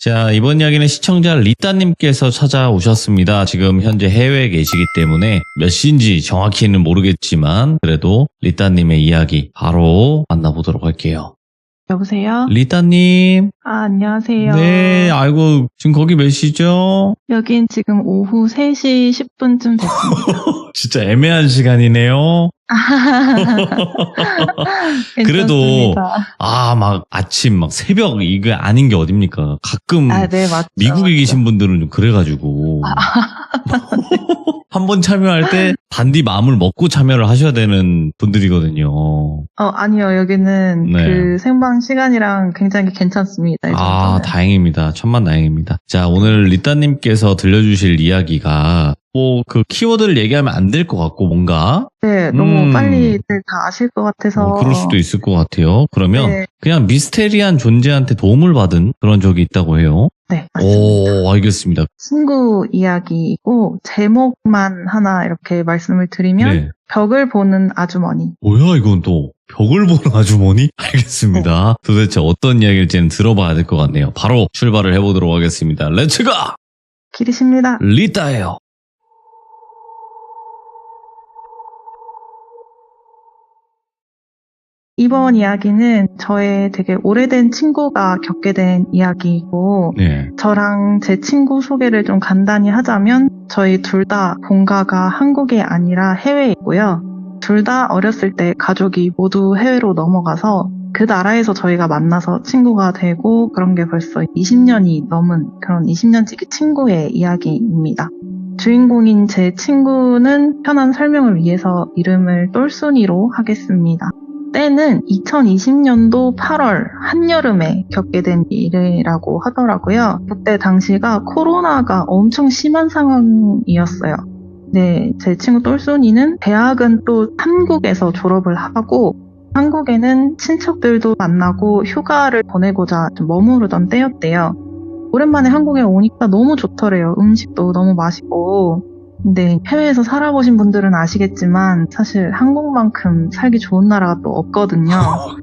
자, 이번 이야기는 시청자 리따님께서 찾아오셨습니다. 지금 현재 해외에 계시기 때문에 몇 시인지 정확히는 모르겠지만 그래도 리따님의 이야기 바로 만나보도록 할게요. 여보세요? 리따님. 안녕하세요. 네, 아이고, 지금 거기 몇 시죠? 여긴 지금 오후 3시 10분쯤 됐습니다. 진짜 애매한 시간이네요. 그래도 막 아침 막 새벽 이게 아닌 게 어딥니까? 가끔 네, 맞죠, 미국에 맞죠. 계신 분들은 좀 그래가지고 한 번 참여할 때 단디 마음을 먹고 참여를 하셔야 되는 분들이거든요. 아니요, 여기는 네. 그 생방 시간이랑 굉장히 괜찮습니다. 이 정도는. 다행입니다. 천만다행입니다. 자, 오늘 리따님께서 들려주실 이야기가 그 키워드를 얘기하면 안 될 것 같고 뭔가 네, 너무 빨리 다 아실 것 같아서. 그럴 수도 있을 것 같아요. 그러면 네. 그냥 미스테리한 존재한테 도움을 받은 그런 적이 있다고 해요. 네, 맞습니다. 알겠습니다. 친구 이야기이고 제목만 하나 이렇게 말씀을 드리면 네. 벽을 보는 아주머니. 뭐야 이건 또 벽을 보는 아주머니? 알겠습니다. 도대체 어떤 이야기일지는 들어봐야 될 것 같네요. 바로 출발을 해보도록 하겠습니다. 렛츠고! 기리십니다. 리따예요. 이번 이야기는 저의 되게 오래된 친구가 겪게 된 이야기이고 네. 저랑 제 친구 소개를 좀 간단히 하자면 저희 둘 다 본가가 한국이 아니라 해외이고요. 둘 다 어렸을 때 가족이 모두 해외로 넘어가서 그 나라에서 저희가 만나서 친구가 되고 그런 게 벌써 20년이 넘은 그런 20년지기 친구의 이야기입니다. 주인공인 제 친구는 편한 설명을 위해서 이름을 똘순이로 하겠습니다. 때는 2020년도 8월 한여름에 겪게 된 일이라고 하더라고요. 그때 당시가 코로나가 엄청 심한 상황이었어요. 네, 제 친구 똘순이는 대학은 또 한국에서 졸업을 하고 한국에는 친척들도 만나고 휴가를 보내고자 좀 머무르던 때였대요. 오랜만에 한국에 오니까 너무 좋더래요. 음식도 너무 맛있고. 근데 해외에서 살아보신 분들은 아시겠지만 사실 한국만큼 살기 좋은 나라가 또 없거든요.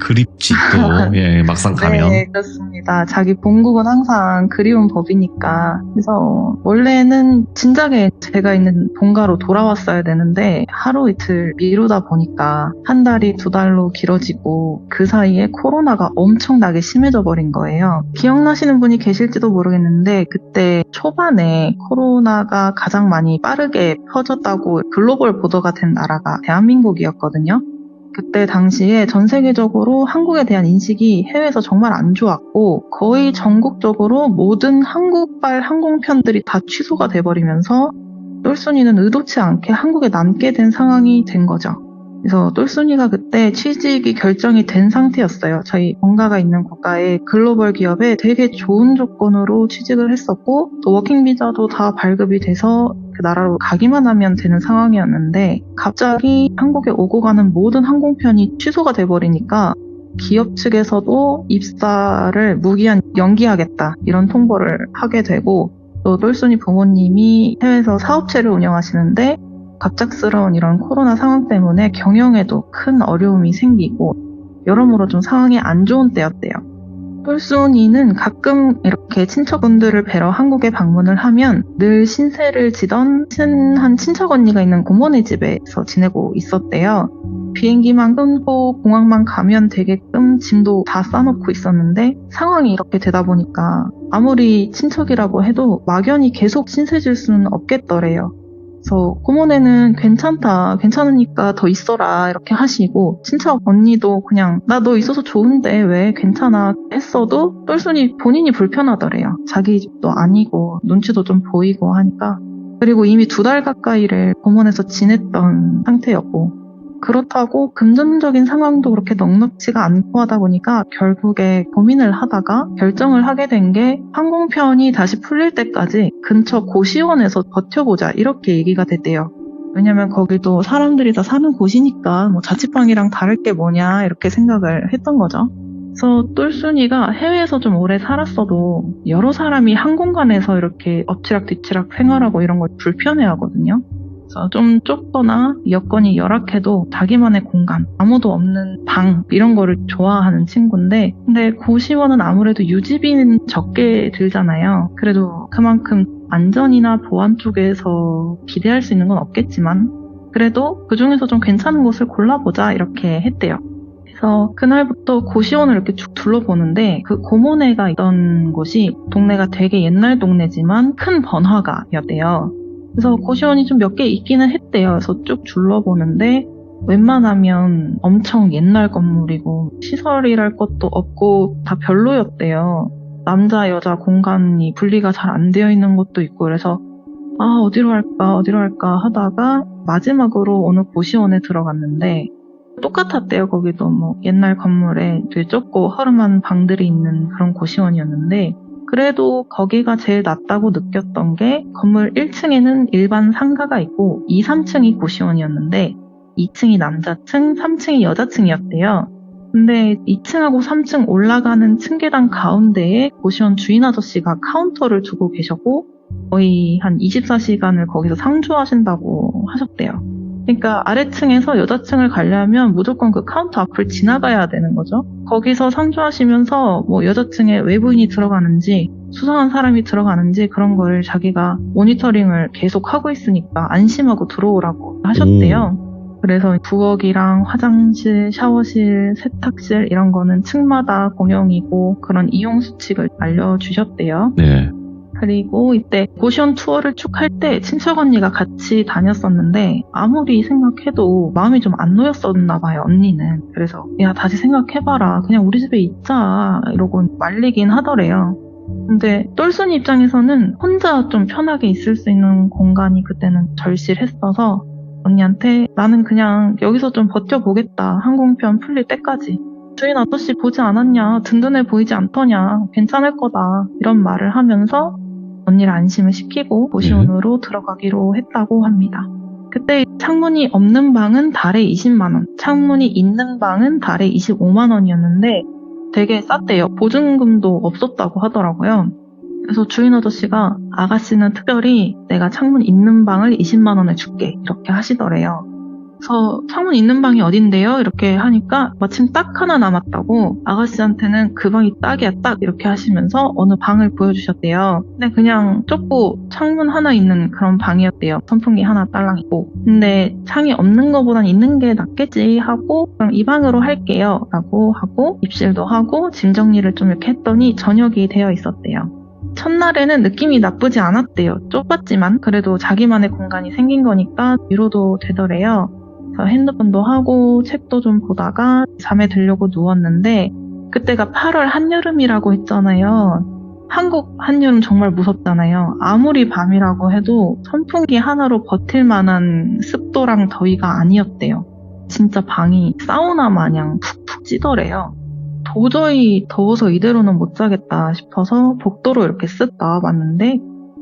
그립지 또 막상 가면. 네, 그렇습니다. 자기 본국은 항상 그리운 법이니까. 그래서 원래는 진작에 제가 있는 본가로 돌아왔어야 되는데 하루 이틀 미루다 보니까 한 달이 두 달로 길어지고 그 사이에 코로나가 엄청나게 심해져 버린 거예요. 기억나시는 분이 계실지도 모르겠는데 그때 초반에 코로나가 가장 많이 빠르게 퍼졌다고 글로벌 보도가 된 나라가 대한민국이었거든요. 그때 당시에 전 세계적으로 한국에 대한 인식이 해외에서 정말 안 좋았고 거의 전국적으로 모든 한국발 항공편들이 다 취소가 돼버리면서 똘순이는 의도치 않게 한국에 남게 된 상황이 된 거죠. 그래서 똘순이가 그때 취직이 결정이 된 상태였어요. 저희 본가가 있는 국가의 글로벌 기업에 되게 좋은 조건으로 취직을 했었고 또 워킹 비자도 다 발급이 돼서 그 나라로 가기만 하면 되는 상황이었는데 갑자기 한국에 오고 가는 모든 항공편이 취소가 돼버리니까 기업 측에서도 입사를 무기한 연기하겠다 이런 통보를 하게 되고 또 똘순이 부모님이 해외에서 사업체를 운영하시는데 갑작스러운 이런 코로나 상황 때문에 경영에도 큰 어려움이 생기고 여러모로 좀 상황이 안 좋은 때였대요. 똘순이는 가끔 이렇게 친척분들을 뵈러 한국에 방문을 하면 늘 신세를 지던 친한 친척 언니가 있는 고모네 집에서 지내고 있었대요. 비행기만 끊고 공항만 가면 되게끔 짐도 다 싸놓고 있었는데 상황이 이렇게 되다 보니까 아무리 친척이라고 해도 막연히 계속 신세 질 수는 없겠더래요. 그래서 고모네는 괜찮으니까 더 있어라 이렇게 하시고 친척 언니도 그냥 나 너 있어서 좋은데 왜 괜찮아 했어도 똘순이 본인이 불편하더래요. 자기 집도 아니고 눈치도 좀 보이고 하니까. 그리고 이미 2달 가까이를 고모네에서 지냈던 상태였고 그렇다고 금전적인 상황도 그렇게 넉넉지가 않고 하다 보니까 결국에 고민을 하다가 결정을 하게 된 게 항공편이 다시 풀릴 때까지 근처 고시원에서 버텨보자 이렇게 얘기가 됐대요. 왜냐면 거기도 사람들이 다 사는 곳이니까 뭐 자취방이랑 다를 게 뭐냐 이렇게 생각을 했던 거죠. 그래서 똘순이가 해외에서 좀 오래 살았어도 여러 사람이 한 공간에서 이렇게 엎치락뒤치락 생활하고 이런 걸 불편해하거든요. 그래서 좀 좁거나 여건이 열악해도 자기만의 공간, 아무도 없는 방 이런 거를 좋아하는 친구인데 근데 고시원은 아무래도 유지비는 적게 들잖아요. 그래도 그만큼 안전이나 보안 쪽에서 기대할 수 있는 건 없겠지만 그래도 그중에서 좀 괜찮은 곳을 골라보자 이렇게 했대요. 그래서 그날부터 고시원을 이렇게 쭉 둘러보는데 그 고모네가 있던 곳이 동네가 되게 옛날 동네지만 큰 번화가였대요. 그래서 고시원이 좀 몇 개 있기는 했대요. 그래서 쭉 둘러보는데 웬만하면 엄청 옛날 건물이고 시설이랄 것도 없고 다 별로였대요. 남자 여자 공간이 분리가 잘 안 되어 있는 곳도 있고 그래서 어디로 할까 하다가 마지막으로 어느 고시원에 들어갔는데 똑같았대요. 거기도 뭐 옛날 건물에 되게 좁고 허름한 방들이 있는 그런 고시원이었는데 그래도 거기가 제일 낫다고 느꼈던 게 건물 1층에는 일반 상가가 있고 2, 3층이 고시원이었는데 2층이 남자층, 3층이 여자층이었대요. 근데 2층하고 3층 올라가는 층계단 가운데에 고시원 주인 아저씨가 카운터를 두고 계셨고 거의 한 24시간을 거기서 상주하신다고 하셨대요. 그러니까 아래층에서 여자층을 가려면 무조건 그 카운터 앞을 지나가야 되는 거죠. 거기서 상주하시면서 뭐 여자층에 외부인이 들어가는지 수상한 사람이 들어가는지 그런 걸 자기가 모니터링을 계속 하고 있으니까 안심하고 들어오라고 하셨대요. 그래서 부엌이랑 화장실, 샤워실, 세탁실 이런 거는 층마다 공용이고 그런 이용 수칙을 알려주셨대요. 네. 그리고 이때 고시원 투어를 쭉 할 때 친척 언니가 같이 다녔었는데 아무리 생각해도 마음이 좀 안 놓였었나 봐요, 언니는. 그래서 야 다시 생각해봐라. 그냥 우리 집에 있자 이러고 말리긴 하더래요. 근데 똘순이 입장에서는 혼자 좀 편하게 있을 수 있는 공간이 그때는 절실했어서 언니한테 나는 그냥 여기서 좀 버텨보겠다. 항공편 풀릴 때까지. 주인 아저씨 보지 않았냐? 든든해 보이지 않더냐? 괜찮을 거다. 이런 말을 하면서 언니를 안심을 시키고 고시원으로 들어가기로 했다고 합니다. 그때 창문이 없는 방은 달에 20만 원, 창문이 있는 방은 달에 25만 원이었는데 되게 쌌대요. 보증금도 없었다고 하더라고요. 그래서 주인 아저씨가 아가씨는 특별히 내가 창문 있는 방을 20만 원에 줄게 이렇게 하시더래요. 그래서 창문 있는 방이 어딘데요? 이렇게 하니까 마침 딱 하나 남았다고 아가씨한테는 그 방이 딱이야 딱 이렇게 하시면서 어느 방을 보여주셨대요. 근데 그냥 좁고 창문 하나 있는 그런 방이었대요. 선풍기 하나 딸랑 있고. 근데 창이 없는 것보단 있는 게 낫겠지 하고 그럼 이 방으로 할게요 라고 하고 입실도 하고 짐 정리를 좀 이렇게 했더니 저녁이 되어 있었대요. 첫날에는 느낌이 나쁘지 않았대요. 좁았지만 그래도 자기만의 공간이 생긴 거니까 위로도 되더래요. 그래서 핸드폰도 하고 책도 좀 보다가 잠에 들려고 누웠는데 그때가 8월 한여름이라고 했잖아요. 한국 한여름 정말 무섭잖아요. 아무리 밤이라고 해도 선풍기 하나로 버틸 만한 습도랑 더위가 아니었대요. 진짜 방이 사우나 마냥 푹푹 찌더래요. 도저히 더워서 이대로는 못 자겠다 싶어서 복도로 이렇게 쓱 나와봤는데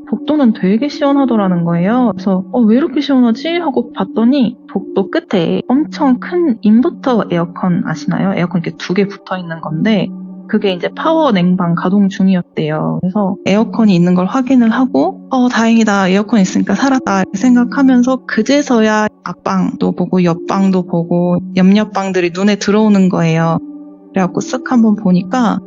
복도는 되게 시원하더라는 거예요. 그래서 왜 이렇게 시원하지? 하고 봤더니 복도 끝에 엄청 큰 인버터 에어컨 아시나요? 에어컨 이렇게 2개 붙어 있는 건데 그게 이제 파워 냉방 가동 중이었대요. 그래서 에어컨이 있는 걸 확인을 하고 다행이다 에어컨 있으니까 살았다 생각하면서 그제서야 앞방도 보고 옆방도 보고 옆 방들이 눈에 들어오는 거예요. 그래갖고 쓱 한번 보니까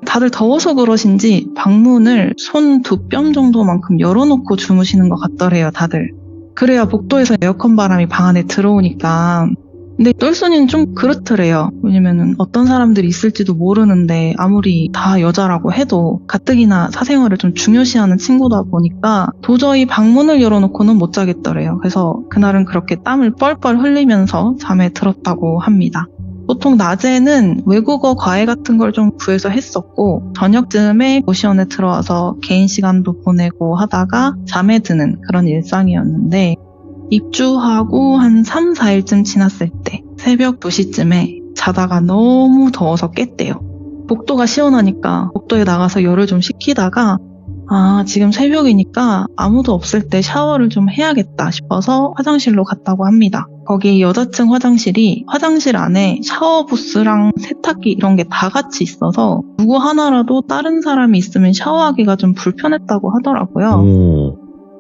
다들 더워서 그러신지 방문을 손 2뼘 정도만큼 열어놓고 주무시는 것 같더래요, 다들. 그래야 복도에서 에어컨 바람이 방 안에 들어오니까. 근데 똘순이는 좀 그렇더래요. 왜냐면은 어떤 사람들이 있을지도 모르는데 아무리 다 여자라고 해도 가뜩이나 사생활을 좀 중요시하는 친구다 보니까 도저히 방문을 열어놓고는 못 자겠더래요. 그래서 그날은 그렇게 땀을 뻘뻘 흘리면서 잠에 들었다고 합니다. 보통 낮에는 외국어 과외 같은 걸 좀 구해서 했었고 저녁쯤에 고시원에 들어와서 개인 시간도 보내고 하다가 잠에 드는 그런 일상이었는데 입주하고 한 3, 4일쯤 지났을 때 새벽 2시쯤에 자다가 너무 더워서 깼대요. 복도가 시원하니까 복도에 나가서 열을 좀 식히다가 지금 새벽이니까 아무도 없을 때 샤워를 좀 해야겠다 싶어서 화장실로 갔다고 합니다. 거기 여자층 화장실이 화장실 안에 샤워 부스랑 세탁기 이런 게 다 같이 있어서 누구 하나라도 다른 사람이 있으면 샤워하기가 좀 불편했다고 하더라고요.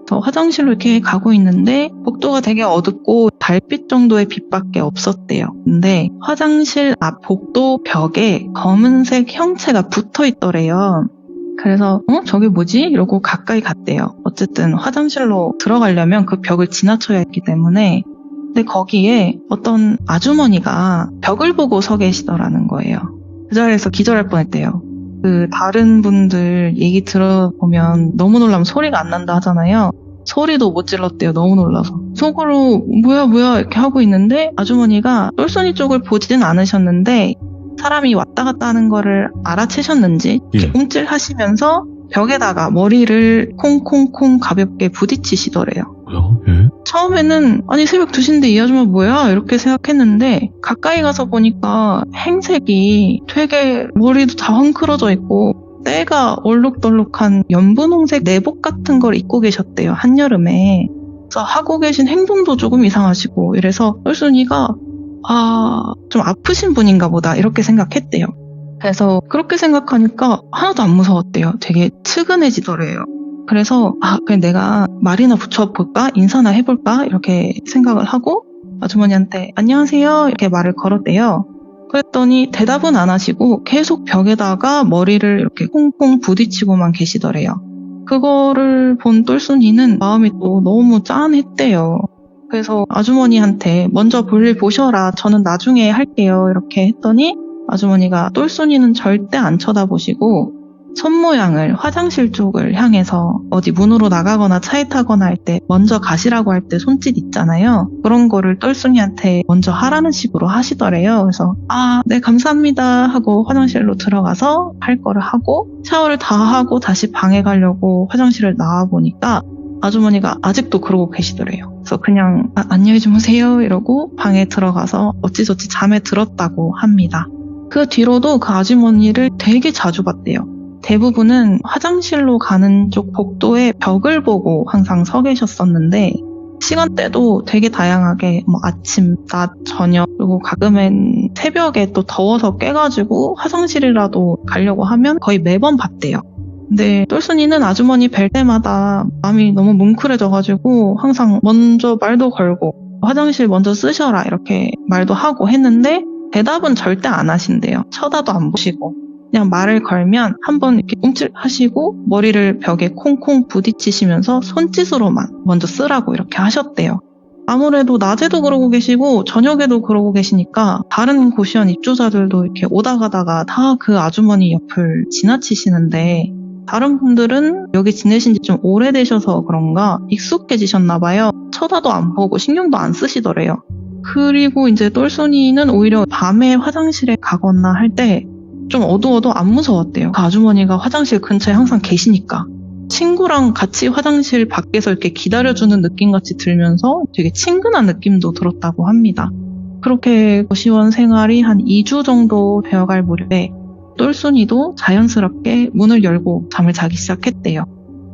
그래서 화장실로 이렇게 가고 있는데 복도가 되게 어둡고 달빛 정도의 빛밖에 없었대요. 근데 화장실 앞 복도 벽에 검은색 형체가 붙어 있더래요. 그래서 저게 뭐지? 이러고 가까이 갔대요. 어쨌든 화장실로 들어가려면 그 벽을 지나쳐야 했기 때문에. 근데 거기에 어떤 아주머니가 벽을 보고 서 계시더라는 거예요. 그 자리에서 기절할 뻔했대요. 그 다른 분들 얘기 들어보면 너무 놀라면 소리가 안 난다 하잖아요. 소리도 못 질렀대요. 너무 놀라서. 속으로 뭐야 이렇게 하고 있는데 아주머니가 똘순이 쪽을 보지는 않으셨는데 사람이 왔다 갔다 하는 거를 알아채셨는지 이렇게 움찔하시면서 벽에다가 머리를 콩콩콩 가볍게 부딪히시더래요. 뭐야? 예? 처음에는 아니 새벽 2시인데 이 아줌마 뭐야? 이렇게 생각했는데 가까이 가서 보니까 행색이 되게 머리도 다 헝클어져 있고 때가 얼룩덜룩한 연분홍색 내복 같은 걸 입고 계셨대요. 한여름에. 그래서 하고 계신 행동도 조금 이상하시고 이래서 똘순이가 좀 아프신 분인가 보다 이렇게 생각했대요. 그래서 그렇게 생각하니까 하나도 안 무서웠대요. 되게 측은해지더래요. 그래서 그냥 내가 말이나 붙여볼까? 인사나 해볼까? 이렇게 생각을 하고 아주머니한테 안녕하세요 이렇게 말을 걸었대요. 그랬더니 대답은 안 하시고 계속 벽에다가 머리를 이렇게 콩콩 부딪히고만 계시더래요. 그거를 본 똘순이는 마음이 또 너무 짠했대요. 그래서 아주머니한테 먼저 볼일 보셔라. 저는 나중에 할게요. 이렇게 했더니 아주머니가 똘순이는 절대 안 쳐다보시고 손모양을 화장실 쪽을 향해서 어디 문으로 나가거나 차에 타거나 할 때 먼저 가시라고 할 때 손짓 있잖아요. 그런 거를 똘순이한테 먼저 하라는 식으로 하시더래요. 그래서 네 감사합니다 하고 화장실로 들어가서 할 거를 하고 샤워를 다 하고 다시 방에 가려고 화장실을 나와보니까 아주머니가 아직도 그러고 계시더래요. 그래서 그냥 안녕히 주무세요 이러고 방에 들어가서 어찌저찌 잠에 들었다고 합니다. 그 뒤로도 그 아주머니를 되게 자주 봤대요. 대부분은 화장실로 가는 쪽 복도에 벽을 보고 항상 서 계셨었는데 시간대도 되게 다양하게 아침, 낮, 저녁 그리고 가끔은 새벽에 또 더워서 깨가지고 화장실이라도 가려고 하면 거의 매번 봤대요. 근데 똘순이는 아주머니 뵐 때마다 마음이 너무 뭉클해져가지고 항상 먼저 말도 걸고 화장실 먼저 쓰셔라 이렇게 말도 하고 했는데 대답은 절대 안 하신대요. 쳐다도 안 보시고 그냥 말을 걸면 한번 이렇게 움찔하시고 머리를 벽에 콩콩 부딪히시면서 손짓으로만 먼저 쓰라고 이렇게 하셨대요. 아무래도 낮에도 그러고 계시고 저녁에도 그러고 계시니까 다른 고시원 입주자들도 이렇게 오다 가다가 다 그 아주머니 옆을 지나치시는데 다른 분들은 여기 지내신 지 좀 오래되셔서 그런가 익숙해지셨나 봐요. 쳐다도 안 보고 신경도 안 쓰시더래요. 그리고 이제 똘순이는 오히려 밤에 화장실에 가거나 할 때 좀 어두워도 안 무서웠대요. 그 아주머니가 화장실 근처에 항상 계시니까. 친구랑 같이 화장실 밖에서 이렇게 기다려주는 느낌같이 들면서 되게 친근한 느낌도 들었다고 합니다. 그렇게 고시원 생활이 한 2주 정도 되어갈 무렵에 똘순이도 자연스럽게 문을 열고 잠을 자기 시작했대요.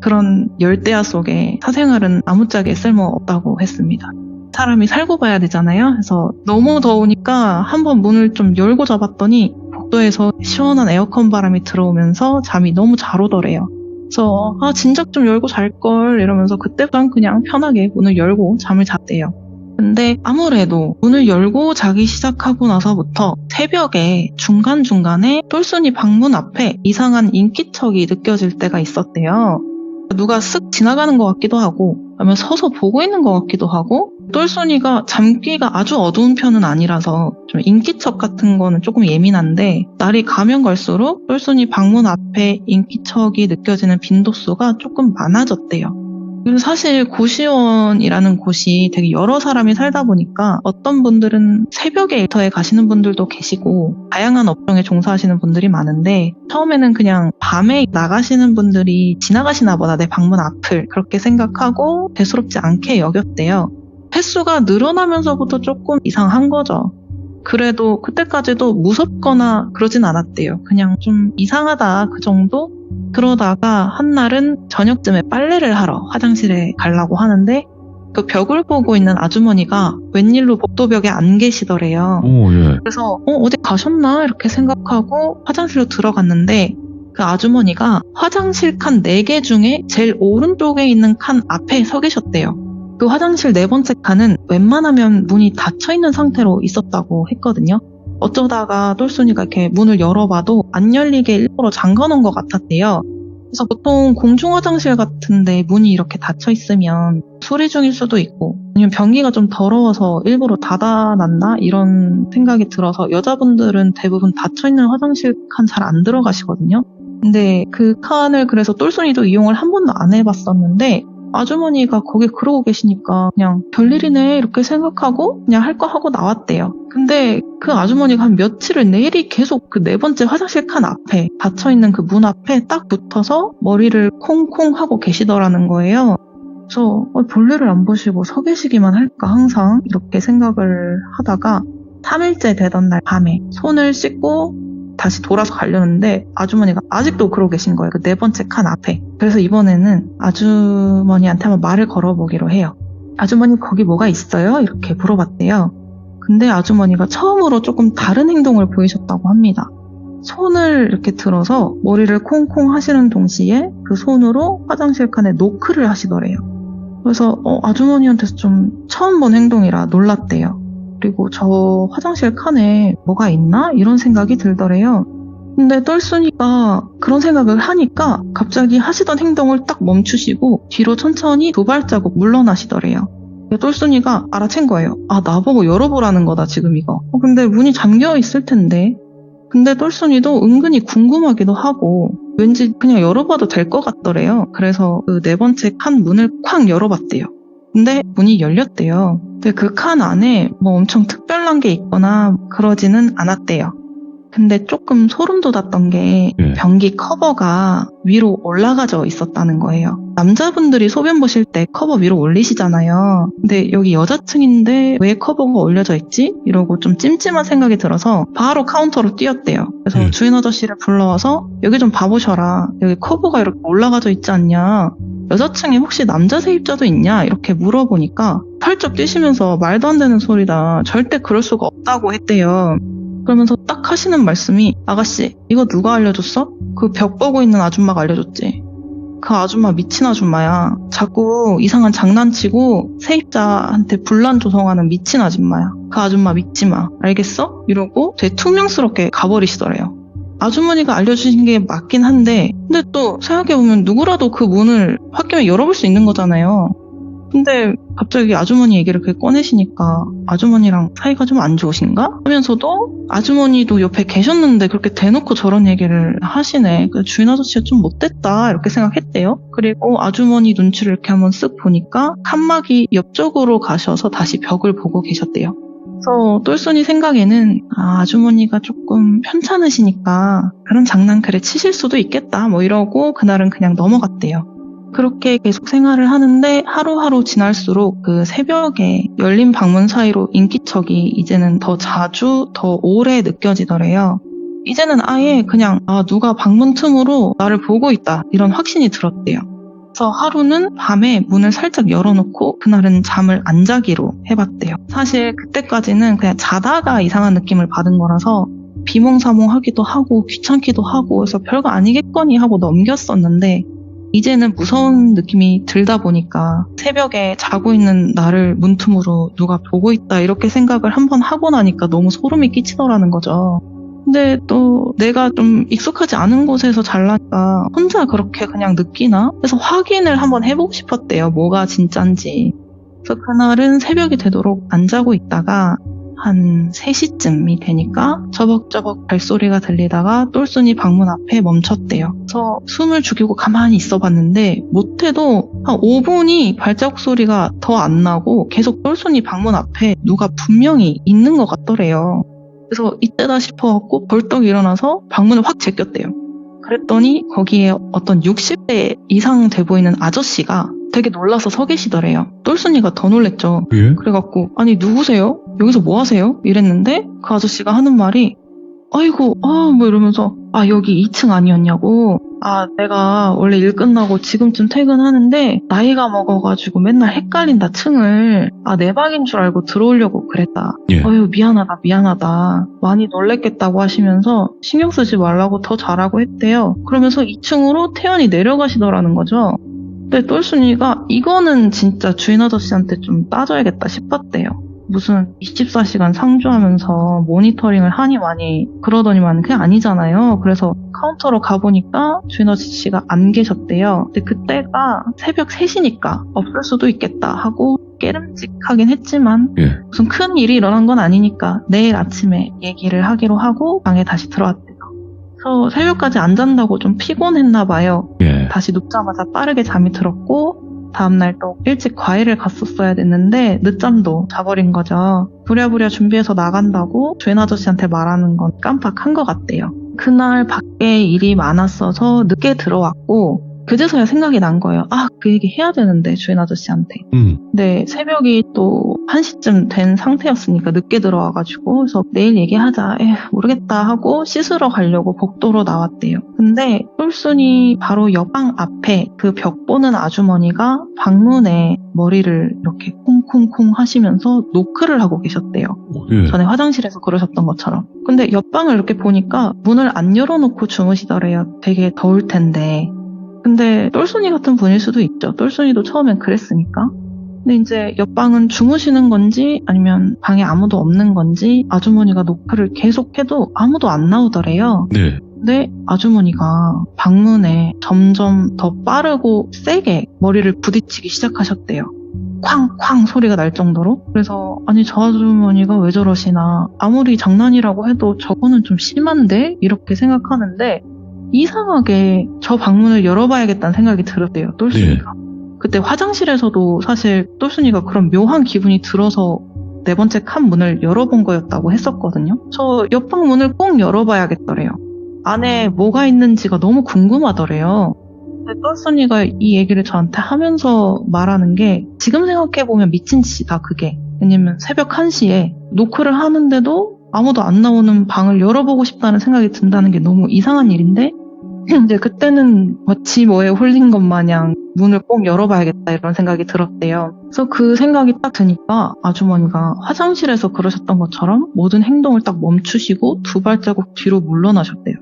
그런 열대야 속에 사생활은 아무짝에 쓸모없다고 했습니다. 사람이 살고 봐야 되잖아요. 그래서 너무 더우니까 한번 문을 좀 열고 잡았더니 복도에서 시원한 에어컨 바람이 들어오면서 잠이 너무 잘 오더래요. 그래서 진작 좀 열고 잘걸 이러면서 그때부터 그냥 편하게 문을 열고 잠을 잤대요. 근데 아무래도 문을 열고 자기 시작하고 나서부터 새벽에 중간중간에 똘순이 방문 앞에 이상한 인기척이 느껴질 때가 있었대요. 누가 쓱 지나가는 것 같기도 하고 아니면 서서 보고 있는 것 같기도 하고 똘순이가 잠귀가 아주 어두운 편은 아니라서 좀 인기척 같은 거는 조금 예민한데 날이 가면 갈수록 똘순이 방문 앞에 인기척이 느껴지는 빈도수가 조금 많아졌대요. 그리고 사실 고시원이라는 곳이 되게 여러 사람이 살다 보니까 어떤 분들은 새벽에 일터에 가시는 분들도 계시고 다양한 업종에 종사하시는 분들이 많은데 처음에는 그냥 밤에 나가시는 분들이 지나가시나 보다 내 방문 앞을 그렇게 생각하고 대수롭지 않게 여겼대요. 횟수가 늘어나면서부터 조금 이상한 거죠. 그래도 그때까지도 무섭거나 그러진 않았대요. 그냥 좀 이상하다 그 정도? 그러다가 한날은 저녁쯤에 빨래를 하러 화장실에 가려고 하는데 그 벽을 보고 있는 아주머니가 웬일로 복도벽에 안 계시더래요. 오, 예. 그래서 어디 가셨나 이렇게 생각하고 화장실로 들어갔는데 그 아주머니가 화장실 칸 4개 중에 제일 오른쪽에 있는 칸 앞에 서 계셨대요. 그 화장실 4번째 칸은 웬만하면 문이 닫혀있는 상태로 있었다고 했거든요. 어쩌다가 똘순이가 이렇게 문을 열어봐도 안 열리게 일부러 잠가놓은 것 같았대요. 그래서 보통 공중화장실 같은데 문이 이렇게 닫혀있으면 수리 중일 수도 있고 아니면 변기가 좀 더러워서 일부러 닫아놨나 이런 생각이 들어서 여자분들은 대부분 닫혀있는 화장실 칸 잘 안 들어가시거든요. 근데 그 칸을 그래서 똘순이도 이용을 한 번도 안 해봤었는데 아주머니가 거기 그러고 계시니까 그냥 별일이네 이렇게 생각하고 그냥 할 거 하고 나왔대요. 근데 그 아주머니가 한 며칠을 내리 계속 그 4번째 화장실 칸 앞에 닫혀있는 그 문 앞에 딱 붙어서 머리를 콩콩 하고 계시더라는 거예요. 그래서 볼일을 안 보시고 서 계시기만 할까 항상 이렇게 생각을 하다가 3일째 되던 날 밤에 손을 씻고 다시 돌아서 가려는데 아주머니가 아직도 그러고 계신 거예요. 그 4번째 칸 앞에. 그래서 이번에는 아주머니한테 한번 말을 걸어보기로 해요. 아주머니 거기 뭐가 있어요? 이렇게 물어봤대요. 근데 아주머니가 처음으로 조금 다른 행동을 보이셨다고 합니다. 손을 이렇게 들어서 머리를 콩콩 하시는 동시에 그 손으로 화장실 칸에 노크를 하시더래요. 그래서 아주머니한테서 좀 처음 본 행동이라 놀랐대요. 그리고 저 화장실 칸에 뭐가 있나? 이런 생각이 들더래요. 근데 똘순이가 그런 생각을 하니까 갑자기 하시던 행동을 딱 멈추시고 뒤로 천천히 2발자국 물러나시더래요. 똘순이가 알아챈 거예요. 아, 나보고 열어보라는 거다 지금 이거. 근데 문이 잠겨 있을 텐데. 근데 똘순이도 은근히 궁금하기도 하고 왠지 그냥 열어봐도 될 것 같더래요. 그래서 그 4번째 칸 문을 쾅 열어봤대요. 근데 문이 열렸대요. 근데 그 칸 안에 뭐 엄청 특별한 게 있거나 그러지는 않았대요. 근데 조금 소름 돋았던 게 변기 커버가 위로 올라가져 있었다는 거예요. 남자분들이 소변 보실 때 커버 위로 올리시잖아요. 근데 여기 여자층인데 왜 커버가 올려져 있지? 이러고 좀 찜찜한 생각이 들어서 바로 카운터로 뛰었대요. 그래서 주인 아저씨를 불러와서 여기 좀 봐보셔라. 여기 커버가 이렇게 올라가져 있지 않냐? 여자층에 혹시 남자 세입자도 있냐? 이렇게 물어보니까 펄쩍 뛰시면서 말도 안 되는 소리다. 절대 그럴 수가 없다고 했대요. 그러면서 딱 하시는 말씀이 아가씨 이거 누가 알려줬어? 그 벽 보고 있는 아줌마가 알려줬지. 그 아줌마 미친 아줌마야. 자꾸 이상한 장난치고 세입자한테 분란 조성하는 미친 아줌마야. 그 아줌마 믿지 마. 알겠어? 이러고 되게 퉁명스럽게 가버리시더래요. 아주머니가 알려주신 게 맞긴 한데 근데 또 생각해보면 누구라도 그 문을 홧김에 열어볼 수 있는 거잖아요. 근데 갑자기 아주머니 얘기를 그렇게 꺼내시니까 아주머니랑 사이가 좀 안 좋으신가? 하면서도 아주머니도 옆에 계셨는데 그렇게 대놓고 저런 얘기를 하시네. 주인 아저씨가 좀 못됐다 이렇게 생각했대요. 그리고 아주머니 눈치를 이렇게 한번 쓱 보니까 칸막이 옆쪽으로 가셔서 다시 벽을 보고 계셨대요. 그래서 똘순이 생각에는 아주머니가 조금 편찮으시니까 그런 장난 그래 치실 수도 있겠다 뭐 이러고 그날은 그냥 넘어갔대요. 그렇게 계속 생활을 하는데 하루하루 지날수록 그 새벽에 열린 방문 사이로 인기척이 이제는 더 자주 더 오래 느껴지더래요. 이제는 아예 그냥 누가 방문 틈으로 나를 보고 있다 이런 확신이 들었대요. 그래서 하루는 밤에 문을 살짝 열어놓고 그날은 잠을 안 자기로 해봤대요. 사실 그때까지는 그냥 자다가 이상한 느낌을 받은 거라서 비몽사몽하기도 하고 귀찮기도 하고 해서 별거 아니겠거니 하고 넘겼었는데 이제는 무서운 느낌이 들다 보니까 새벽에 자고 있는 나를 문틈으로 누가 보고 있다 이렇게 생각을 한번 하고 나니까 너무 소름이 끼치더라는 거죠. 근데 또 내가 좀 익숙하지 않은 곳에서 잘나니까 혼자 그렇게 그냥 느끼나? 그래서 확인을 한번 해보고 싶었대요. 뭐가 진짠지. 그래서 그날은 새벽이 되도록 안 자고 있다가 한 3시쯤이 되니까 저벅저벅 발소리가 들리다가 똘순이 방문 앞에 멈췄대요. 그래서 숨을 죽이고 가만히 있어 봤는데 못해도 한 5분이 발자국 소리가 더 안 나고 계속 똘순이 방문 앞에 누가 분명히 있는 것 같더래요. 그래서 이때다 싶어갖고 벌떡 일어나서 방문을 확 제꼈대요. 그랬더니 거기에 어떤 60대 이상 돼 보이는 아저씨가 되게 놀라서 서 계시더래요. 똘순이가 더 놀랬죠. 예? 그래갖고 아니 누구세요? 여기서 뭐 하세요? 이랬는데 그 아저씨가 하는 말이 아이고 뭐 이러면서 여기 2층 아니었냐고 내가 원래 일 끝나고 지금쯤 퇴근하는데 나이가 먹어가지고 맨날 헷갈린다 층을 내 방인 줄 알고 들어오려고 그랬다. 예. 어휴 미안하다 많이 놀랬겠다고 하시면서 신경 쓰지 말라고 더 잘하고 했대요. 그러면서 2층으로 태연이 내려가시더라는 거죠. 근데 똘순이가 이거는 진짜 주인 아저씨한테 좀 따져야겠다 싶었대요. 무슨 24시간 상주하면서 모니터링을 하니 많이 그러더니만 그게 아니잖아요. 그래서 카운터로 가보니까 주인 아저씨가 안 계셨대요. 근데 그때가 새벽 3시니까 없을 수도 있겠다 하고 깨름직하긴 했지만 예. 무슨 큰 일이 일어난 건 아니니까 내일 아침에 얘기를 하기로 하고 방에 다시 들어왔대요. 그래서 새벽까지 안 잔다고 좀 피곤했나 봐요. 예. 다시 눕자마자 빠르게 잠이 들었고 다음날 또 일찍 과외를 갔었어야 됐는데 늦잠도 자버린 거죠. 부랴부랴 준비해서 나간다고 주인 아저씨한테 말하는 건 깜빡한 것 같대요. 그날 밖에 일이 많았어서 늦게 들어왔고 그제서야 생각이 난 거예요. 그 얘기 해야 되는데 주인 아저씨한테. 근데 새벽이 또 1시쯤 된 상태였으니까 늦게 들어와가지고 그래서 내일 얘기하자. 모르겠다 하고 씻으러 가려고 복도로 나왔대요. 근데 똘순이 바로 옆방 앞에 그 벽 보는 아주머니가 방문에 머리를 이렇게 콩콩콩 하시면서 노크를 하고 계셨대요. 예. 전에 화장실에서 그러셨던 것처럼. 근데 옆방을 이렇게 보니까 문을 안 열어놓고 주무시더래요. 되게 더울 텐데. 근데 똘순이 같은 분일 수도 있죠. 똘순이도 처음엔 그랬으니까. 근데 이제 옆방은 주무시는 건지 아니면 방에 아무도 없는 건지 아주머니가 노크를 계속해도 아무도 안 나오더래요. 네. 근데 아주머니가 방문에 점점 더 빠르고 세게 머리를 부딪히기 시작하셨대요. 쾅쾅 소리가 날 정도로. 그래서 아니 저 아주머니가 왜 저러시나, 아무리 장난이라고 해도 저거는 좀 심한데? 이렇게 생각하는데 이상하게 저 방문을 열어봐야겠다는 생각이 들었대요, 똘순이가. 그때 화장실에서도 사실 똘순이가 그런 묘한 기분이 들어서 4번째 칸 문을 열어본 거였다고 했었거든요. 저 옆방 문을 꼭 열어봐야겠더래요. 안에 뭐가 있는지가 너무 궁금하더래요. 근데 똘순이가 이 얘기를 저한테 하면서 말하는 게 지금 생각해보면 미친 짓이다, 그게. 왜냐면 새벽 1시에 노크를 하는데도 아무도 안 나오는 방을 열어보고 싶다는 생각이 든다는 게 너무 이상한 일인데 이제 그때는 마치 뭐에 홀린 것 마냥 문을 꼭 열어봐야겠다 이런 생각이 들었대요. 그래서 그 생각이 딱 드니까 아주머니가 화장실에서 그러셨던 것처럼 모든 행동을 딱 멈추시고 2발자국 뒤로 물러나셨대요.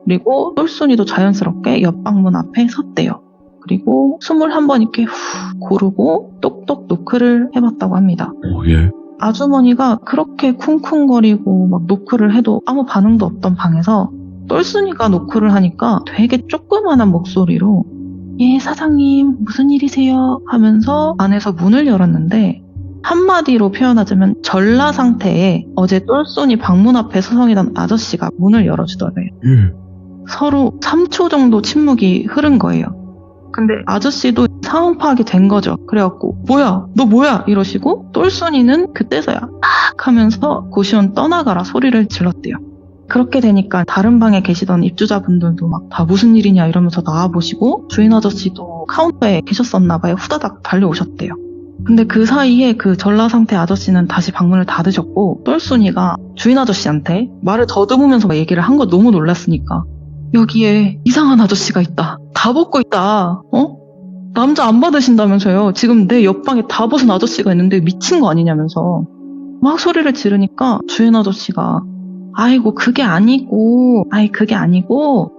그리고 똘순이도 자연스럽게 옆방문 앞에 섰대요. 그리고 숨을 한번 이렇게 후 고르고 똑똑 노크를 해봤다고 합니다. 예. 아주머니가 그렇게 쿵쿵거리고 막 노크를 해도 아무 반응도 없던 방에서 똘순이가 노크를 하니까 되게 조그만한 목소리로 예, 사장님 무슨 일이세요? 하면서 안에서 문을 열었는데 한마디로 표현하자면 전라 상태에 어제 똘순이 방문 앞에 서성이던 아저씨가 문을 열어주더래요. 서로 3초 정도 침묵이 흐른 거예요. 근데 아저씨도 상황 파악이 된 거죠. 그래갖고 뭐야 너 뭐야 이러시고 똘순이는 그때서야 딱 하면서 고시원 떠나가라 소리를 질렀대요. 그렇게 되니까 다른 방에 계시던 입주자분들도 막 다 무슨 일이냐 이러면서 나와보시고 주인 아저씨도 카운터에 계셨었나 봐요. 후다닥 달려오셨대요. 근데 그 사이에 그 전라 상태 아저씨는 다시 방문을 닫으셨고 똘순이가 주인 아저씨한테 말을 더듬으면서 얘기를 한 거 너무 놀랐으니까 여기에 이상한 아저씨가 있다. 다 벗고 있다. 남자 안 받으신다면서요. 지금 내 옆방에 다 벗은 아저씨가 있는데 미친 거 아니냐면서 막 소리를 지르니까 주인 아저씨가 아이고 그게 아니고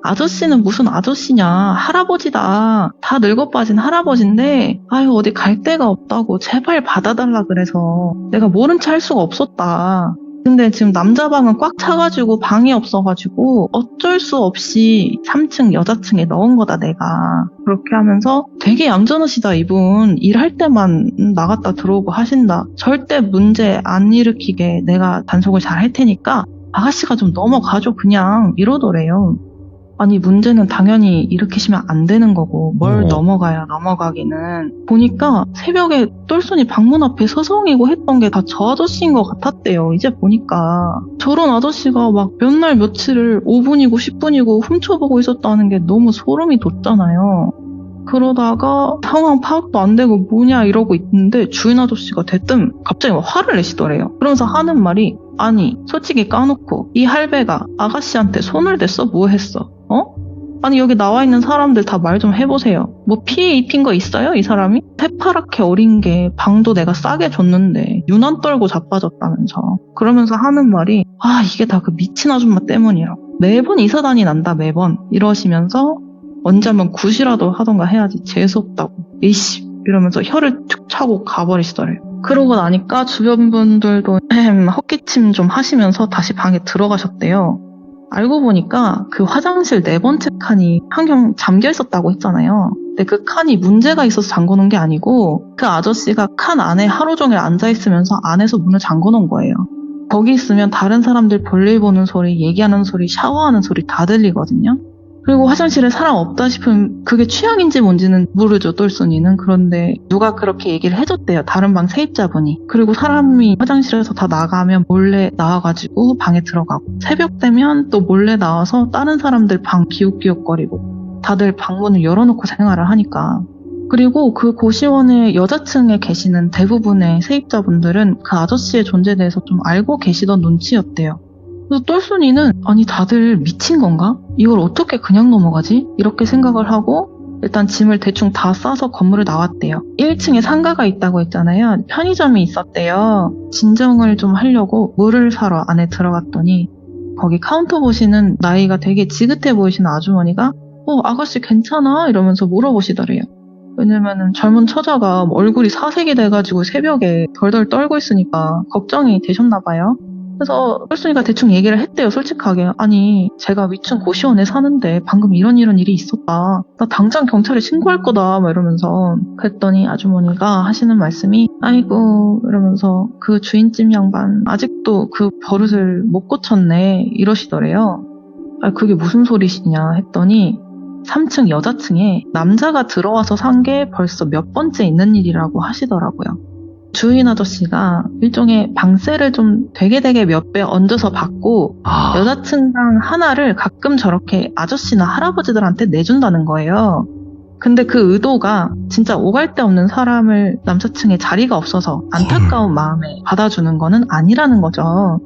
아저씨는 무슨 아저씨냐, 할아버지다. 다 늙어 빠진 할아버지인데 아유 어디 갈 데가 없다고 제발 받아달라 그래서 내가 모른 체 할 수가 없었다. 근데 지금 남자 방은 꽉 차가지고 방이 없어가지고 어쩔 수 없이 3층 여자층에 넣은 거다 내가. 그렇게 하면서 되게 얌전하시다 이분. 일할 때만 나갔다 들어오고 하신다. 절대 문제 안 일으키게 내가 단속을 잘 할 테니까 아가씨가 좀 넘어가죠 그냥 이러더래요. 아니 문제는 당연히 일으키시면 안 되는 거고 뭘 넘어가기는. 보니까 새벽에 똘순이 방문 앞에 서성이고 했던 게 다 저 아저씨인 것 같았대요. 이제 보니까 저런 아저씨가 막 몇 날 며칠을 5분이고 10분이고 훔쳐보고 있었다는 게 너무 소름이 돋잖아요. 그러다가 상황 파악도 안 되고 뭐냐 이러고 있는데 주인 아저씨가 대뜸 갑자기 막 화를 내시더래요. 그러면서 하는 말이 아니 솔직히 까놓고 이 할배가 아가씨한테 손을 댔어? 뭐 했어? 아니 여기 나와 있는 사람들 다 말 좀 해보세요. 뭐 피해 입힌 거 있어요? 이 사람이? 새파랗게 어린 게 방도 내가 싸게 줬는데 유난 떨고 자빠졌다면서. 그러면서 하는 말이 이게 다 그 미친 아줌마 때문이라고. 매번 이사단이 난다 매번 이러시면서 언제 한번 굿이라도 하던가 해야지 재수없다고. 이씨 이러면서 혀를 툭 차고 가버리시더래요. 그러고 나니까 주변 분들도 헛기침 좀 하시면서 다시 방에 들어가셨대요. 알고 보니까 그 화장실 4번째 칸이 한경 잠겨 있었다고 했잖아요. 근데 그 칸이 문제가 있어서 잠궈 놓은 게 아니고 그 아저씨가 칸 안에 하루 종일 앉아 있으면서 안에서 문을 잠궈 놓은 거예요. 거기 있으면 다른 사람들 볼일 보는 소리, 얘기하는 소리, 샤워하는 소리 다 들리거든요. 그리고 화장실에 사람 없다 싶으면 그게 취향인지 뭔지는 모르죠, 똘순이는. 그런데 누가 그렇게 얘기를 해줬대요, 다른 방 세입자분이. 그리고 사람이 화장실에서 다 나가면 몰래 나와가지고 방에 들어가고 새벽 되면 또 몰래 나와서 다른 사람들 방 기웃기웃거리고 다들 방문을 열어놓고 생활을 하니까. 그리고 그 고시원의 여자층에 계시는 대부분의 세입자분들은 그 아저씨의 존재에 대해서 좀 알고 계시던 눈치였대요. 그래서 똘순이는 아니 다들 미친 건가? 이걸 어떻게 그냥 넘어가지? 이렇게 생각을 하고 일단 짐을 대충 다 싸서 건물을 나왔대요. 1층에 상가가 있다고 했잖아요. 편의점이 있었대요. 진정을 좀 하려고 물을 사러 안에 들어갔더니 거기 카운터 보시는 나이가 되게 지긋해 보이시는 아주머니가 아가씨 괜찮아? 이러면서 물어보시더래요. 왜냐면은 젊은 처자가 얼굴이 사색이 돼가지고 새벽에 덜덜 떨고 있으니까 걱정이 되셨나 봐요. 그래서 똘순이가 대충 얘기를 했대요, 솔직하게. 아니 제가 위층 고시원에 사는데 방금 이런 일이 있었다. 나 당장 경찰에 신고할 거다 막 이러면서. 그랬더니 아주머니가 하시는 말씀이 아이고 이러면서 그 주인집 양반 아직도 그 버릇을 못 고쳤네 이러시더래요. 그게 무슨 소리시냐 했더니 3층 여자층에 남자가 들어와서 산 게 벌써 몇 번째 있는 일이라고 하시더라고요. 주인 아저씨가 일종의 방세를 좀 되게 몇 배 얹어서 받고 여자층당 하나를 가끔 저렇게 아저씨나 할아버지들한테 내준다는 거예요. 근데 그 의도가 진짜 오갈 데 없는 사람을 남자층에 자리가 없어서 안타까운 마음에 받아주는 거는 아니라는 거죠.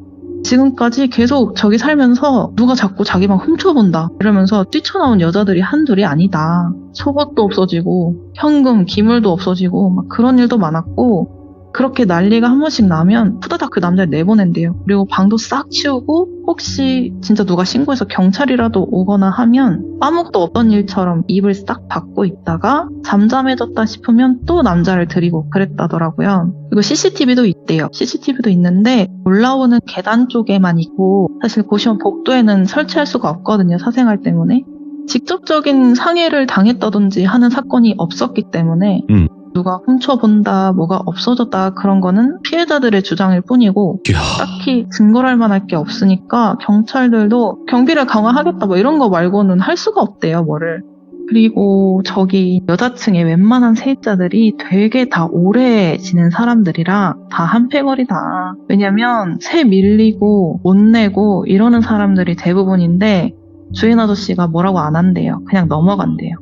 지금까지 계속 저기 살면서 누가 자꾸 자기 방 훔쳐본다 이러면서 뛰쳐나온 여자들이 한둘이 아니다. 속옷도 없어지고 현금, 기물도 없어지고 막 그런 일도 많았고 그렇게 난리가 한 번씩 나면 후다닥 그 남자를 내보낸대요. 그리고 방도 싹 치우고 혹시 진짜 누가 신고해서 경찰이라도 오거나 하면 아무것도 없던 일처럼 입을 싹 닫고 있다가 잠잠해졌다 싶으면 또 남자를 들이고 그랬다더라고요. 그리고 CCTV도 있대요. CCTV도 있는데 올라오는 계단 쪽에만 있고 사실 고시원 복도에는 설치할 수가 없거든요. 사생활 때문에. 직접적인 상해를 당했다든지 하는 사건이 없었기 때문에 누가 훔쳐본다, 뭐가 없어졌다 그런 거는 피해자들의 주장일 뿐이고 딱히 증거를 할 만할 게 없으니까 경찰들도 경비를 강화하겠다 뭐 이런 거 말고는 할 수가 없대요, 뭐를. 그리고 저기 여자층에 웬만한 세입자들이 되게 다 오래 지낸 사람들이라 다 한패거리다. 왜냐면 세 밀리고 못 내고 이러는 사람들이 대부분인데 주인 아저씨가 뭐라고 안 한대요. 그냥 넘어간대요.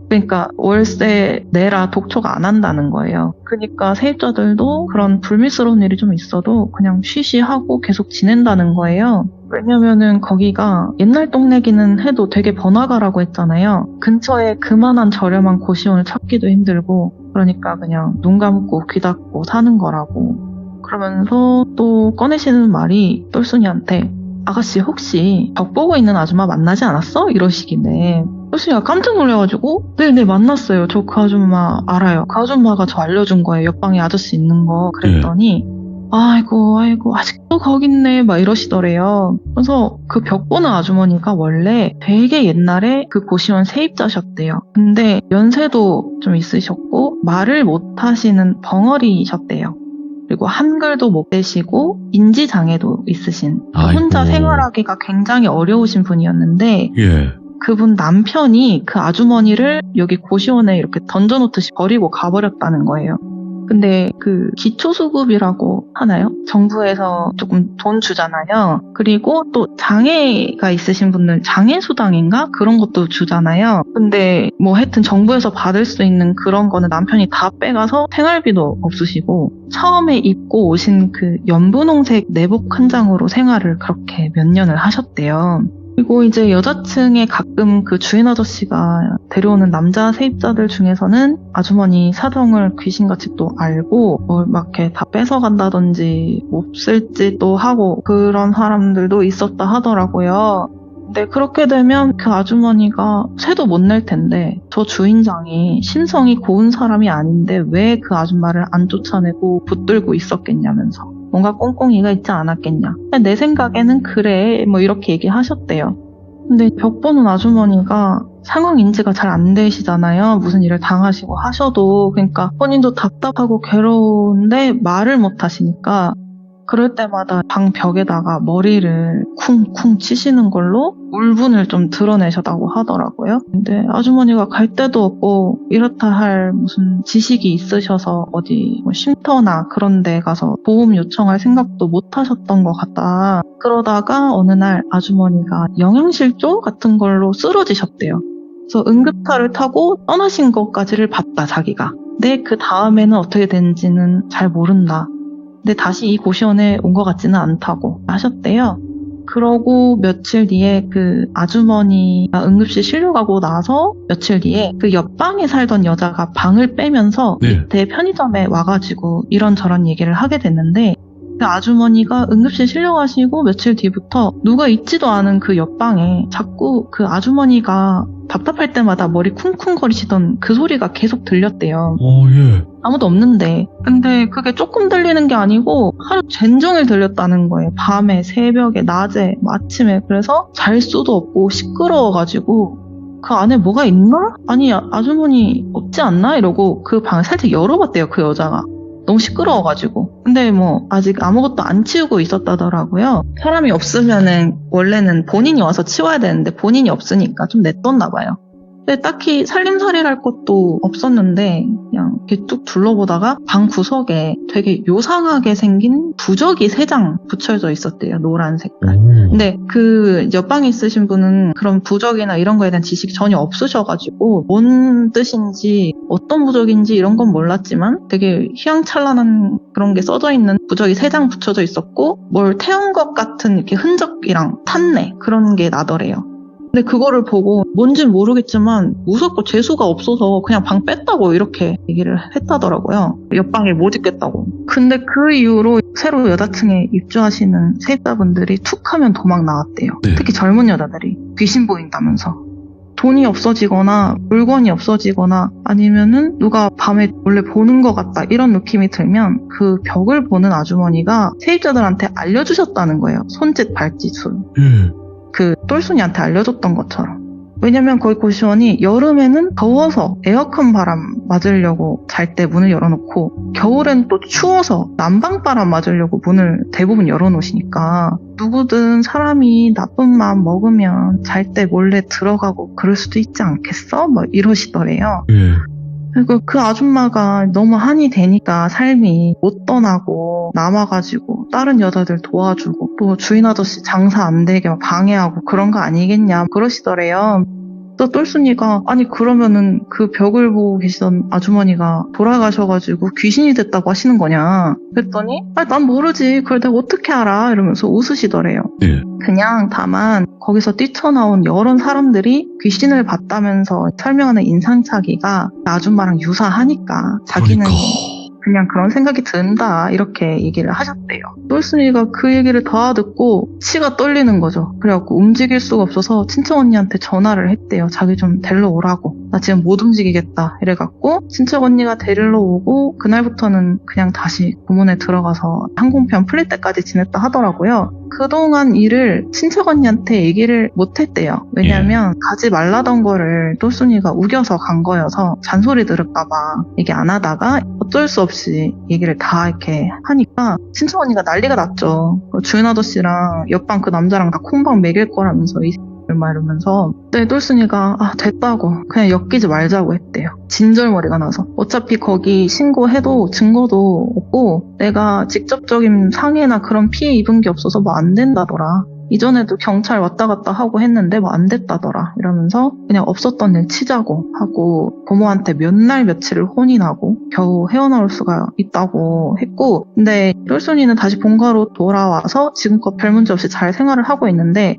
그러니까 월세 내라 독촉 안 한다는 거예요. 그러니까 세입자들도 그런 불미스러운 일이 좀 있어도 그냥 쉬쉬하고 계속 지낸다는 거예요. 왜냐면은 거기가 옛날 동네기는 해도 되게 번화가라고 했잖아요. 근처에 그만한 저렴한 고시원을 찾기도 힘들고 그러니까 그냥 눈 감고 귀 닫고 사는 거라고. 그러면서 또 꺼내시는 말이 똘순이한테 아가씨 혹시 벽 보고 있는 아줌마 만나지 않았어? 이러시길래 똘순이가 깜짝 놀라가지고 네 만났어요. 저 그 아줌마 알아요. 그 아줌마가 저 알려준 거예요. 옆방에 아저씨 있는 거. 그랬더니 아이고 아직도 거기 있네 막 이러시더래요. 그래서 그 벽 보는 아주머니가 원래 되게 옛날에 그 고시원 세입자셨대요. 근데 연세도 좀 있으셨고 말을 못 하시는 벙어리셨대요. 그리고 한글도 못 배시고 인지장애도 있으신 혼자 생활하기가 굉장히 어려우신 분이었는데 그분 남편이 그 아주머니를 여기 고시원에 이렇게 던져놓듯이 버리고 가버렸다는 거예요. 근데 그 기초수급이라고 하나요? 정부에서 조금 돈 주잖아요. 그리고 또 장애가 있으신 분들 장애수당인가? 그런 것도 주잖아요. 근데 뭐 하여튼 정부에서 받을 수 있는 그런 거는 남편이 다 빼가서 생활비도 없으시고 처음에 입고 오신 그 연분홍색 내복 한 장으로 생활을 그렇게 몇 년을 하셨대요. 그리고 이제 여자층에 가끔 그 주인 아저씨가 데려오는 남자 세입자들 중에서는 아주머니 사정을 귀신같이 또 알고 뭘 막 이렇게 다 뺏어간다든지 못 쓸지도 하고 그런 사람들도 있었다 하더라고요. 근데 그렇게 되면 그 아주머니가 세도 못 낼 텐데 저 주인장이 신성이 고운 사람이 아닌데 왜 그 아줌마를 안 쫓아내고 붙들고 있었겠냐면서 뭔가 꽁꽁이가 있지 않았겠냐. 내 생각에는 그래 뭐 이렇게 얘기하셨대요. 근데 벽 보는 아주머니가 상황 인지가 잘 안 되시잖아요. 무슨 일을 당하시고 하셔도. 그러니까 본인도 답답하고 괴로운데 말을 못 하시니까 그럴 때마다 방 벽에다가 머리를 쿵쿵 치시는 걸로 울분을 좀 드러내셨다고 하더라고요. 근데 아주머니가 갈 데도 없고 이렇다 할 무슨 지식이 있으셔서 어디 뭐 쉼터나 그런 데 가서 도움 요청할 생각도 못 하셨던 것 같다. 그러다가 어느 날 아주머니가 영양실조 같은 걸로 쓰러지셨대요. 그래서 응급차를 타고 떠나신 것까지를 봤다, 자기가. 근데 그 다음에는 어떻게 된지는 잘 모른다. 근데 다시 이 고시원에 온 것 같지는 않다고 하셨대요. 그러고 며칠 뒤에 그 아주머니가 응급실 실려가고 나서 며칠 뒤에 그 옆방에 살던 여자가 방을 빼면서 밑에 편의점에 와가지고 이런저런 얘기를 하게 됐는데 그 아주머니가 응급실 실려가시고 며칠 뒤부터 누가 있지도 않은 그 옆방에 자꾸 그 아주머니가 답답할 때마다 머리 쿵쿵거리시던 그 소리가 계속 들렸대요. 예. 아무도 없는데. 근데 그게 조금 들리는 게 아니고 하루 종일 들렸다는 거예요. 밤에, 새벽에, 낮에, 아침에. 그래서 잘 수도 없고 시끄러워가지고 그 안에 뭐가 있나? 아니 아주머니 없지 않나? 이러고 그 방을 살짝 열어봤대요. 그 여자가. 너무 시끄러워가지고. 근데 뭐 아직 아무것도 안 치우고 있었다더라고요. 사람이 없으면은 원래는 본인이 와서 치워야 되는데 본인이 없으니까 좀 냅뒀나 봐요. 근데 딱히 살림살이를 할 것도 없었는데 그냥 이렇게 쭉 둘러보다가 방 구석에 되게 요상하게 생긴 부적이 3장 붙여져 있었대요. 노란 색깔. 근데 그 옆방에 있으신 분은 그런 부적이나 이런 거에 대한 지식이 전혀 없으셔가지고 뭔 뜻인지 어떤 부적인지 이런 건 몰랐지만 되게 휘황찬란한 그런 게 써져 있는 부적이 3장 붙여져 있었고 뭘 태운 것 같은 이렇게 흔적이랑 탄내 그런 게 나더래요. 근데 그거를 보고 뭔진 모르겠지만 무섭고 재수가 없어서 그냥 방 뺐다고 이렇게 얘기를 했다더라고요. 옆방에 못 있겠다고. 근데 그 이후로 새로 여자층에 입주하시는 세입자분들이 툭 하면 도망 나왔대요. 네. 특히 젊은 여자들이 귀신 보인다면서. 돈이 없어지거나 물건이 없어지거나 아니면은 누가 밤에 몰래 보는 것 같다 이런 느낌이 들면 그 벽을 보는 아주머니가 세입자들한테 알려주셨다는 거예요. 손짓 발짓을. 그 똘순이한테 알려줬던 것처럼. 왜냐면 거기 고시원이 여름에는 더워서 에어컨 바람 맞으려고 잘 때 문을 열어놓고 겨울엔 또 추워서 난방바람 맞으려고 문을 대부분 열어놓으시니까 누구든 사람이 나쁜 마음 먹으면 잘 때 몰래 들어가고 그럴 수도 있지 않겠어? 뭐 이러시더래요. 그리고 그 아줌마가 너무 한이 되니까 삶이 못 떠나고 남아가지고 다른 여자들 도와주고 또 주인 아저씨 장사 안 되게 막 방해하고 그런 거 아니겠냐 그러시더래요. 또 똘순이가 아니 그러면은 그 벽을 보고 계시던 아주머니가 돌아가셔가지고 귀신이 됐다고 하시는 거냐 그랬더니 아니 난 모르지 그걸 내가 어떻게 알아 이러면서 웃으시더래요. 그냥 다만 거기서 뛰쳐나온 여러 사람들이 귀신을 봤다면서 설명하는 인상착의가 아줌마랑 유사하니까 자기는 그냥 그런 생각이 든다 이렇게 얘기를 하셨대요. 똘순이가 그 얘기를 다 듣고 치가 떨리는 거죠. 그래갖고 움직일 수가 없어서 친척 언니한테 전화를 했대요. 자기 좀 데리러 오라고. 나 지금 못 움직이겠다 이래갖고 친척 언니가 데리러 오고 그날부터는 그냥 다시 고문에 들어가서 항공편 풀릴 때까지 지냈다 하더라고요. 그동안 일을 친척 언니한테 얘기를 못했대요. 왜냐면 가지 말라던 거를 똘순이가 우겨서 간 거여서 잔소리 들을까봐 얘기 안 하다가 어쩔 수 없이 얘기를 다 이렇게 하니까 친척 언니가 난리가 났죠. 주인 아저씨랑 옆방 그 남자랑 다 콩밥 먹일 거라면서 막 이러면서 근데 똘순이가 됐다고 그냥 엮이지 말자고 했대요. 진절머리가 나서 어차피 거기 신고해도 증거도 없고 내가 직접적인 상해나 그런 피해 입은 게 없어서 뭐 안 된다더라. 이전에도 경찰 왔다 갔다 하고 했는데 뭐 안 됐다더라 이러면서 그냥 없었던 일 치자고 하고 고모한테 몇 날 며칠을 혼이 나고 겨우 헤어나올 수가 있다고 했고 근데 똘순이는 다시 본가로 돌아와서 지금껏 별 문제 없이 잘 생활을 하고 있는데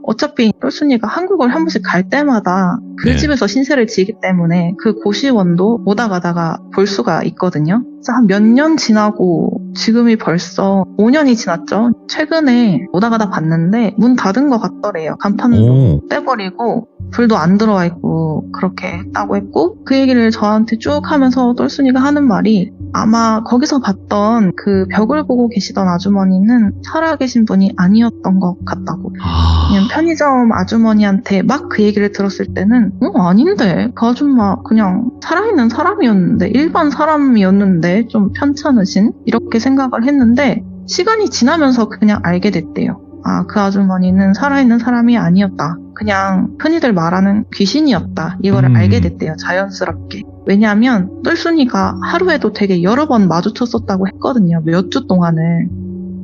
어차피 똘순이가 한국을 한 번씩 갈 때마다 그 네. 집에서 신세를 지기 때문에 그 고시원도 오다 가다가 볼 수가 있거든요. 그래서 한 몇 년 지나고 지금이 벌써 5년이 지났죠. 최근에 오다 가다 봤는데 문 닫은 것 같더래요. 간판도 오. 떼버리고 불도 안 들어와 있고 그렇게 했다고 했고, 그 얘기를 저한테 쭉 하면서 똘순이가 하는 말이, 아마 거기서 봤던 그 벽을 보고 계시던 아주머니는 살아계신 분이 아니었던 것 같다고. 그냥 편의점 아주머니한테 막 그 얘기를 들었을 때는 아닌데 그 아줌마 그냥 살아있는 사람이었는데, 일반 사람이었는데 좀 편찮으신, 이렇게 생각을 했는데 시간이 지나면서 그냥 알게 됐대요. 아, 그 아주머니는 살아있는 사람이 아니었다. 그냥 흔히들 말하는 귀신이었다. 이거를 알게 됐대요. 자연스럽게. 왜냐하면 똘순이가 하루에도 되게 여러 번 마주쳤었다고 했거든요. 몇 주 동안을.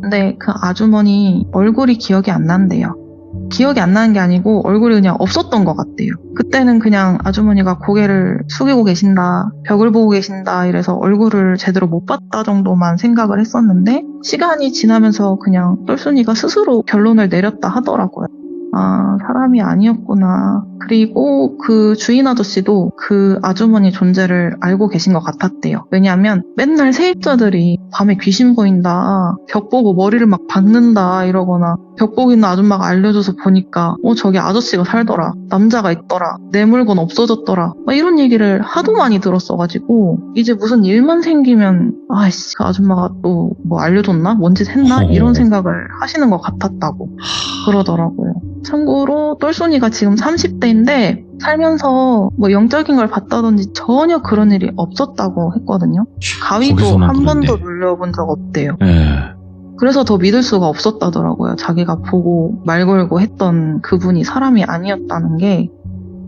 근데 그 아주머니 얼굴이 기억이 안 난대요. 기억이 안 나는 게 아니고 얼굴이 그냥 없었던 것 같대요. 그때는 그냥 아주머니가 고개를 숙이고 계신다, 벽을 보고 계신다 이래서 얼굴을 제대로 못 봤다 정도만 생각을 했었는데, 시간이 지나면서 그냥 똘순이가 스스로 결론을 내렸다 하더라고요. 아, 사람이 아니었구나. 그리고 그 주인 아저씨도 그 아주머니 존재를 알고 계신 것 같았대요. 왜냐하면 맨날 세입자들이 밤에 귀신 보인다, 벽 보고 머리를 막 박는다 이러거나, 벽 보고 있는 아줌마가 알려줘서 보니까 저기 아저씨가 살더라, 남자가 있더라, 내 물건 없어졌더라, 막 이런 얘기를 하도 많이 들었어가지고 이제 무슨 일만 생기면 아이씨 그 아줌마가 또 뭐 알려줬나? 뭔 짓 했나? 이런 생각을 하시는 것 같았다고 그러더라고요. 참고로 똘순이가 지금 30대인데 살면서 뭐 영적인 걸 봤다든지 전혀 그런 일이 없었다고 했거든요. 가위도 거기서만 한 번도 그랬네. 눌려본 적 없대요. 네. 그래서 더 믿을 수가 없었다더라고요. 자기가 보고 말 걸고 했던 그분이 사람이 아니었다는 게.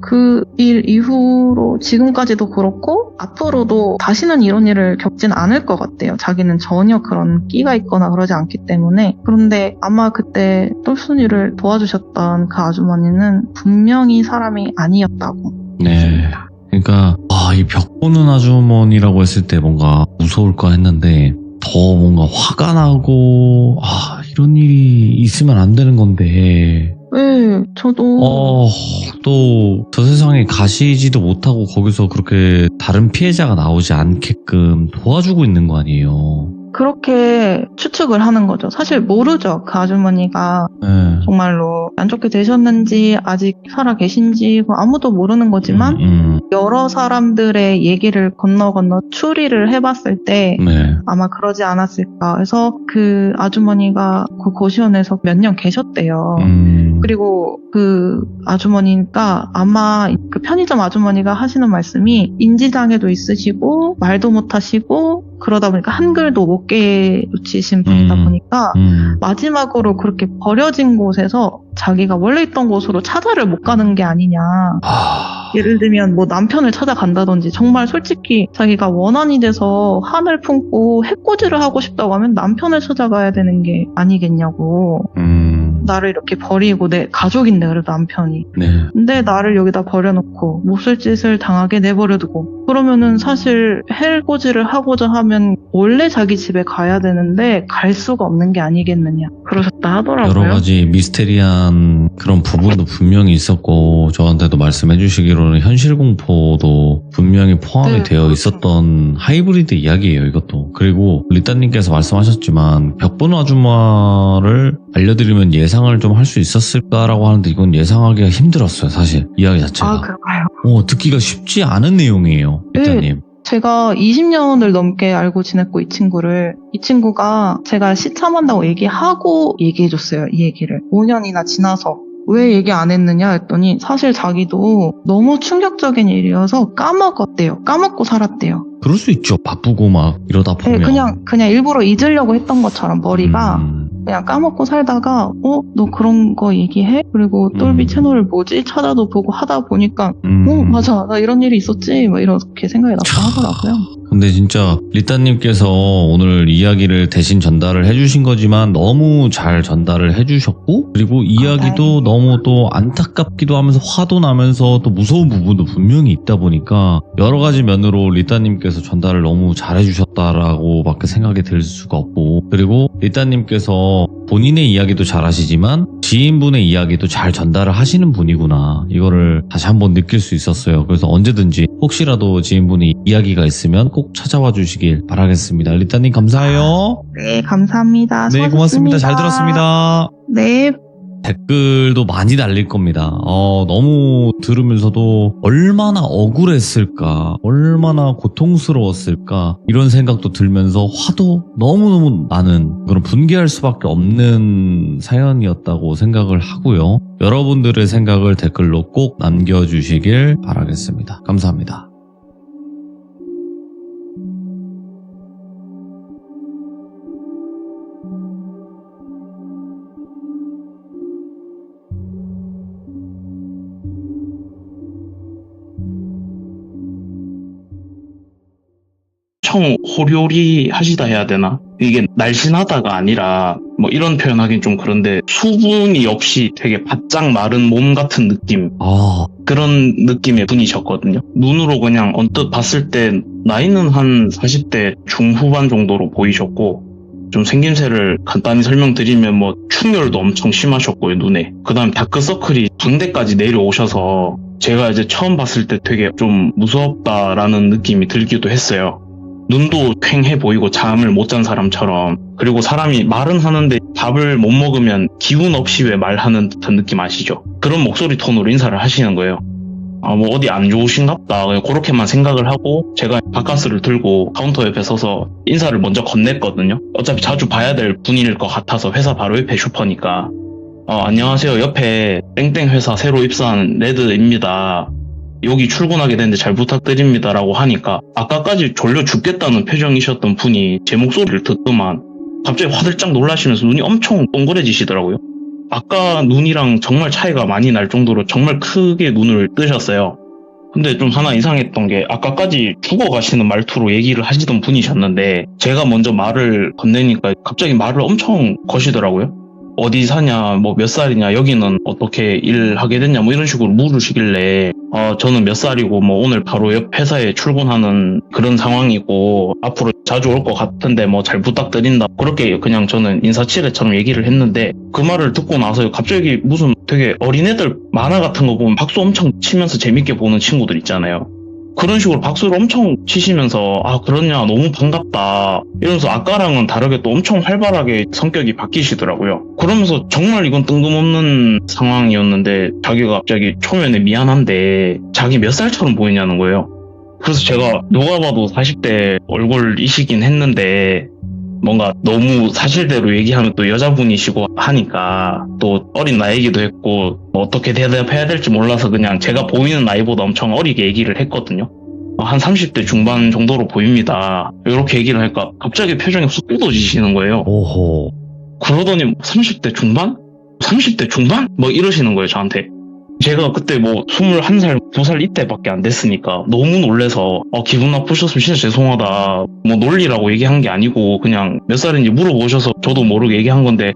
그 일 이후로 지금까지도 그렇고 앞으로도 다시는 이런 일을 겪진 않을 것 같대요. 자기는 전혀 그런 끼가 있거나 그러지 않기 때문에. 그런데 아마 그때 똘순이를 도와주셨던 그 아주머니는 분명히 사람이 아니었다고. 네. 그러니까 이 벽 보는 아주머니라고 했을 때 뭔가 무서울까 했는데 더 뭔가 화가 나고 이런 일이 있으면 안 되는 건데. 네, 저도 또 저 세상에 가시지도 못하고 거기서 그렇게 다른 피해자가 나오지 않게끔 도와주고 있는 거 아니에요. 그렇게 추측을 하는 거죠. 사실 모르죠. 그 아주머니가 네. 정말로 안 좋게 되셨는지 아직 살아 계신지 아무도 모르는 거지만 여러 사람들의 얘기를 건너 추리를 해봤을 때 네. 아마 그러지 않았을까 해서, 그 아주머니가 그 고시원에서 몇 년 계셨대요. 그리고 그 아주머니가 아마 그 편의점 아주머니가 하시는 말씀이 인지장애도 있으시고 말도 못하시고 그러다 보니까 한글도 못 깨우치신 분이다 보니까 마지막으로 그렇게 버려진 곳에서 자기가 원래 있던 곳으로 찾아를 못 가는 게 아니냐. 예를 들면 뭐 남편을 찾아간다든지, 정말 솔직히 자기가 원한이 돼서 한을 품고 해코지를 하고 싶다고 하면 남편을 찾아가야 되는 게 아니겠냐고. 나를 이렇게 버리고, 내 가족인데 그래도 남편이. 네. 근데 나를 여기다 버려놓고 못쓸 짓을 당하게 내버려두고, 그러면은 사실 해코지를 하고자 하면 원래 자기 집에 가야 되는데 갈 수가 없는 게 아니겠느냐 그러셨다 하더라고요. 여러 가지 미스테리한 그런 부분도 분명히 있었고, 저한테도 말씀해 주시기로는 현실 공포도 분명히 포함이 네, 되어 그렇죠. 있었던 하이브리드 이야기예요, 이것도. 그리고 리따님께서 말씀하셨지만 벽보는 아줌마를 알려드리면 예상을 좀 할 수 있었을까라고 하는데, 이건 예상하기가 힘들었어요, 사실. 이야기 자체가. 아, 그런가요? 듣기가 쉽지 않은 내용이에요, 리따님. 제가 20년을 넘게 알고 지냈고, 이 친구가 제가 시참한다고 얘기하고 얘기해줬어요. 이 얘기를 5년이나 지나서. 왜 얘기 안 했느냐 했더니, 사실 자기도 너무 충격적인 일이어서 까먹었대요. 까먹고 살았대요. 그럴 수 있죠. 바쁘고 막 이러다 보면. 네, 그냥 일부러 잊으려고 했던 것처럼 머리가 그냥 까먹고 살다가 너 그런 거 얘기해? 그리고 똘비 채널을 뭐지? 찾아도 보고 하다 보니까 맞아, 나 이런 일이 있었지, 막 이렇게 생각이 났다 하더라고요. 근데 진짜 리따님께서 오늘 이야기를 대신 전달을 해주신 거지만 너무 잘 전달을 해주셨고, 그리고 이야기도 너무 또 안타깝기도 하면서 화도 나면서 또 무서운 부분도 분명히 있다 보니까 여러 가지 면으로 리따님께서 전달을 너무 잘 해주셨다라고 밖에 생각이 들 수가 없고, 그리고 리따님께서 본인의 이야기도 잘 하시지만 지인분의 이야기도 잘 전달을 하시는 분이구나. 이거를 다시 한번 느낄 수 있었어요. 그래서 언제든지 혹시라도 지인분이 이야기가 있으면 꼭 찾아와 주시길 바라겠습니다. 리따님 감사해요. 네, 감사합니다. 네, 고맙습니다. 잘 들었습니다. 네. 댓글도 많이 달릴 겁니다. 너무 들으면서도 얼마나 억울했을까, 얼마나 고통스러웠을까 이런 생각도 들면서 화도 너무너무 나는 그런 분개할 수밖에 없는 사연이었다고 생각을 하고요. 여러분들의 생각을 댓글로 꼭 남겨주시길 바라겠습니다. 감사합니다. 엄청 호리호리 하시다 해야 되나? 이게 날씬하다가 아니라 뭐 이런 표현하긴 좀 그런데 수분이 없이 되게 바짝 마른 몸 같은 느낌, 그런 느낌의 분이셨거든요. 눈으로 그냥 언뜻 봤을 때 나이는 한 40대 중후반 정도로 보이셨고, 좀 생김새를 간단히 설명드리면 뭐 충혈도 엄청 심하셨고요, 눈에. 그 다음 다크서클이 광대까지 내려오셔서 제가 이제 처음 봤을 때 되게 좀 무섭다라는 느낌이 들기도 했어요. 눈도 퀭해 보이고 잠을 못 잔 사람처럼. 그리고 사람이 말은 하는데 밥을 못 먹으면 기운 없이 왜 말하는 듯한 느낌 아시죠? 그런 목소리 톤으로 인사를 하시는 거예요. 뭐 어디 안 좋으신갑다, 그렇게만 생각을 하고 제가 바카스를 들고 카운터 옆에 서서 인사를 먼저 건넸거든요. 어차피 자주 봐야 될 분일 것 같아서, 회사 바로 옆에 슈퍼니까. 안녕하세요, 옆에 땡땡 회사 새로 입사한 레드입니다. 여기 출근하게 됐는데 잘 부탁드립니다 라고 하니까, 아까까지 졸려 죽겠다는 표정이셨던 분이 제 목소리를 듣더만 갑자기 화들짝 놀라시면서 눈이 엄청 동그래지시더라고요. 아까 눈이랑 정말 차이가 많이 날 정도로 정말 크게 눈을 뜨셨어요. 근데 좀 하나 이상했던 게, 아까까지 죽어가시는 말투로 얘기를 하시던 분이셨는데 제가 먼저 말을 건네니까 갑자기 말을 엄청 거시더라고요. 어디 사냐, 뭐 몇 살이냐, 여기는 어떻게 일하게 됐냐, 뭐 이런 식으로 물으시길래 저는 몇 살이고 뭐 오늘 바로 옆 회사에 출근하는 그런 상황이고 앞으로 자주 올 것 같은데 뭐 잘 부탁드린다, 그렇게 그냥 저는 인사치레처럼 얘기를 했는데, 그 말을 듣고 나서 갑자기 무슨 되게 어린애들 만화 같은 거 보면 박수 엄청 치면서 재밌게 보는 친구들 있잖아요. 그런 식으로 박수를 엄청 치시면서 그러냐, 너무 반갑다 이러면서 아까랑은 다르게 또 엄청 활발하게 성격이 바뀌시더라고요. 그러면서 정말 이건 뜬금없는 상황이었는데 자기가 갑자기 초면에 미안한데 자기 몇 살처럼 보이냐는 거예요. 그래서 제가 누가 봐도 40대 얼굴이시긴 했는데 뭔가 너무 사실대로 얘기하면 또 여자분이시고 하니까 또 어린 나이기도 했고 어떻게 대답해야 될지 몰라서 그냥 제가 보이는 나이보다 엄청 어리게 얘기를 했거든요. 한 30대 중반 정도로 보입니다, 이렇게 얘기를 하니까 갑자기 표정이 쑥 굳어지시는 거예요. 오호. 그러더니 30대 중반? 30대 중반? 뭐 이러시는 거예요, 저한테. 제가 그때 뭐 21살, 2살 이때밖에 안 됐으니까 너무 놀래서 기분 나쁘셨으면 진짜 죄송하다, 뭐 놀리라고 얘기한 게 아니고 그냥 몇 살인지 물어보셔서 저도 모르게 얘기한 건데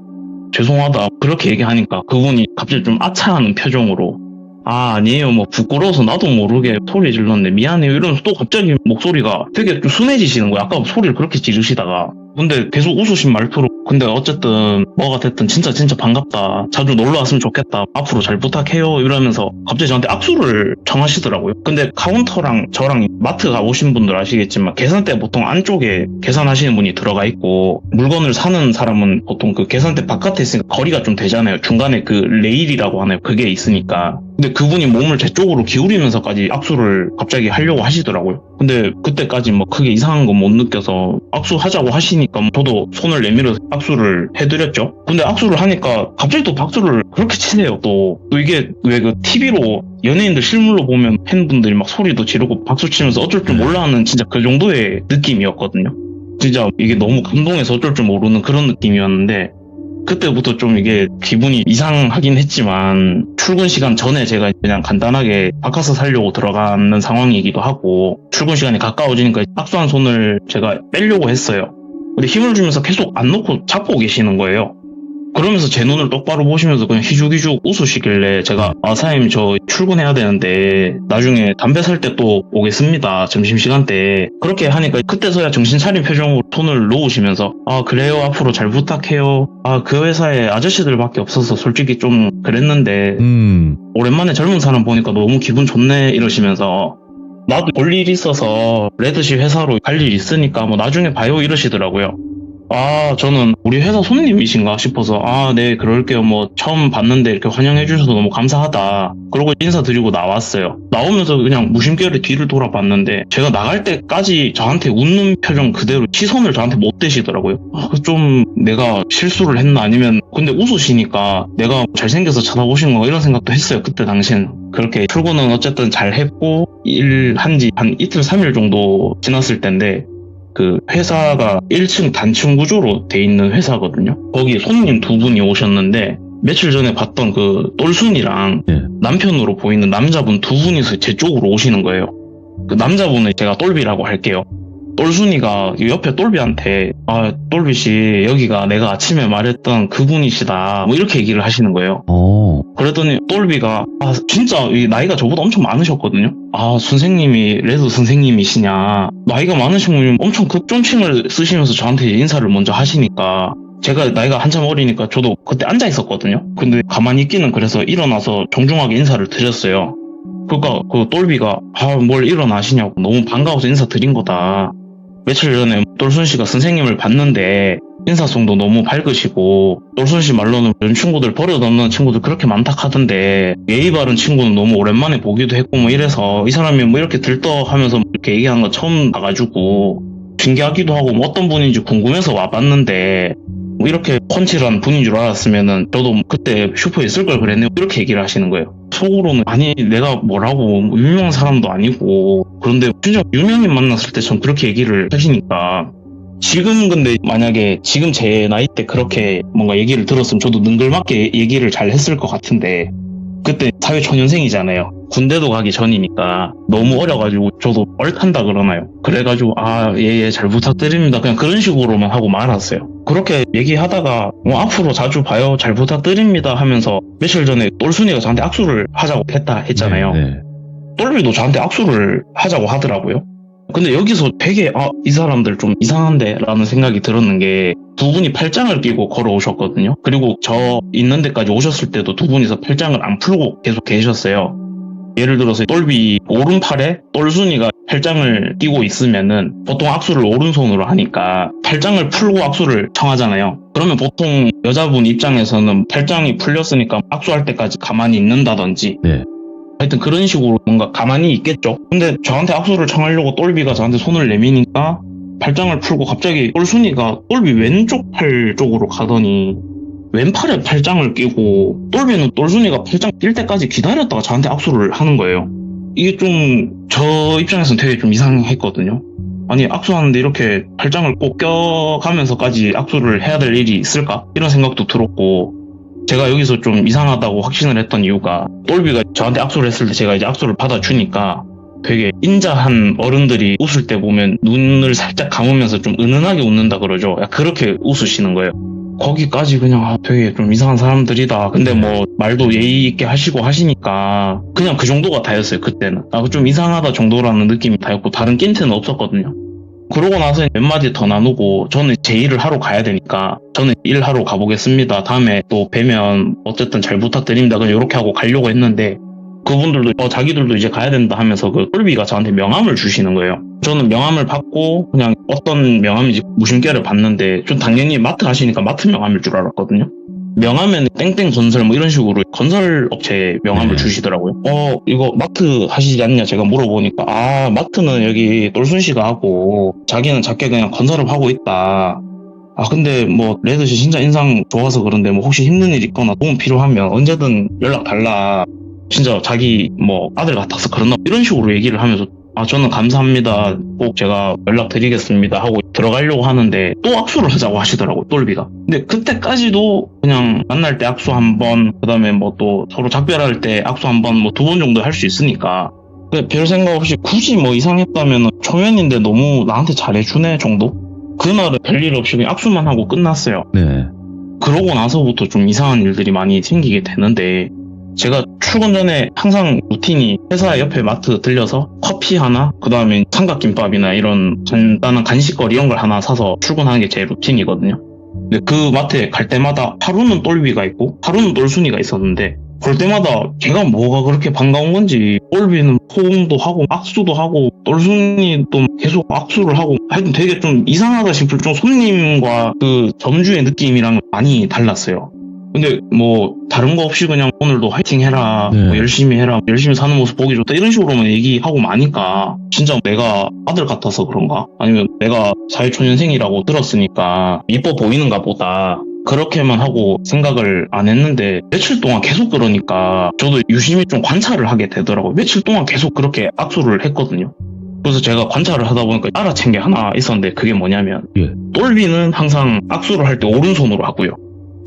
죄송하다, 그렇게 얘기하니까 그분이 갑자기 좀 아차하는 표정으로 아니에요, 뭐 부끄러워서 나도 모르게 소리 질렀네, 미안해요 이러면서 또 갑자기 목소리가 되게 좀 순해지시는 거예요. 아까 소리를 그렇게 지르시다가. 근데 계속 웃으신 말투로, 근데 어쨌든 뭐가 됐든 진짜 반갑다, 자주 놀러 왔으면 좋겠다, 앞으로 잘 부탁해요 이러면서 갑자기 저한테 악수를 청하시더라고요. 근데 카운터랑 저랑 마트 가보신 분들 아시겠지만 계산대 보통 안쪽에 계산하시는 분이 들어가 있고, 물건을 사는 사람은 보통 그 계산대 바깥에 있으니까 거리가 좀 되잖아요. 중간에 그 레일이라고 하나요, 그게 있으니까. 근데 그분이 몸을 제 쪽으로 기울이면서까지 악수를 갑자기 하려고 하시더라고요. 근데 그때까지 뭐 크게 이상한 건 못 느껴서 악수하자고 하시니까 저도 손을 내밀어서 악수를 해드렸죠. 근데 악수를 하니까 갑자기 또 박수를 그렇게 치네요. 또 이게 왜 그 TV로 연예인들 실물로 보면 팬분들이 막 소리도 지르고 박수 치면서 어쩔 줄 몰라 하는 진짜 그 정도의 느낌이었거든요. 진짜 이게 너무 감동해서 어쩔 줄 모르는 그런 느낌이었는데, 그때부터 좀 이게 기분이 이상하긴 했지만 출근 시간 전에 제가 그냥 간단하게 바카스 사려고 들어가는 상황이기도 하고 출근 시간이 가까워지니까 악수한 손을 제가 빼려고 했어요. 근데 힘을 주면서 계속 안 놓고 잡고 계시는 거예요. 그러면서 제 눈을 똑바로 보시면서 그냥 희죽희죽 웃으시길래 제가 사장님 저 출근해야 되는데 나중에 담배 살 때 또 오겠습니다. 점심시간 때. 그렇게 하니까 그때서야 정신 차린 표정으로 손을 놓으시면서 그래요 앞으로 잘 부탁해요. 그 회사에 아저씨들밖에 없어서 솔직히 좀 그랬는데 오랜만에 젊은 사람 보니까 너무 기분 좋네 이러시면서 나도 볼 일 있어서 레드시 회사로 갈 일 있으니까 뭐 나중에 봐요 이러시더라고요. 저는 우리 회사 손님이신가 싶어서 네 그럴게요. 뭐 처음 봤는데 이렇게 환영해 주셔서 너무 감사하다. 그러고 인사드리고 나왔어요. 나오면서 그냥 무심결에 뒤를 돌아봤는데 제가 나갈 때까지 저한테 웃는 표정 그대로 시선을 저한테 못 대시더라고요. 좀 내가 실수를 했나 아니면 근데 웃으시니까 내가 잘생겨서 쳐다보신 거 이런 생각도 했어요. 그때 당시에는. 그렇게 출근은 어쨌든 잘 했고 일한 지 한 이틀 3일 정도 지났을 텐데 그 회사가 1층 단층 구조로 돼 있는 회사거든요. 거기 손님 두 분이 오셨는데 며칠 전에 봤던 그 똘순이랑 남편으로 보이는 남자분 두 분이서 제 쪽으로 오시는 거예요. 그 남자분은 제가 똘비라고 할게요. 똘순이가 옆에 똘비한테 똘비씨 여기가 내가 아침에 말했던 그분이시다 뭐 이렇게 얘기를 하시는 거예요. 그랬더니 똘비가 진짜 나이가 저보다 엄청 많으셨거든요. 선생님이 레드 선생님이시냐. 나이가 많으신 분이 엄청 극존칭을 쓰시면서 저한테 인사를 먼저 하시니까 제가 나이가 한참 어리니까 저도 그때 앉아 있었거든요. 근데 가만히 있기는 그래서 일어나서 정중하게 인사를 드렸어요. 그러니까 그 똘비가 뭘 일어나시냐고 너무 반가워서 인사드린 거다. 며칠 전에 똘순씨가 선생님을 봤는데 인사성도 너무 밝으시고 똘순씨 말로는 이런 친구들 버릇없는 친구들 그렇게 많다 하던데 예의 바른 친구는 너무 오랜만에 보기도 했고 뭐 이래서 이 사람이 뭐 이렇게 들떠하면서 이렇게 얘기하는 거 처음 봐가지고 신기하기도 하고 뭐 어떤 분인지 궁금해서 와봤는데 뭐 이렇게 펀치란 분인 줄 알았으면은 저도 그때 슈퍼에 있을 걸 그랬네요. 이렇게 얘기를 하시는 거예요. 속으로는 아니 내가 뭐라고 뭐 유명한 사람도 아니고 그런데 진짜 유명인 만났을 때 전 그렇게 얘기를 하시니까 지금 근데 만약에 지금 제 나이 때 그렇게 뭔가 얘기를 들었으면 저도 능글맞게 얘기를 잘 했을 것 같은데 그때 사회초년생이잖아요. 군대도 가기 전이니까 너무 어려가지고 저도 얼탄다 그러나요. 그래가지고 예 잘 부탁드립니다. 그냥 그런 식으로만 하고 말았어요. 그렇게 얘기하다가 앞으로 자주 봐요 잘 부탁드립니다 하면서 며칠 전에 똘순이가 저한테 악수를 하자고 했잖아요. 똘비도 저한테 악수를 하자고 하더라고요. 근데 여기서 되게 이 사람들 좀 이상한데 라는 생각이 들었는 게 두 분이 팔짱을 끼고 걸어오셨거든요. 그리고 저 있는 데까지 오셨을 때도 두 분이서 팔짱을 안 풀고 계속 계셨어요. 예를 들어서 똘비 오른팔에 똘순이가 팔짱을 끼고 있으면은 보통 악수를 오른손으로 하니까 팔짱을 풀고 악수를 청하잖아요. 그러면 보통 여자분 입장에서는 팔짱이 풀렸으니까 악수할 때까지 가만히 있는다든지 하여튼 그런 식으로 뭔가 가만히 있겠죠. 근데 저한테 악수를 청하려고 똘비가 저한테 손을 내미니까 팔짱을 풀고 갑자기 똘순이가 똘비 왼쪽 팔 쪽으로 가더니 왼팔에 팔짱을 끼고 똘비는 똘순이가 팔짱 낄 때까지 기다렸다가 저한테 악수를 하는 거예요. 이게 좀 저 입장에서는 되게 좀 이상했거든요. 아니 악수하는데 이렇게 팔짱을 꼭 껴가면서까지 악수를 해야 될 일이 있을까? 이런 생각도 들었고 제가 여기서 좀 이상하다고 확신을 했던 이유가 똘비가 저한테 악수를 했을 때 제가 이제 악수를 받아주니까 되게 인자한 어른들이 웃을 때 보면 눈을 살짝 감으면서 좀 은은하게 웃는다 그러죠. 그렇게 웃으시는 거예요. 거기까지 그냥 되게 좀 이상한 사람들이다. 근데 뭐 말도 예의 있게 하시고 하시니까 그냥 그 정도가 다였어요. 그때는 좀 이상하다 정도라는 느낌이 다였고 다른 낀트는 없었거든요. 그러고 나서 몇 마디 더 나누고 저는 제 일을 하러 가야 되니까 저는 일하러 가보겠습니다. 다음에 또 뵈면 어쨌든 잘 부탁드립니다. 그냥 이렇게 하고 가려고 했는데 그분들도 자기들도 이제 가야 된다 하면서 그 똘비가 저한테 명함을 주시는 거예요. 저는 명함을 받고 그냥 어떤 명함인지 무심결에 봤는데 좀 당연히 마트 하시니까 마트 명함일 줄 알았거든요. 명함에는 땡땡 건설 뭐 이런 식으로 건설업체 명함을 주시더라고요. 이거 마트 하시지 않냐 제가 물어보니까 마트는 여기 똘순씨가 하고 자기는 작게 그냥 건설업 하고 있다. 근데 뭐 레드씨 진짜 인상 좋아서 그런데 뭐 혹시 힘든 일 있거나 도움 필요하면 언제든 연락 달라. 진짜 자기 뭐 아들 같아서 그러나 이런 식으로 얘기를 하면서 저는 감사합니다. 꼭 제가 연락드리겠습니다 하고 들어가려고 하는데 또 악수를 하자고 하시더라고요. 똘비가. 근데 그때까지도 그냥 만날 때 악수 한 번, 그 다음에 뭐 또 서로 작별할 때 악수 한 번, 뭐 2번 정도 할 수 있으니까 별 생각 없이 굳이 뭐 이상했다면 초면인데 너무 나한테 잘해주네 정도? 그날은 별일 없이 그냥 악수만 하고 끝났어요. 그러고 나서부터 좀 이상한 일들이 많이 생기게 되는데 제가 출근 전에 항상 루틴이 회사 옆에 마트 들려서 커피 하나, 그 다음에 삼각김밥이나 이런 간단한 간식거리 이런 걸 하나 사서 출근하는 게 제 루틴이거든요. 근데 그 마트에 갈 때마다 하루는 똘비가 있고 하루는 똘순이가 있었는데 볼 때마다 걔가 뭐가 그렇게 반가운 건지 똘비는 포옹도 하고 악수도 하고 똘순이도 계속 악수를 하고 하여튼 되게 좀 이상하다 싶을 좀 손님과 그 점주의 느낌이랑 많이 달랐어요. 근데 뭐 다른 거 없이 그냥 오늘도 화이팅 해라, 네. 뭐 열심히 해라, 열심히 사는 모습 보기 좋다 이런 식으로만 얘기하고 마니까 진짜 내가 아들 같아서 그런가? 아니면 내가 사회초년생이라고 들었으니까 이뻐 보이는가 보다 그렇게만 하고 생각을 안 했는데 며칠 동안 계속 그러니까 저도 유심히 좀 관찰을 하게 되더라고요. 며칠 동안 계속 그렇게 악수를 했거든요. 그래서 제가 관찰을 하다 보니까 알아챈 게 하나 있었는데 그게 뭐냐면 예. 똘비는 항상 악수를 할 때 오른손으로 하고요.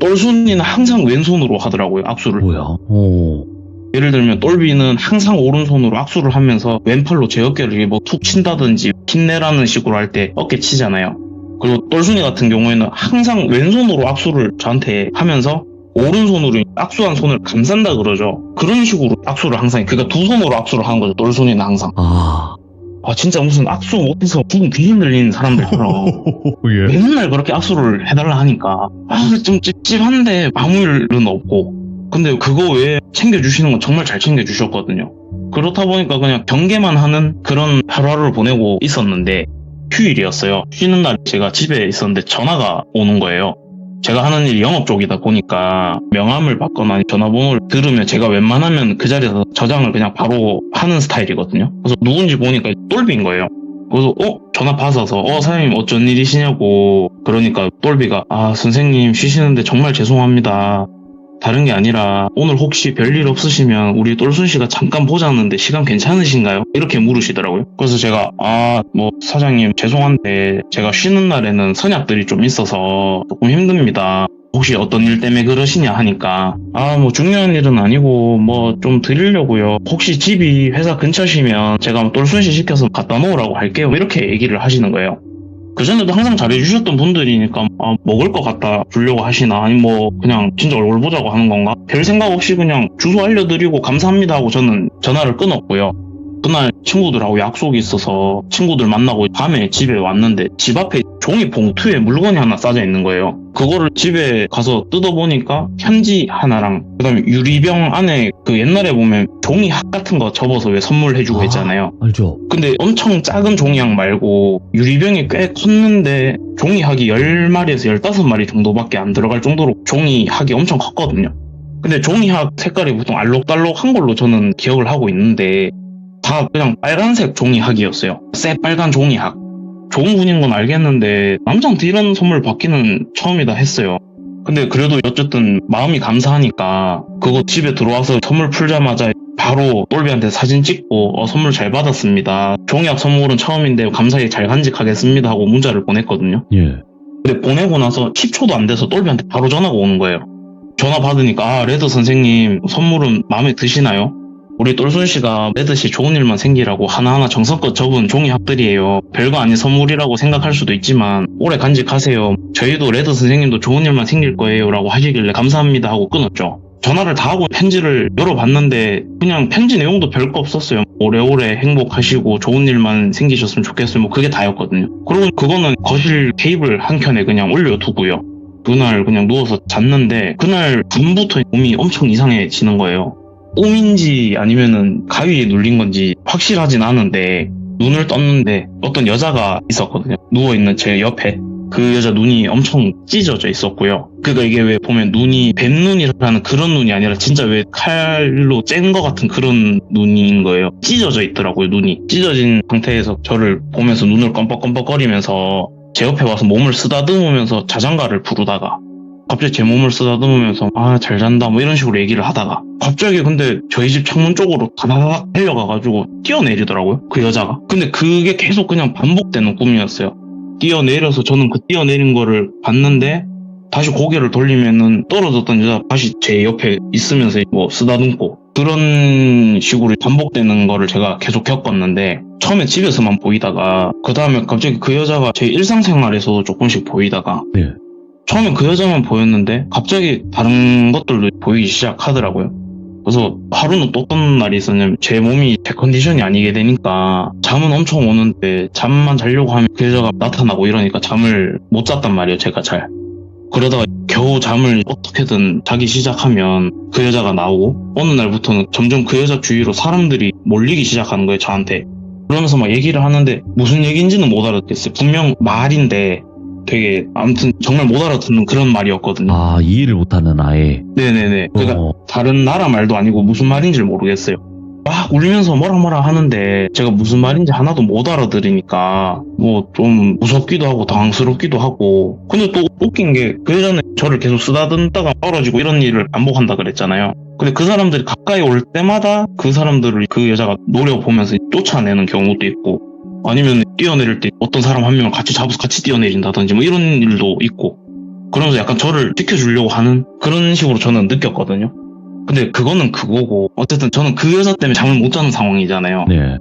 똘순이는 항상 왼손으로 하더라고요, 악수를. 뭐야? 오. 예를 들면 똘비는 항상 오른손으로 악수를 하면서 왼팔로 제 어깨를 이렇게 뭐 툭 친다든지 힘내라는 식으로 할 때 어깨 치잖아요. 그리고 똘순이 같은 경우에는 항상 왼손으로 악수를 저한테 하면서 오른손으로 악수한 손을 감싼다 그러죠. 그런 식으로 악수를 항상, 그러니까 두 손으로 악수를 하는 거죠, 똘순이는 항상. 진짜 무슨 악수 못해서 죽은 귀신 들리는 사람들처럼 예. 맨날 그렇게 악수를 해달라 하니까 좀 찝찝한데 아무 일은 없고, 근데 그거 외에 챙겨주시는 건 정말 잘 챙겨주셨거든요. 그렇다 보니까 그냥 경계만 하는 그런 하루하루를 보내고 있었는데 휴일이었어요. 쉬는 날 제가 집에 있었는데 전화가 오는 거예요. 제가 하는 일이 영업 쪽이다 보니까 명함을 받거나 전화번호를 들으면 제가 웬만하면 그 자리에서 저장을 그냥 바로 하는 스타일이거든요. 그래서 누군지 보니까 똘비인 거예요. 그래서 전화 받아서 사장님 어쩐 일이시냐고. 그러니까 똘비가 선생님 쉬시는데 정말 죄송합니다. 다른 게 아니라 오늘 혹시 별일 없으시면 우리 똘순 씨가 잠깐 보자는데 시간 괜찮으신가요? 이렇게 물으시더라고요. 그래서 제가 사장님 죄송한데 제가 쉬는 날에는 선약들이 좀 있어서 조금 힘듭니다. 혹시 어떤 일 때문에 그러시냐 하니까 중요한 일은 아니고 좀 드리려고요. 혹시 집이 회사 근처시면 제가 똘순 씨 시켜서 갖다 놓으라고 할게요. 이렇게 얘기를 하시는 거예요. 그전에도 항상 잘해주셨던 분들이니까 먹을 거 갖다 주려고 하시나 아니면 그냥 진짜 얼굴 보자고 하는 건가? 별 생각 없이 그냥 주소 알려드리고 감사합니다 하고 저는 전화를 끊었고요. 그날 친구들하고 약속이 있어서 친구들 만나고 밤에 집에 왔는데 집 앞에 종이 봉투에 물건이 하나 싸져 있는 거예요. 그거를 집에 가서 뜯어보니까 편지 하나랑 그다음에 유리병 안에 그 옛날에 보면 종이학 같은 거 접어서 왜 선물해주고 했잖아요. 알죠. 근데 엄청 작은 종이학 말고 유리병이 꽤 컸는데 종이학이 10마리에서 15마리 정도밖에 안 들어갈 정도로 종이학이 엄청 컸거든요. 근데 종이학 색깔이 보통 알록달록한 걸로 저는 기억을 하고 있는데 다 그냥 빨간색 종이학이었어요. 새빨간 종이학. 좋은 분인 건 알겠는데 남자한테 이런 선물 받기는 처음이다 했어요. 근데 그래도 어쨌든 마음이 감사하니까 그거 집에 들어와서 선물 풀자마자 바로 똘비한테 사진 찍고 선물 잘 받았습니다. 종이학 선물은 처음인데 감사히 잘 간직하겠습니다 하고 문자를 보냈거든요. 예. 근데 보내고 나서 10초도 안 돼서 똘비한테 바로 전화가 오는 거예요. 전화 받으니까 레드 선생님 선물은 마음에 드시나요? 우리 똘순 씨가 레드씨 좋은 일만 생기라고 하나하나 정성껏 접은 종이학들이에요. 별거 아닌 선물이라고 생각할 수도 있지만 오래 간직하세요. 저희도 레드 선생님도 좋은 일만 생길 거예요 라고 하시길래 감사합니다 하고 끊었죠. 전화를 다 하고 편지를 열어봤는데 그냥 편지 내용도 별거 없었어요. 오래오래 행복하시고 좋은 일만 생기셨으면 좋겠어요. 그게 다였거든요. 그리고 그거는 거실 테이블 한켠에 그냥 올려두고요. 그날 그냥 누워서 잤는데 그날 밤부터 몸이 엄청 이상해지는 거예요. 꿈인지 아니면은 가위에 눌린 건지 확실하진 않은데 눈을 떴는데 어떤 여자가 있었거든요. 누워있는 제 옆에. 그 여자 눈이 엄청 찢어져 있었고요. 그러니까 이게 왜 보면 눈이 뱀눈이라는 그런 눈이 아니라 진짜 왜 칼로 짠 것 같은 그런 눈인 거예요. 찢어져 있더라고요, 눈이. 찢어진 상태에서 저를 보면서 눈을 껌뻑껌뻑거리면서 제 옆에 와서 몸을 쓰다듬으면서 자장가를 부르다가 갑자기 제 몸을 쓰다듬으면서 잘 잔다 이런 식으로 얘기를 하다가 갑자기 근데 저희 집 창문 쪽으로 다다닥 달려가가지고 뛰어내리더라고요, 그 여자가. 근데 그게 계속 그냥 반복되는 꿈이었어요. 뛰어내려서 저는 그 뛰어내린 거를 봤는데 다시 고개를 돌리면은 떨어졌던 여자 다시 제 옆에 있으면서 쓰다듬고 그런 식으로 반복되는 거를 제가 계속 겪었는데 처음에 집에서만 보이다가 그 다음에 갑자기 그 여자가 제 일상생활에서도 조금씩 보이다가 네. 처음엔 그 여자만 보였는데 갑자기 다른 것들도 보이기 시작하더라고요. 그래서 하루는 또 어떤 날이 있었냐면 제 몸이 제 컨디션이 아니게 되니까 잠은 엄청 오는데 잠만 자려고 하면 그 여자가 나타나고 이러니까 잠을 못 잤단 말이에요, 제가 잘. 그러다가 겨우 잠을 어떻게든 자기 시작하면 그 여자가 나오고 어느 날부터는 점점 그 여자 주위로 사람들이 몰리기 시작하는 거예요, 저한테. 그러면서 막 얘기를 하는데 무슨 얘기인지는 못 알아듣겠어요. 분명 말인데 되게 아무튼 정말 못 알아듣는 그런 말이었거든요. 아, 이해를 못하는 아예. 네네네. 그러니까 다른 나라 말도 아니고 무슨 말인지를 모르겠어요. 막 울면서 뭐라 하는데 제가 무슨 말인지 하나도 못 알아들으니까 뭐 좀 무섭기도 하고 당황스럽기도 하고. 근데 또 웃긴 게 그 여자는 저를 계속 쓰다듬다가 떨어지고 이런 일을 반복한다 그랬잖아요. 근데 그 사람들이 가까이 올 때마다 그 사람들을 그 여자가 노려보면서 쫓아내는 경우도 있고, 아니면 뛰어내릴 때 어떤 사람 한 명을 같이 잡아서 같이 뛰어내린다든지 뭐 이런 일도 있고, 그러면서 약간 저를 지켜주려고 하는 그런 식으로 저는 느꼈거든요. 근데 그거는 그거고 어쨌든 저는 그 여자 때문에 잠을 못 자는 상황이잖아요. 네.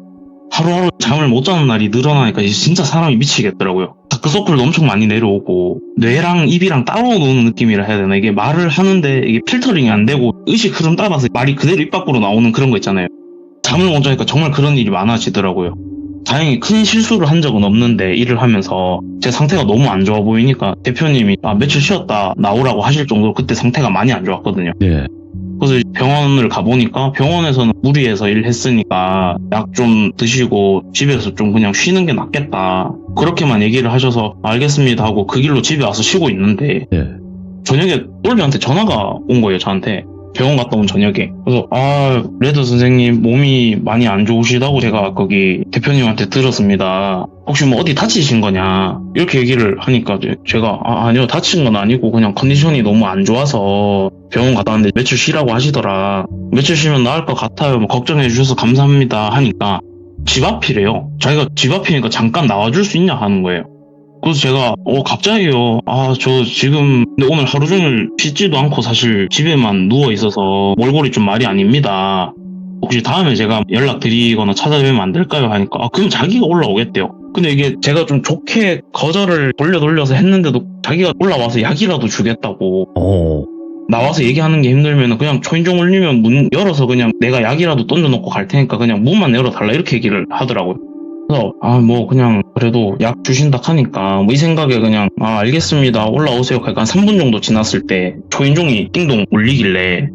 하루하루 잠을 못 자는 날이 늘어나니까 이제 진짜 사람이 미치겠더라고요. 다크서클도 엄청 많이 내려오고 뇌랑 입이랑 따로 노는 느낌이라 해야 되나. 이게 말을 하는데 이게 필터링이 안 되고 의식 흐름 따라서 말이 그대로 입 밖으로 나오는 그런 거 있잖아요. 잠을 못 자니까 정말 그런 일이 많아지더라고요. 다행히 큰 실수를 한 적은 없는데 일을 하면서 제 상태가 너무 안 좋아 보이니까 대표님이 며칠 쉬었다 나오라고 하실 정도로 그때 상태가 많이 안 좋았거든요. 네. 그래서 병원을 가보니까 병원에서는 무리해서 일했으니까 약 좀 드시고 집에서 좀 그냥 쉬는 게 낫겠다, 그렇게만 얘기를 하셔서 알겠습니다 하고 그 길로 집에 와서 쉬고 있는데 네. 저녁에 똘비한테 전화가 온 거예요, 저한테. 병원 갔다 온 저녁에. 그래서 레드 선생님 몸이 많이 안 좋으시다고 제가 거기 대표님한테 들었습니다. 혹시 뭐 어디 다치신 거냐 이렇게 얘기를 하니까 제가 아니요, 다친 건 아니고 그냥 컨디션이 너무 안 좋아서 병원 갔다 왔는데 며칠 쉬라고 하시더라. 며칠 쉬면 나을 것 같아요, 뭐 걱정해 주셔서 감사합니다 하니까 집 앞이래요. 자기가 집 앞이니까 잠깐 나와줄 수 있냐 하는 거예요. 그래서 제가 갑자기요, 저 지금 근데 오늘 하루 종일 씻지도 않고 사실 집에만 누워 있어서 몰골이 좀 말이 아닙니다. 혹시 다음에 제가 연락드리거나 찾아뵈면 안 될까요 하니까 그럼 자기가 올라오겠대요. 근데 이게 제가 좀 좋게 거절을 돌려서 했는데도 자기가 올라와서 약이라도 주겠다고. 나와서 얘기하는 게 힘들면 그냥 초인종 울리면 문 열어서 그냥 내가 약이라도 던져놓고 갈 테니까 그냥 문만 열어달라 이렇게 얘기를 하더라고요. 그래서 뭐 그냥 그래도 약 주신다 하니까 뭐 이 생각에 그냥 알겠습니다 올라오세요. 그러니까 한 3분 정도 지났을 때 초인종이 띵동 울리길래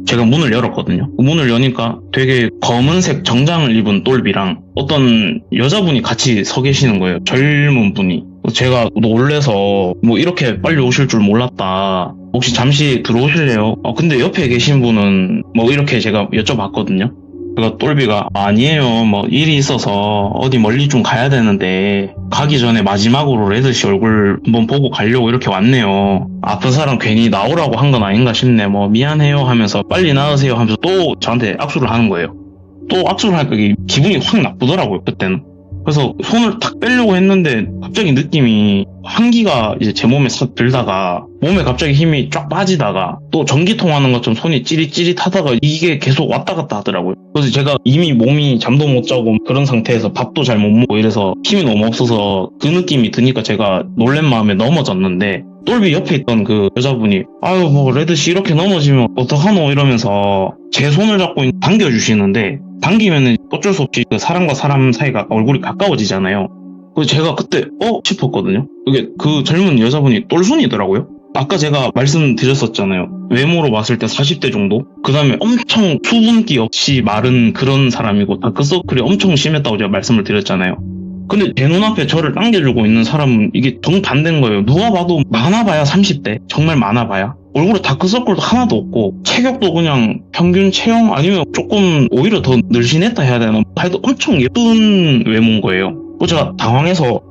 제가 문을 열었거든요. 문을 여니까 되게 검은색 정장을 입은 똘비랑 어떤 여자분이 같이 서 계시는 거예요. 젊은 분이. 제가 놀래서 뭐 이렇게 빨리 오실 줄 몰랐다, 혹시 잠시 들어오실래요? 근데 옆에 계신 분은 뭐 이렇게 제가 여쭤봤거든요. 그러니까 똘비가 아니에요, 뭐 일이 있어서 어디 멀리 좀 가야 되는데 가기 전에 마지막으로 레드씨 얼굴 한번 보고 가려고 이렇게 왔네요. 아픈 사람 괜히 나오라고 한 건 아닌가 싶네, 뭐 미안해요 하면서 빨리 나으세요 하면서 또 저한테 악수를 하는 거예요. 또 악수를 하니까 기분이 확 나쁘더라고요, 그때는. 그래서 손을 탁 빼려고 했는데 갑자기 느낌이 환기가 이제 제 몸에 싹 들다가 몸에 갑자기 힘이 쫙 빠지다가 또 전기 통하는 것처럼 손이 찌릿찌릿하다가 이게 계속 왔다 갔다 하더라고요. 그래서 제가 이미 몸이 잠도 못 자고 그런 상태에서 밥도 잘 못 먹고 이래서 힘이 너무 없어서 그 느낌이 드니까 제가 놀란 마음에 넘어졌는데 똘비 옆에 있던 그 여자분이 뭐 레드씨 이렇게 넘어지면 어떡하노 이러면서 제 손을 잡고 당겨주시는데 당기면은 어쩔 수 없이 그 사람과 사람 사이가 얼굴이 가까워지잖아요. 그래서 제가 그때 싶었거든요. 이게 그 젊은 여자분이 똘순이더라고요. 아까 제가 말씀드렸었잖아요. 외모로 봤을 때 40대 정도? 그 다음에 엄청 수분기 없이 마른 그런 사람이고 다크서클이 엄청 심했다고 제가 말씀을 드렸잖아요. 근데 제 눈앞에 저를 당겨주고 있는 사람은 이게 정반대인 거예요. 누가 봐도 많아봐야 30대. 정말 많아봐야. 얼굴에 다크서클도 하나도 없고 체격도 그냥 평균 체형 아니면 조금 오히려 더 늘씬했다 해야 되나, 하여튼 엄청 예쁜 외모인 거예요. 제가 당황해서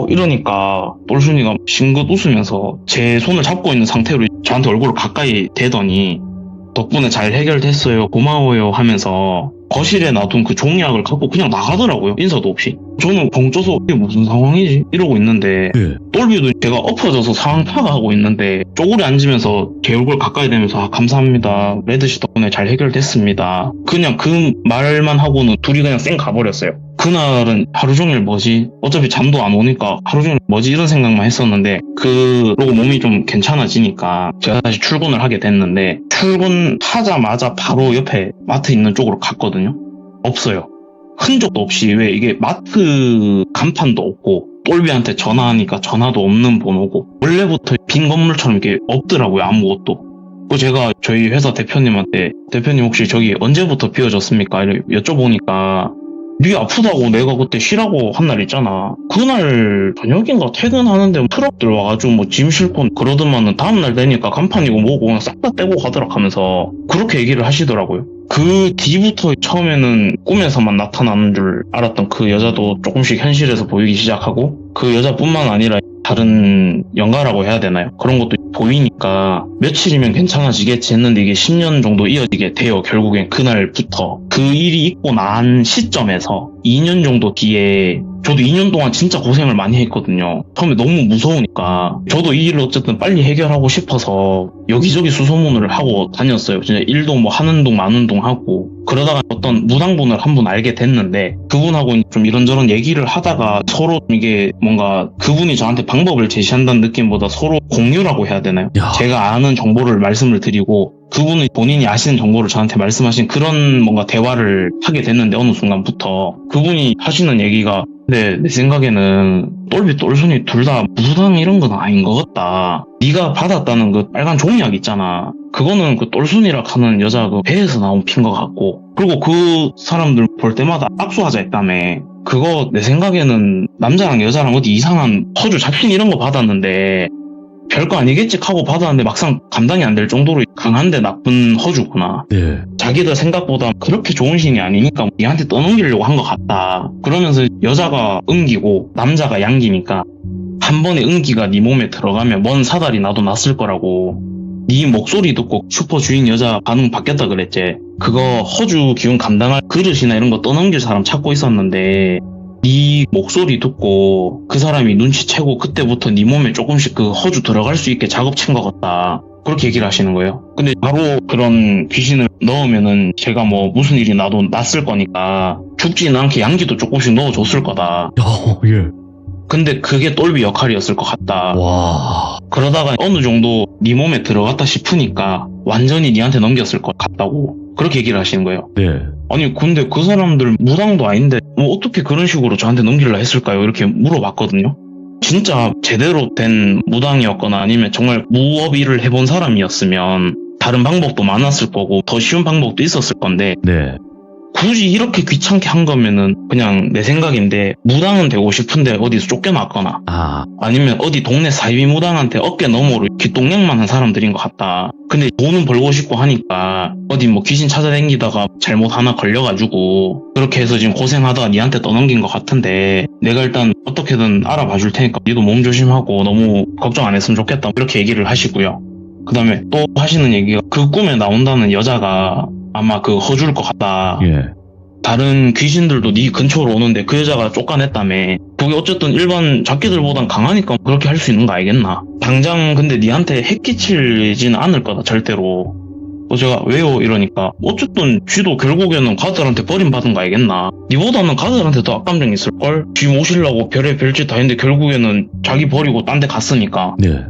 이러니까 똘순이가 싱긋 웃으면서 제 손을 잡고 있는 상태로 저한테 얼굴을 가까이 대더니 덕분에 잘 해결됐어요, 고마워요 하면서 거실에 놔둔 그 종이약을 갖고 그냥 나가더라고요. 인사도 없이. 저는 벙쪄서 이게 무슨 상황이지? 이러고 있는데 예. 똘비도 제가 엎어져서 상황 파악하고 있는데 쪼그려 앉으면서 제 얼굴 가까이 대면서 아, 감사합니다. 레드씨 덕분에 잘 해결됐습니다. 그냥 그 말만 하고는 둘이 그냥 쌩 가버렸어요. 그날은 하루 종일 뭐지? 어차피 잠도 안 오니까 하루 종일 뭐지? 이런 생각만 했었는데 그러고 몸이 좀 괜찮아지니까 제가 다시 출근을 하게 됐는데 출근하자마자 바로 옆에 마트 있는 쪽으로 갔거든요. 없어요. 흔적도 없이 왜 이게 마트 간판도 없고 똘비한테 전화하니까 전화도 없는 번호고 원래부터 빈 건물처럼 이렇게 없더라고요. 아무것도. 그 제가 저희 회사 대표님한테 대표님 혹시 저기 언제부터 비워졌습니까? 이렇게 여쭤보니까 네 아프다고 내가 그때 쉬라고 한 날 있잖아. 그날 저녁인가 퇴근하는데 트럭들 와가지고 뭐 짐 싣고 그러더만은 다음날 되니까 간판이고 뭐고 그냥 싹 다 떼고 가더라 하면서 그렇게 얘기를 하시더라고요. 그 뒤부터 처음에는 꿈에서만 나타나는 줄 알았던 그 여자도 조금씩 현실에서 보이기 시작하고 그 여자뿐만 아니라 다른 연가라고 해야 되나요? 그런 것도 보이니까 며칠이면 괜찮아지겠지 했는데 이게 10년 정도 이어지게 돼요. 결국엔 그날부터. 그 일이 있고 난 시점에서 2년 정도 뒤에 저도 2년 동안 진짜 고생을 많이 했거든요. 처음에 너무 무서우니까 저도 이 일을 어쨌든 빨리 해결하고 싶어서 여기저기 수소문을 하고 다녔어요. 진짜 일도 뭐 하는 동 마는 동 하고 그러다가 어떤 무당분을 한 분 알게 됐는데 그분하고 좀 이런저런 얘기를 하다가 서로 이게 뭔가 그분이 저한테 방법을 제시한다는 느낌보다 서로 공유라고 해야 되나요? 야. 제가 아는 정보를 말씀을 드리고 그분이 본인이 아시는 정보를 저한테 말씀하신 그런 뭔가 대화를 하게 됐는데 어느 순간부터 그분이 하시는 얘기가 내 생각에는 똘비 똘순이 둘 다 무당 이런 건 아닌 것 같다. 네가 받았다는 그 빨간 종이약 있잖아. 그거는 그 똘순이라 하는 여자 그 배에서 나온 핀 것 같고 그리고 그 사람들 볼 때마다 압수하자 했다며. 그거 내 생각에는 남자랑 여자랑 어디 이상한 허주 잡힌 이런 거 받았는데 별거 아니겠지 하고 받았는데 막상 감당이 안 될 정도로 강한데 나쁜 허주구나. 네. 자기들 생각보다 그렇게 좋은 신이 아니니까 얘한테 떠넘기려고 한 것 같다. 그러면서 여자가 응기고 남자가 양기니까 한 번에 응기가 네 몸에 들어가면 먼 사달이 나도 났을 거라고. 네 목소리 듣고 슈퍼 주인 여자 반응 바뀌었다 그랬지. 그거 허주 기운 감당할 그릇이나 이런 거 떠넘길 사람 찾고 있었는데 네 목소리 듣고 그 사람이 눈치채고 그때부터 네 몸에 조금씩 그 허주 들어갈 수 있게 작업친 것 같다. 그렇게 얘기를 하시는 거예요. 근데 바로 그런 귀신을 넣으면은 제가 뭐 무슨 일이 나도 났을 거니까 죽지는 않게 양기도 조금씩 넣어줬을 거다. 예. 근데 그게 똘비 역할이었을 것 같다. 와. 그러다가 어느 정도 네 몸에 들어갔다 싶으니까 완전히 네한테 넘겼을 것 같다고 그렇게 얘기를 하시는 거예요. 네. 아니 근데 그 사람들 무당도 아닌데 뭐 어떻게 그런 식으로 저한테 넘기려 했을까요? 이렇게 물어봤거든요. 진짜 제대로 된 무당이었거나 아니면 정말 무업 일을 해본 사람이었으면 다른 방법도 많았을 거고 더 쉬운 방법도 있었을 건데 네. 굳이 이렇게 귀찮게 한 거면은 그냥 내 생각인데 무당은 되고 싶은데 어디서 쫓겨났거나 아. 아니면 어디 동네 사이비 무당한테 어깨 너머로 귓동냥만 한 사람들인 것 같다. 근데 돈은 벌고 싶고 하니까 어디 뭐 귀신 찾아다니다가 잘못 하나 걸려가지고 그렇게 해서 지금 고생하다가 니한테 떠넘긴 것 같은데 내가 일단 어떻게든 알아봐 줄 테니까 니도 몸 조심하고 너무 걱정 안 했으면 좋겠다. 이렇게 얘기를 하시고요. 그 다음에 또 하시는 얘기가 그 꿈에 나온다는 여자가 아마 그 허줄 것 같다. 예. 다른 귀신들도 네 근처로 오는데 그 여자가 쫓아냈다며. 그게 어쨌든 일반 작기들보단 강하니까 그렇게 할 수 있는 거 알겠나. 당장 근데 니한테 핵 끼치지는 않을 거다 절대로. 제가 왜요? 이러니까 어쨌든 쥐도 결국에는 가드한테 버림받은 거 알겠나. 니보다는 가드한테 더 악감정 있을걸? 쥐 모시려고 별의 별짓 다 했는데 결국에는 자기 버리고 딴 데 갔으니까. 네.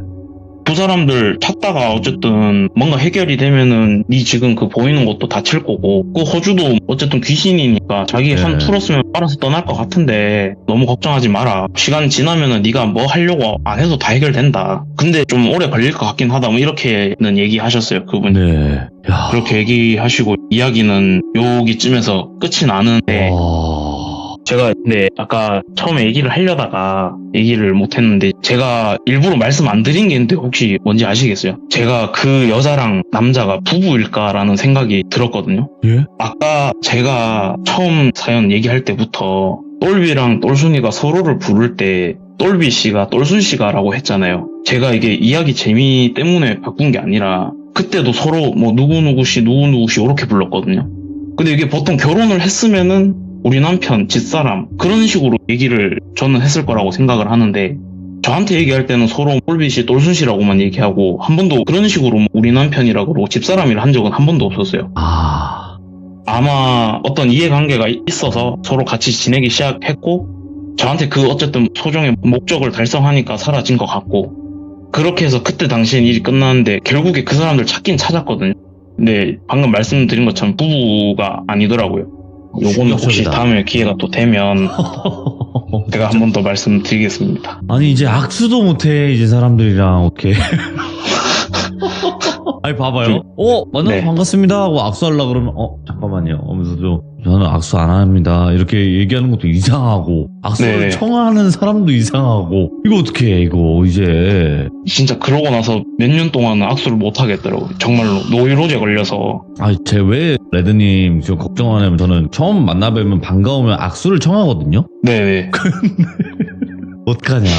두 사람들 찾다가 어쨌든 뭔가 해결이 되면은 니 지금 그 보이는 것도 다칠 거고 그 허주도 어쨌든 귀신이니까 자기 네. 한 풀었으면 알아서 떠날 것 같은데 너무 걱정하지 마라. 시간 지나면은 니가 뭐 하려고 안 해도 다 해결된다. 근데 좀 오래 걸릴 것 같긴 하다. 뭐 이렇게는 얘기하셨어요. 그분이. 네. 야. 그렇게 얘기하시고 이야기는 여기쯤에서 끝이 나는데 와. 제가 근데 아까 처음에 얘기를 하려다가 얘기를 못했는데 제가 일부러 말씀 안 드린 게 있는데 혹시 뭔지 아시겠어요? 제가 그 여자랑 남자가 부부일까라는 생각이 들었거든요. 예? 아까 제가 처음 사연 얘기할 때부터 똘비랑 똘순이가 서로를 부를 때 똘비 씨가 똘순 씨가 라고 했잖아요. 제가 이게 이야기 재미 때문에 바꾼 게 아니라 그때도 서로 뭐 누구누구 씨 누구누구 씨 이렇게 불렀거든요. 근데 이게 보통 결혼을 했으면은 우리 남편, 집사람 그런 식으로 얘기를 저는 했을 거라고 생각을 하는데 저한테 얘기할 때는 서로 꼴빛이 똘순씨라고만 얘기하고 한 번도 그런 식으로 우리 남편이라 그러고 집사람이라 한 적은 한 번도 없었어요. 아마 어떤 이해관계가 있어서 서로 같이 지내기 시작했고 저한테 그 어쨌든 소정의 목적을 달성하니까 사라진 것 같고 그렇게 해서 그때 당시엔 일이 끝났는데 결국에 그 사람들 찾긴 찾았거든요. 근데 방금 말씀드린 것처럼 부부가 아니더라고요. 요거는 혹시 다음에 기회가 또 되면 제가 한 번 더 말씀드리겠습니다. 아니 이제 악수도 못해 이제 사람들이랑 어떻게 아니 봐봐요. 만나서 네. 반갑습니다 하고 악수하려고 그러면 잠깐만요 하면서 저는 악수 안 합니다 이렇게 얘기하는 것도 이상하고 악수를 네. 청하는 사람도 이상하고 이거 어떻게 해 이거 이제. 진짜 그러고 나서 몇 년 동안은 악수를 못 하겠더라고요. 정말로 노이로제 걸려서. 제 왜 레드님 지금 걱정하냐면 저는 처음 만나뵈면 반가우면 악수를 청하거든요. 네네. 어떡하냐.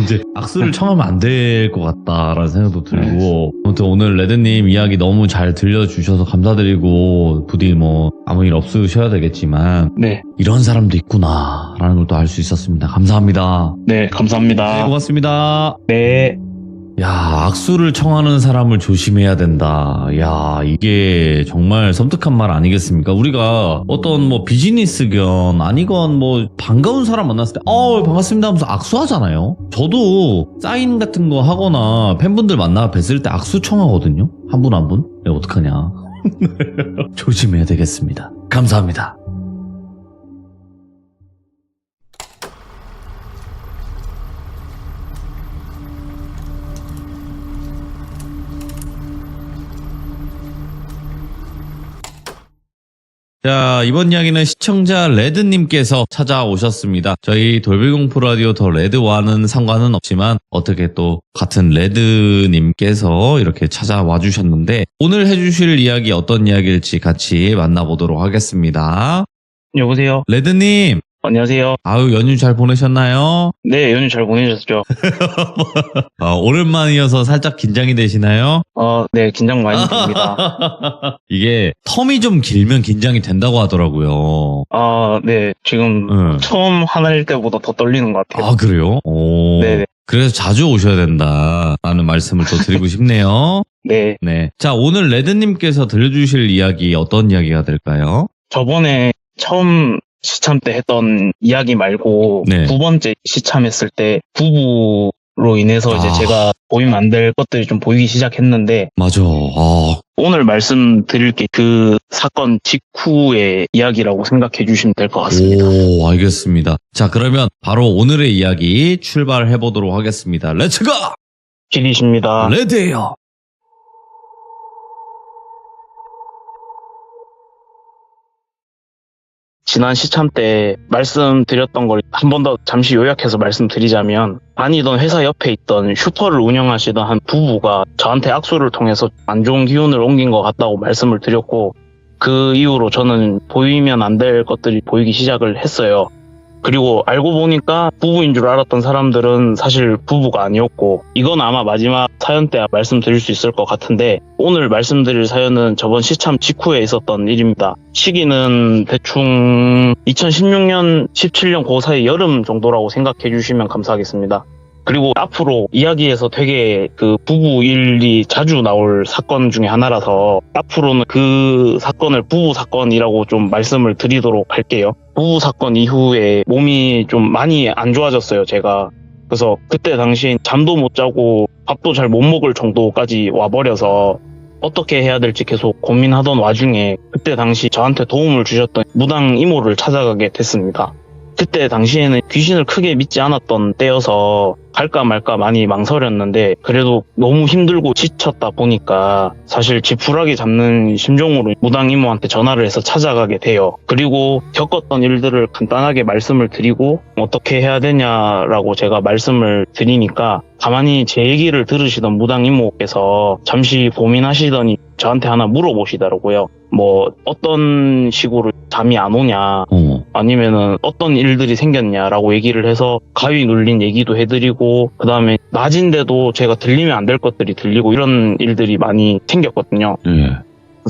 이제 악수를 청하면 안 될 것 같다라는 생각도 들고. 아무튼 오늘 레드님 이야기 너무 잘 들려주셔서 감사드리고, 부디 뭐, 아무 일 없으셔야 되겠지만, 네. 이런 사람도 있구나라는 걸 또 알 수 있었습니다. 감사합니다. 네, 감사합니다. 네, 고맙습니다. 네. 야, 악수를 청하는 사람을 조심해야 된다. 야, 이게 정말 섬뜩한 말 아니겠습니까? 우리가 어떤 뭐 비즈니스건 아니건 뭐 반가운 사람 만났을 때, 반갑습니다 하면서 악수하잖아요? 저도 사인 같은 거 하거나 팬분들 만나 뵀을 때 악수 청하거든요? 한 분 한 분? 네, 어떡하냐. 조심해야 되겠습니다. 감사합니다. 자, 이번 이야기는 시청자 레드님께서 찾아오셨습니다. 저희 돌비공포 라디오 더 레드와는 상관은 없지만 어떻게 또 같은 레드님께서 이렇게 찾아와 주셨는데 오늘 해주실 이야기 어떤 이야기일지 같이 만나보도록 하겠습니다. 여보세요? 레드님! 안녕하세요. 아유, 연휴 잘 보내셨나요? 네, 연휴 잘 보내셨죠? 오랜만이어서 살짝 긴장이 되시나요? 네, 긴장 많이 됩니다. 이게 텀이 좀 길면 긴장이 된다고 하더라고요. 네, 지금 처음 하나일 때보다 더 떨리는 것 같아요. 아, 그래요? 오. 네네. 그래서 자주 오셔야 된다라는 말씀을 또 드리고 싶네요. 네. 네. 자, 오늘 레드님께서 들려주실 이야기 어떤 이야기가 될까요? 저번에 처음 시참 때 했던 이야기 말고 네. 두 번째 시참했을 때 부부로 인해서 이제 제가 보이면 안 될 것들이 좀 보이기 시작했는데 맞아. 오늘 말씀드릴 게 그 사건 직후의 이야기라고 생각해 주시면 될 것 같습니다. 오, 알겠습니다. 자, 그러면 바로 오늘의 이야기 출발해 보도록 하겠습니다. 렛츠고! 길이십니다. 레드예요. 지난 시참 때 말씀드렸던 걸 한 번 더 잠시 요약해서 말씀드리자면 다니던 회사 옆에 있던 슈퍼를 운영하시던 한 부부가 저한테 악수를 통해서 안 좋은 기운을 옮긴 것 같다고 말씀을 드렸고 그 이후로 저는 보이면 안 될 것들이 보이기 시작을 했어요. 그리고 알고 보니까 부부인 줄 알았던 사람들은 사실 부부가 아니었고 이건 아마 마지막 사연 때 말씀드릴 수 있을 것 같은데 오늘 말씀드릴 사연은 저번 시참 직후에 있었던 일입니다. 시기는 대충 2016년, 17년 그 사이 여름 정도라고 생각해 주시면 감사하겠습니다. 그리고 앞으로 이야기에서 되게 그 부부 일이 자주 나올 사건 중에 하나라서 앞으로는 그 사건을 부부 사건이라고 좀 말씀을 드리도록 할게요. 부부 사건 이후에 몸이 좀 많이 안 좋아졌어요, 제가. 그래서 그때 당시엔 잠도 못 자고 밥도 잘 못 먹을 정도까지 와버려서 어떻게 해야 될지 계속 고민하던 와중에 그때 당시 저한테 도움을 주셨던 무당 이모를 찾아가게 됐습니다. 그때 당시에는 귀신을 크게 믿지 않았던 때여서 갈까 말까 많이 망설였는데 그래도 너무 힘들고 지쳤다 보니까 사실 지푸라기 잡는 심정으로 무당 이모한테 전화를 해서 찾아가게 돼요. 그리고 겪었던 일들을 간단하게 말씀을 드리고 어떻게 해야 되냐라고 제가 말씀을 드리니까 가만히 제 얘기를 들으시던 무당 이모께서 잠시 고민하시더니 저한테 하나 물어보시더라고요. 뭐 어떤 식으로 잠이 안 오냐 아니면은 어떤 일들이 생겼냐라고 얘기를 해서 가위 눌린 얘기도 해드리고 그 다음에 낮인데도 제가 들리면 안 될 것들이 들리고 이런 일들이 많이 생겼거든요.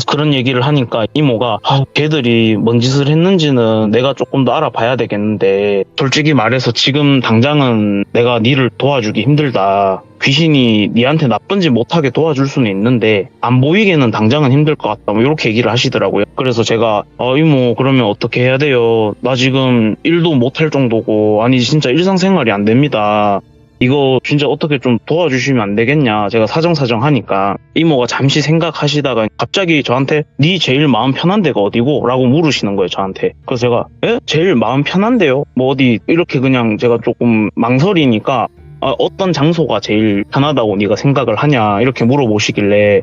그런 얘기를 하니까 이모가 걔들이 뭔 짓을 했는지는 내가 조금 더 알아봐야 되겠는데 솔직히 말해서 지금 당장은 내가 니를 도와주기 힘들다. 귀신이 니한테 나쁜 짓 못하게 도와줄 수는 있는데 안 보이게는 당장은 힘들 것 같다. 뭐 이렇게 얘기를 하시더라고요. 그래서 제가 이모 그러면 어떻게 해야 돼요? 나 지금 일도 못할 정도고 아니 진짜 일상생활이 안 됩니다. 이거 진짜 어떻게 좀 도와주시면 안 되겠냐. 제가 사정사정 하니까 이모가 잠시 생각하시다가 갑자기 저한테 니 제일 마음 편한 데가 어디고? 라고 물으시는 거예요 저한테. 그래서 제가 제일 마음 편한데요? 뭐 어디 이렇게 그냥 제가 조금 망설이니까 어떤 장소가 제일 편하다고 네가 생각을 하냐 이렇게 물어보시길래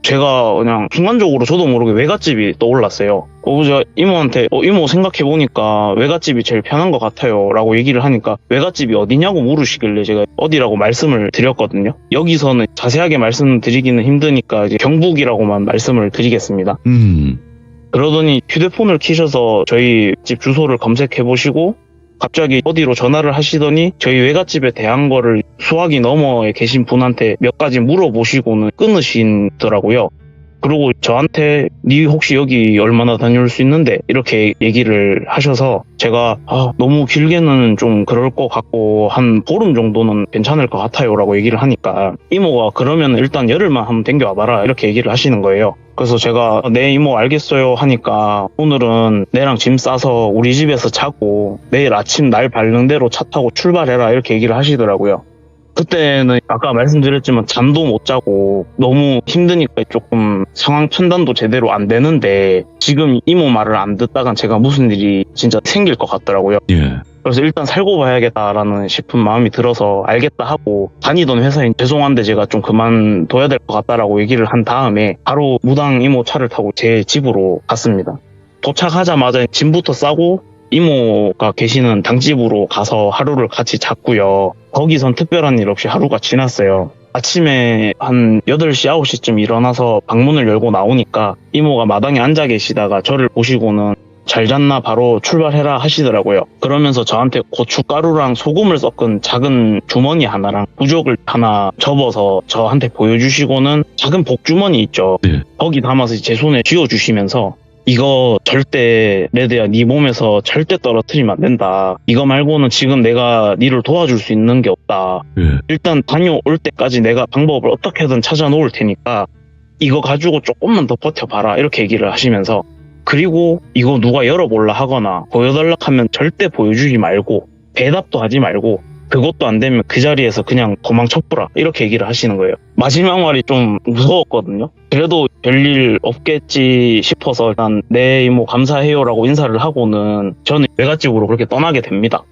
제가 그냥 순간적으로 저도 모르게 외갓집이 떠올랐어요. 제가 이모한테 이모 생각해보니까 외갓집이 제일 편한 것 같아요 라고 얘기를 하니까 외갓집이 어디냐고 물으시길래 제가 어디라고 말씀을 드렸거든요. 여기서는 자세하게 말씀드리기는 힘드니까 이제 경북이라고만 말씀을 드리겠습니다. 그러더니 휴대폰을 키셔서 저희 집 주소를 검색해보시고 갑자기 어디로 전화를 하시더니 저희 외갓집에 대한 거를 수화기 너머에 계신 분한테 몇 가지 물어보시고는 끊으시더라고요. 그리고 저한테 니 혹시 여기 얼마나 다녀올 수 있는데 이렇게 얘기를 하셔서 제가 너무 길게는 좀 그럴 것 같고 한 보름 정도는 괜찮을 것 같아요 라고 얘기를 하니까 이모가 그러면 일단 열흘만 한번 댕겨와봐라 이렇게 얘기를 하시는 거예요. 그래서 제가 네 이모 알겠어요 하니까 오늘은 내랑 짐 싸서 우리 집에서 자고 내일 아침 날 밝는 대로 차 타고 출발해라 이렇게 얘기를 하시더라고요. 그때는 아까 말씀드렸지만 잠도 못 자고 너무 힘드니까 조금 상황 판단도 제대로 안 되는데 지금 이모 말을 안 듣다간 제가 무슨 일이 진짜 생길 것 같더라고요. 예. 그래서 일단 살고 봐야겠다라는 싶은 마음이 들어서 알겠다 하고 다니던 회사에 죄송한데 제가 좀 그만둬야 될 것 같다라고 얘기를 한 다음에 바로 무당 이모 차를 타고 제 집으로 갔습니다. 도착하자마자 짐부터 싸고 이모가 계시는 당집으로 가서 하루를 같이 잤고요. 거기선 특별한 일 없이 하루가 지났어요. 아침에 한 8시, 9시쯤 일어나서 방문을 열고 나오니까 이모가 마당에 앉아 계시다가 저를 보시고는 잘 잤나 바로 출발해라 하시더라고요. 그러면서 저한테 고춧가루랑 소금을 섞은 작은 주머니 하나랑 부적을 하나 접어서 저한테 보여주시고는 작은 복주머니 있죠. 네. 거기 담아서 제 손에 쥐어주시면서 이거 절대 레드야 네 몸에서 절대 떨어뜨리면 안 된다. 이거 말고는 지금 내가 니를 도와줄 수 있는 게 없다. 일단 다녀올 때까지 내가 방법을 어떻게든 찾아 놓을 테니까 이거 가지고 조금만 더 버텨봐라 이렇게 얘기를 하시면서 그리고 이거 누가 열어볼라 하거나 보여달라 하면 절대 보여주지 말고 대답도 하지 말고 그것도 안 되면 그 자리에서 그냥 도망쳐보라 이렇게 얘기를 하시는 거예요. 마지막 말이 좀 무서웠거든요. 그래도 별일 없겠지 싶어서 일단 네 이모 감사해요라고 인사를 하고는 저는 외갓집으로 그렇게 떠나게 됩니다.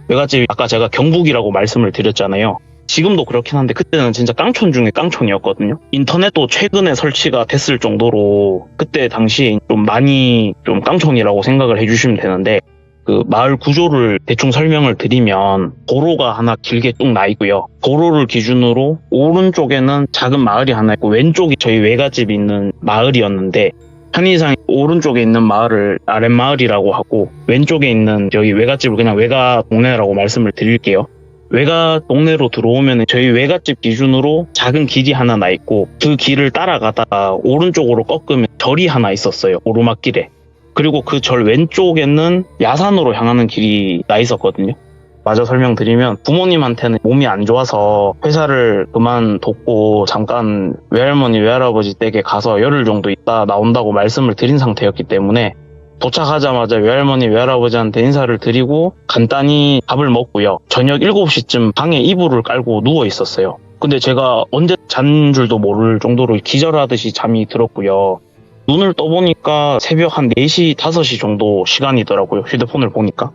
외갓집이 아까 제가 경북이라고 말씀을 드렸잖아요. 지금도 그렇긴 한데 그때는 진짜 깡촌 중에 깡촌이었거든요. 인터넷도 최근에 설치가 됐을 정도로 그때 당시에 좀 많이 좀 깡촌이라고 생각을 해주시면 되는데 그 마을 구조를 대충 설명을 드리면 도로가 하나 길게 쭉 나 있고요. 도로를 기준으로 오른쪽에는 작은 마을이 하나 있고 왼쪽이 저희 외갓집이 있는 마을이었는데 편의상 오른쪽에 있는 마을을 아랫마을이라고 하고 왼쪽에 있는 저희 외갓집을 그냥 외가 동네라고 말씀을 드릴게요. 외가 동네로 들어오면 저희 외갓집 기준으로 작은 길이 하나 나 있고 그 길을 따라가다가 오른쪽으로 꺾으면 절이 하나 있었어요. 오르막길에. 그리고 그 절 왼쪽에는 야산으로 향하는 길이 나 있었거든요. 마저 설명드리면 부모님한테는 몸이 안 좋아서 회사를 그만뒀고 잠깐 외할머니 외할아버지 댁에 가서 열흘 정도 있다 나온다고 말씀을 드린 상태였기 때문에 도착하자마자 외할머니 외할아버지한테 인사를 드리고 간단히 밥을 먹고요. 저녁 7시쯤 방에 이불을 깔고 누워 있었어요. 근데 제가 언제 잔 줄도 모를 정도로 기절하듯이 잠이 들었고요. 눈을 떠보니까 새벽 한 4시, 5시 정도 시간이더라고요. 휴대폰을 보니까.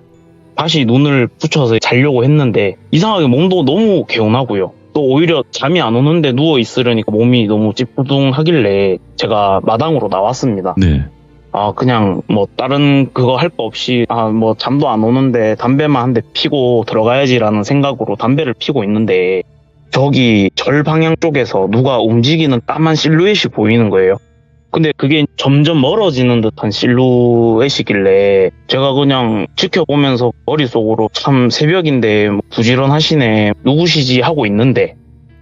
다시 눈을 붙여서 자려고 했는데 이상하게 몸도 너무 개운하고요. 또 오히려 잠이 안 오는데 누워 있으려니까 몸이 너무 찌뿌둥하길래 제가 마당으로 나왔습니다. 네. 그냥 뭐 다른 그거 할 거 없이 뭐 잠도 안 오는데 담배만 한 대 피고 들어가야지라는 생각으로 담배를 피고 있는데 저기 절 방향 쪽에서 누가 움직이는 까만 실루엣이 보이는 거예요. 근데 그게 점점 멀어지는 듯한 실루엣이길래 제가 그냥 지켜보면서 머릿속으로 참 새벽인데 부지런하시네 누구시지 하고 있는데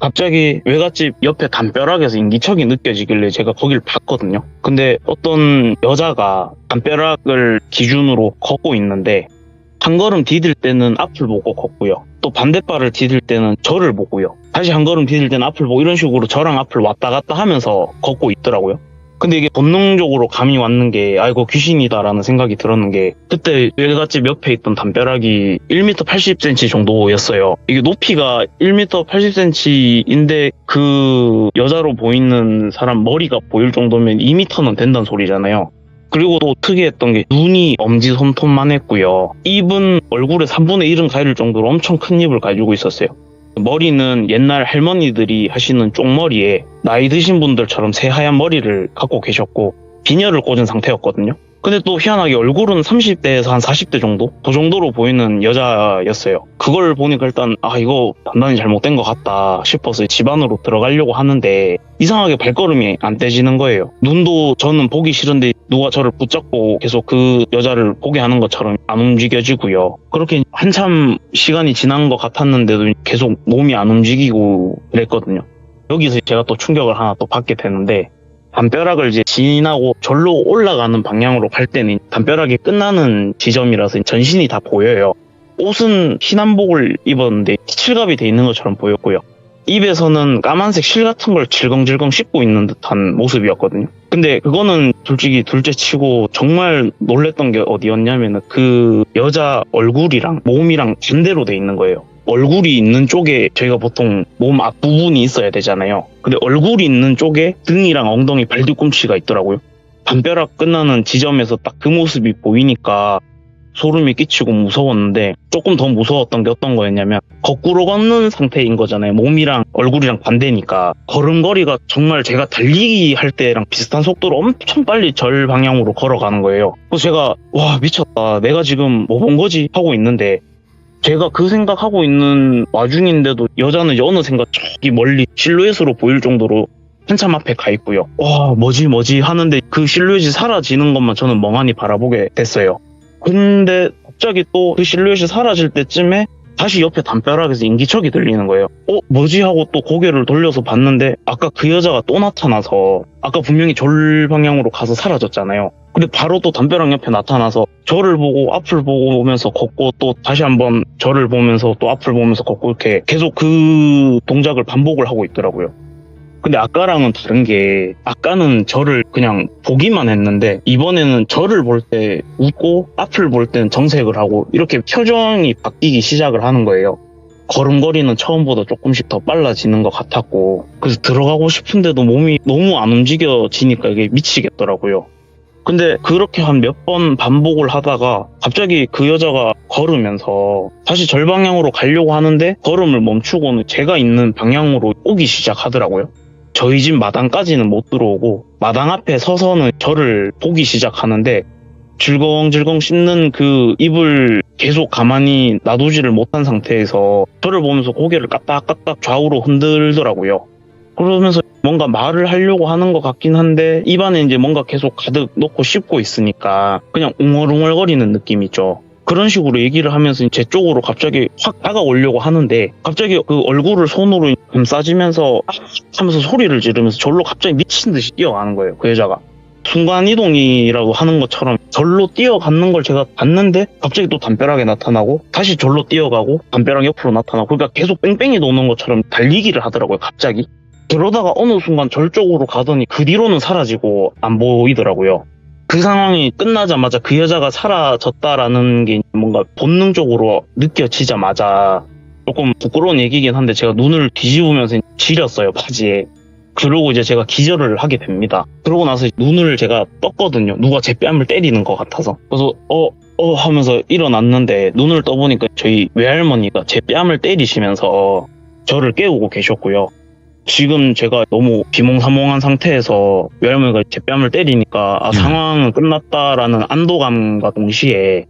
갑자기 외갓집 옆에 담벼락에서 인기척이 느껴지길래 제가 거길 봤거든요. 근데 어떤 여자가 담벼락을 기준으로 걷고 있는데 한 걸음 디딜 때는 앞을 보고 걷고요. 또 반대발을 디딜 때는 저를 보고요. 다시 한 걸음 디딜 때는 앞을 보고 이런 식으로 저랑 앞을 왔다 갔다 하면서 걷고 있더라고요. 근데 이게 본능적으로 감이 왔는 게 아이고 귀신이다라는 생각이 들었는 게 그때 외갓집 옆에 있던 담벼락이 1m 80cm 정도였어요. 이게 높이가 1m 80cm인데 그 여자로 보이는 사람 머리가 보일 정도면 2m는 된다는 소리잖아요. 그리고 또 특이했던 게 눈이 엄지손톱만 했고요. 입은 얼굴의 3분의 1은 가릴 정도로 엄청 큰 입을 가지고 있었어요. 머리는 옛날 할머니들이 하시는 쪽머리에 나이 드신 분들처럼 새하얀 머리를 갖고 계셨고 비녀를 꽂은 상태였거든요. 근데 또 희한하게 얼굴은 30대에서 한 40대 정도? 그 정도로 보이는 여자였어요. 그걸 보니까 일단 이거 단단히 잘못된 것 같다 싶어서 집 안으로 들어가려고 하는데 이상하게 발걸음이 안 떼지는 거예요. 눈도 저는 보기 싫은데 누가 저를 붙잡고 계속 그 여자를 보게 하는 것처럼 안 움직여지고요. 그렇게 한참 시간이 지난 것 같았는데도 계속 몸이 안 움직이고 그랬거든요. 여기서 제가 또 충격을 하나 또 받게 되는데 담벼락을 이제 지나고 절로 올라가는 방향으로 갈 때는 담벼락이 끝나는 지점이라서 전신이 다 보여요. 옷은 흰 한복을 입었는데 칠갑이 돼 있는 것처럼 보였고요. 입에서는 까만색 실 같은 걸 질겅질겅 씹고 있는 듯한 모습이었거든요. 근데 그거는 솔직히 둘째치고 정말 놀랬던 게 어디였냐면은 그 여자 얼굴이랑 몸이랑 반대로 돼 있는 거예요. 얼굴이 있는 쪽에 저희가 보통 몸 앞부분이 있어야 되잖아요. 근데 얼굴이 있는 쪽에 등이랑 엉덩이 발 뒤꿈치가 있더라고요. 담벼락 끝나는 지점에서 딱 그 모습이 보이니까 소름이 끼치고 무서웠는데 조금 더 무서웠던 게 어떤 거였냐면 거꾸로 걷는 상태인 거잖아요. 몸이랑 얼굴이랑 반대니까 걸음걸이가 정말 제가 달리기 할 때랑 비슷한 속도로 엄청 빨리 절 방향으로 걸어가는 거예요. 그래서 제가 와 미쳤다 내가 지금 뭐 본 거지 하고 있는데 제가 그 생각하고 있는 와중인데도 여자는 어느샌가 저기 멀리 실루엣으로 보일 정도로 한참 앞에 가 있고요. 와 뭐지 하는데 그 실루엣이 사라지는 것만 저는 멍하니 바라보게 됐어요. 근데 갑자기 또 그 실루엣이 사라질 때쯤에 다시 옆에 담벼락에서 인기척이 들리는 거예요. 뭐지 하고 또 고개를 돌려서 봤는데 아까 그 여자가 또 나타나서 아까 분명히 절 방향으로 가서 사라졌잖아요. 근데 바로 또 담벼락 옆에 나타나서 저를 보고 앞을 보면서 걷고 또 다시 한번 저를 보면서 또 앞을 보면서 걷고 이렇게 계속 그 동작을 반복을 하고 있더라고요. 근데 아까랑은 다른 게 아까는 저를 그냥 보기만 했는데 이번에는 저를 볼 때 웃고 앞을 볼 때는 정색을 하고 이렇게 표정이 바뀌기 시작을 하는 거예요. 걸음걸이는 처음보다 조금씩 더 빨라지는 것 같았고 그래서 들어가고 싶은데도 몸이 너무 안 움직여지니까 이게 미치겠더라고요. 근데 그렇게 한 몇 번 반복을 하다가 갑자기 그 여자가 걸으면서 다시 절 방향으로 가려고 하는데 걸음을 멈추고는 제가 있는 방향으로 오기 시작하더라고요. 저희 집 마당까지는 못 들어오고 마당 앞에 서서는 저를 보기 시작하는데 질겅질겅 씹는 그 입을 계속 가만히 놔두지를 못한 상태에서 저를 보면서 고개를 까딱까딱 좌우로 흔들더라고요. 그러면서 뭔가 말을 하려고 하는 것 같긴 한데 입안에 이제 뭔가 계속 가득 넣고 씹고 있으니까 그냥 웅얼웅얼거리는 느낌이죠. 그런 식으로 얘기를 하면서 제 쪽으로 갑자기 확 다가오려고 하는데 갑자기 그 얼굴을 손으로 감싸지면서 하면서 소리를 지르면서 절로 갑자기 미친 듯이 뛰어가는 거예요. 그 여자가. 순간이동이라고 하는 것처럼 절로 뛰어가는 걸 제가 봤는데 갑자기 또 담벼락에 나타나고 다시 절로 뛰어가고 담벼락 옆으로 나타나고 그러니까 계속 뺑뺑이 도는 것처럼 달리기를 하더라고요. 갑자기. 그러다가 어느 순간 절 쪽으로 가더니 그 뒤로는 사라지고 안 보이더라고요. 그 상황이 끝나자마자 그 여자가 사라졌다라는 게 뭔가 본능적으로 느껴지자마자 조금 부끄러운 얘기긴 한데 제가 눈을 뒤집으면서 지렸어요, 바지에. 그러고 이제 제가 기절을 하게 됩니다. 그러고 나서 눈을 제가 떴거든요. 누가 제 뺨을 때리는 것 같아서. 그래서 하면서 일어났는데 눈을 떠보니까 저희 외할머니가 제 뺨을 때리시면서 저를 깨우고 계셨고요. 지금 제가 너무 비몽사몽한 상태에서 외할머니가 제 뺨을 때리니까 상황은 끝났다라는 안도감과 동시에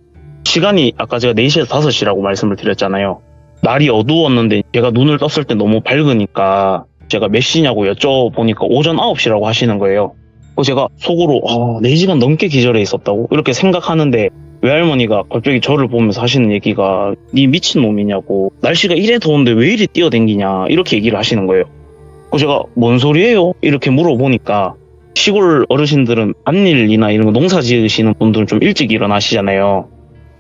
시간이 아까 제가 4시에서 5시라고 말씀을 드렸잖아요. 날이 어두웠는데 제가 눈을 떴을 때 너무 밝으니까 제가 몇 시냐고 여쭤보니까 오전 9시라고 하시는 거예요. 그래서 제가 속으로 4시간 넘게 기절해 있었다고 이렇게 생각하는데 외할머니가 갑자기 저를 보면서 하시는 얘기가 니 미친놈이냐고, 날씨가 이래 더운데 왜 이리 뛰어댕기냐, 이렇게 얘기를 하시는 거예요. 그래서 제가 뭔 소리예요? 이렇게 물어보니까 시골 어르신들은 밭일이나 이런 거 농사 지으시는 분들은 좀 일찍 일어나시잖아요.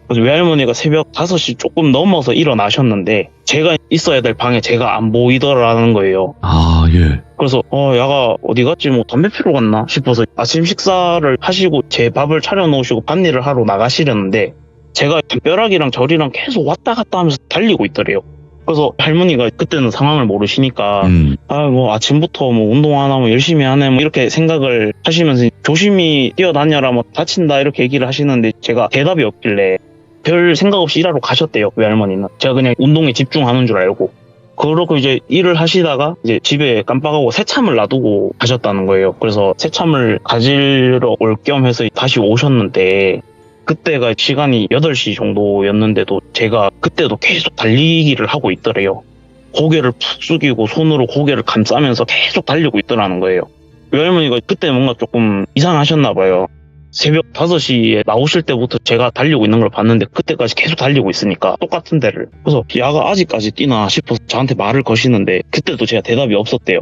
그래서 외할머니가 새벽 5시 조금 넘어서 일어나셨는데 제가 있어야 될 방에 제가 안 보이더라는 거예요. 아, 예. 그래서 야가 어디 갔지, 뭐 담배 피러 갔나 싶어서 아침 식사를 하시고 제 밥을 차려놓으시고 밭일을 하러 나가시려는데 제가 벼락이랑 절이랑 계속 왔다 갔다 하면서 달리고 있더래요. 그래서 할머니가 그때는 상황을 모르시니까 뭐 아침부터 뭐 운동 하나 뭐 열심히 하네 뭐 이렇게 생각을 하시면서 조심히 뛰어다녀라 뭐 다친다 이렇게 얘기를 하시는데 제가 대답이 없길래 별 생각 없이 일하러 가셨대요, 외할머니는. 제가 그냥 운동에 집중하는 줄 알고. 그러고 이제 일을 하시다가 이제 집에 깜빡하고 새참을 놔두고 가셨다는 거예요. 그래서 새참을 가지러 올 겸 해서 다시 오셨는데 그때가 시간이 8시 정도였는데도 제가 그때도 계속 달리기를 하고 있더래요. 고개를 푹 숙이고 손으로 고개를 감싸면서 계속 달리고 있더라는 거예요. 외할머니가 그때 뭔가 조금 이상하셨나 봐요. 새벽 5시에 나오실 때부터 제가 달리고 있는 걸 봤는데 그때까지 계속 달리고 있으니까 똑같은 데를. 그래서 야가 아직까지 뛰나 싶어서 저한테 말을 거시는데 그때도 제가 대답이 없었대요.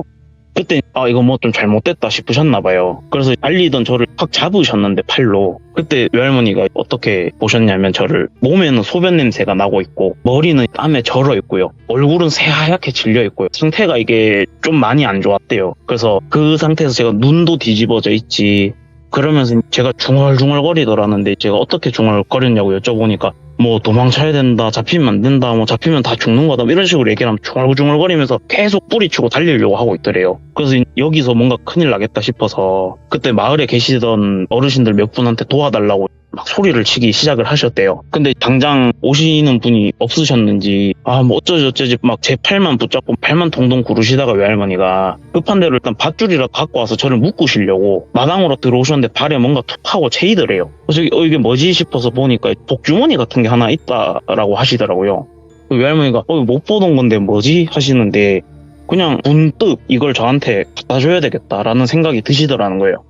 그때 이거 뭐 좀 잘못됐다 싶으셨나 봐요. 그래서 달리던 저를 확 잡으셨는데 팔로. 그때 외할머니가 어떻게 보셨냐면 저를 몸에는 소변 냄새가 나고 있고 머리는 땀에 절어 있고요. 얼굴은 새하얗게 질려 있고요. 상태가 이게 좀 많이 안 좋았대요. 그래서 그 상태에서 제가 눈도 뒤집어져 있지. 그러면서 제가 중얼중얼거리더라는데 제가 어떻게 중얼거렸냐고 여쭤보니까 뭐 도망쳐야 된다, 잡히면 안 된다, 뭐 잡히면 다 죽는 거다 뭐 이런 식으로 얘기를 하면 중얼중얼거리면서 계속 뿌리치고 달리려고 하고 있더래요. 그래서 여기서 뭔가 큰일 나겠다 싶어서 그때 마을에 계시던 어르신들 몇 분한테 도와달라고 막 소리를 치기 시작을 하셨대요. 근데 당장 오시는 분이 없으셨는지 뭐 어쩌지 막 제 팔만 붙잡고 팔만 동동 구르시다가 외할머니가 급한 대로 일단 밧줄이라도 갖고 와서 저를 묶으시려고 마당으로 들어오셨는데 발에 뭔가 툭 하고 채이더래요. 그래서 이게 뭐지 싶어서 보니까 복주머니 같은 게 하나 있다라고 하시더라고요. 외할머니가 못 보던 건데 뭐지 하시는데 그냥 문득 이걸 저한테 갖다 줘야 되겠다라는 생각이 드시더라는 거예요.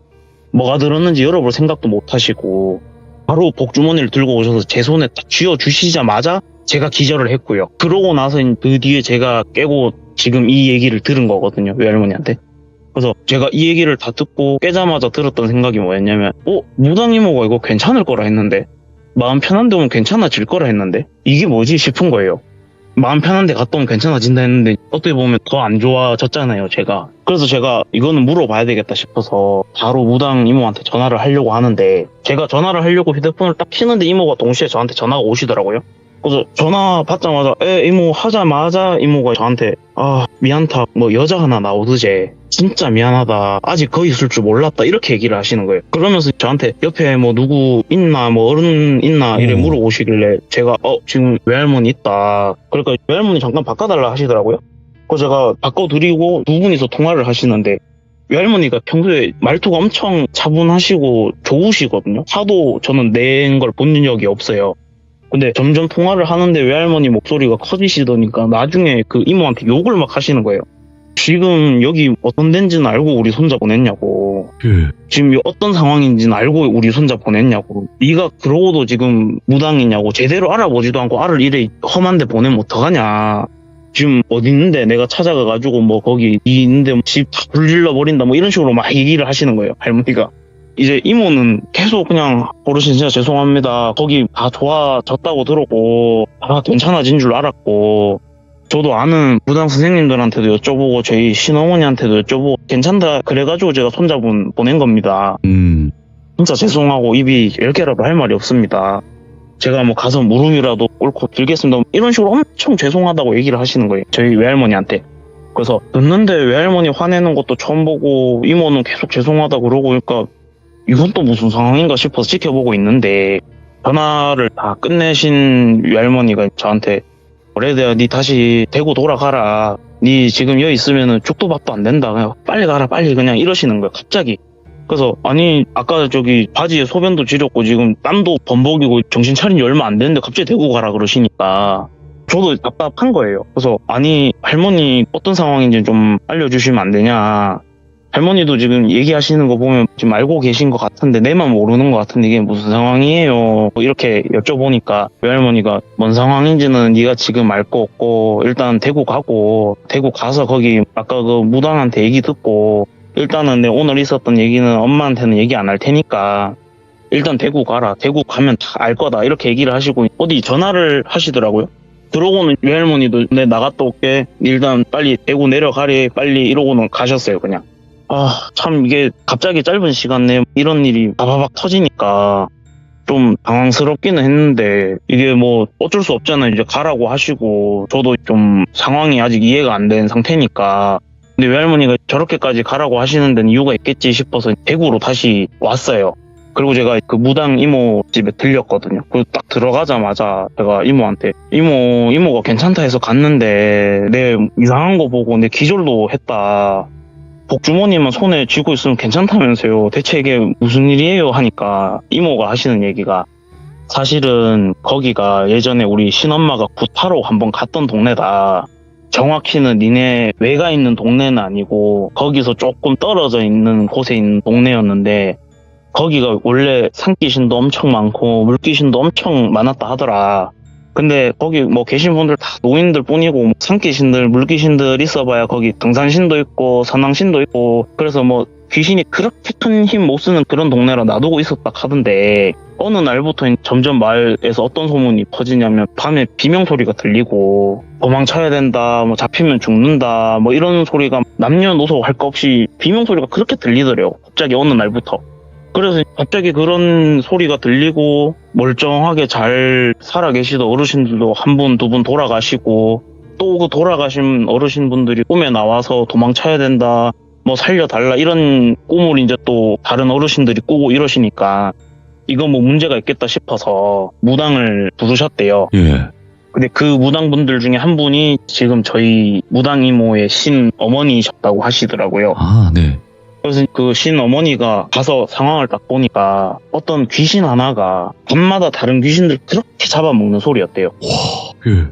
뭐가 들었는지 열어볼 생각도 못 하시고 바로 복주머니를 들고 오셔서 제 손에 딱 쥐어주시자마자 제가 기절을 했고요. 그러고 나서 그 뒤에 제가 깨고 지금 이 얘기를 들은 거거든요, 외할머니한테. 그래서 제가 이 얘기를 다 듣고 깨자마자 들었던 생각이 뭐였냐면 무당 이모가 이거 괜찮을 거라 했는데 마음 편한 데 오면 괜찮아질 거라 했는데 이게 뭐지 싶은 거예요. 마음 편한 데 갔다 오면 괜찮아진다 했는데 어떻게 보면 더 안 좋아졌잖아요, 제가. 그래서 제가 이거는 물어봐야 되겠다 싶어서 바로 무당 이모한테 전화를 하려고 하는데 제가 전화를 하려고 휴대폰을 딱 켜는데 이모가 동시에 저한테 전화가 오시더라고요. 그래서 전화 받자마자 이모 하자마자 이모가 저한테 미안타 뭐 여자 하나 나오드제 진짜 미안하다 아직 거기 있을 줄 몰랐다 이렇게 얘기를 하시는 거예요. 그러면서 저한테 옆에 뭐 누구 있나 뭐 어른 있나 이래 물어보시길래 제가 지금 외할머니 있다 그러니까 외할머니 잠깐 바꿔달라 하시더라고요. 그래서 제가 바꿔드리고 두 분이서 통화를 하시는데 외할머니가 평소에 말투가 엄청 차분하시고 좋으시거든요. 하도 저는 낸 걸 본 적이 없어요. 근데 점점 통화를 하는데 외할머니 목소리가 커지시더니까 나중에 그 이모한테 욕을 막 하시는 거예요. 지금 여기 어떤 데인지는 알고 우리 손자 보냈냐고. 지금 어떤 상황인지는 알고 우리 손자 보냈냐고. 네가 그러고도 지금 무당이냐고. 제대로 알아보지도 않고 알을 이래 험한 데 보내면 어떡하냐. 지금 어디 있는데 내가 찾아가가지고 뭐 거기 있는데 집 다 불질러 버린다 뭐 이런 식으로 막 얘기를 하시는 거예요, 할머니가. 이제 이모는 계속 그냥 어르신 진짜 죄송합니다. 거기 다 좋아졌다고 들었고 다 괜찮아진 줄 알았고 저도 아는 무당 선생님들한테도 여쭤보고 저희 신어머니한테도 여쭤보고 괜찮다 그래가지고 제가 손자분 보낸 겁니다. 진짜 죄송하고 입이 10개라도 할 말이 없습니다. 제가 뭐 가서 물음이라도 옳고 들겠습니다. 이런 식으로 엄청 죄송하다고 얘기를 하시는 거예요, 저희 외할머니한테. 그래서 듣는데 외할머니 화내는 것도 처음 보고 이모는 계속 죄송하다 그러고 그러니까 이건 또 무슨 상황인가 싶어서 지켜보고 있는데 전화를 다 끝내신 외할머니가 저한테 그래 니 다시 대구 돌아가라. 니 지금 여기 있으면은 죽도 밥도 안 된다. 그냥 빨리 가라 빨리 그냥 이러시는 거예요, 갑자기. 그래서 아니 아까 저기 바지에 소변도 지렸고 지금 땀도 범벅이고 정신 차린 지 얼마 안 됐는데 갑자기 대구 가라 그러시니까 저도 답답한 거예요. 그래서 아니 할머니 어떤 상황인지 좀 알려주시면 안 되냐. 할머니도 지금 얘기하시는 거 보면 지금 알고 계신 것 같은데 내만 모르는 것 같은데 이게 무슨 상황이에요? 뭐 이렇게 여쭤보니까 외할머니가 뭔 상황인지는 네가 지금 알 거 없고 일단 대구 가서 거기 아까 그 무당한테 얘기 듣고 일단은 내 오늘 있었던 얘기는 엄마한테는 얘기 안 할 테니까 일단 대구 가라. 대구 가면 다 알 거다. 이렇게 얘기를 하시고 어디 전화를 하시더라고요. 그러고는 외할머니도 내 나갔다 올게. 일단 빨리 대구 내려가래. 빨리 이러고는 가셨어요 그냥. 참 이게 갑자기 짧은 시간 내에 이런 일이 바바박 터지니까 좀 당황스럽기는 했는데 이게 뭐 어쩔 수 없잖아요. 이제 가라고 하시고 저도 좀 상황이 아직 이해가 안 된 상태니까 근데 외할머니가 저렇게까지 가라고 하시는 데는 이유가 있겠지 싶어서 대구로 다시 왔어요. 그리고 제가 그 무당 이모 집에 들렸거든요. 그리고 딱 들어가자마자 제가 이모한테 이모가 괜찮다 해서 갔는데 내 이상한 거 보고 내 기절도 했다. 복주머니만 손에 쥐고 있으면 괜찮다면서요. 대체 이게 무슨 일이에요? 하니까 이모가 하시는 얘기가 사실은 거기가 예전에 우리 신엄마가 구타로 한번 갔던 동네다. 정확히는 니네 외가 있는 동네는 아니고 거기서 조금 떨어져 있는 곳에 있는 동네였는데 거기가 원래 산귀신도 엄청 많고 물귀신도 엄청 많았다 하더라. 근데 거기 뭐 계신 분들 다 노인들 뿐이고 산귀신들 물귀신들 있어봐야 거기 등산신도 있고 산왕신도 있고 그래서 뭐 귀신이 그렇게 큰 힘 못 쓰는 그런 동네라 놔두고 있었다 하던데 어느 날부터 점점 마을에서 어떤 소문이 퍼지냐면 밤에 비명소리가 들리고 도망쳐야 된다, 뭐 잡히면 죽는다, 뭐 이런 소리가 남녀노소 할 거 없이 비명소리가 그렇게 들리더래요. 갑자기 어느 날부터. 그래서 갑자기 그런 소리가 들리고 멀쩡하게 잘 살아계시던 어르신들도 한 분, 두 분 돌아가시고 또 그 돌아가신 어르신분들이 꿈에 나와서 도망쳐야 된다, 뭐 살려달라 이런 꿈을 이제 또 다른 어르신들이 꾸고 이러시니까 이거 뭐 문제가 있겠다 싶어서 무당을 부르셨대요. 예. 근데 그 무당분들 중에 한 분이 지금 저희 무당 이모의 신어머니셨다고 하시더라고요. 아, 네. 그래서 그 신어머니가 가서 상황을 딱 보니까 어떤 귀신 하나가 밤마다 다른 귀신들 그렇게 잡아먹는 소리였대요. 예.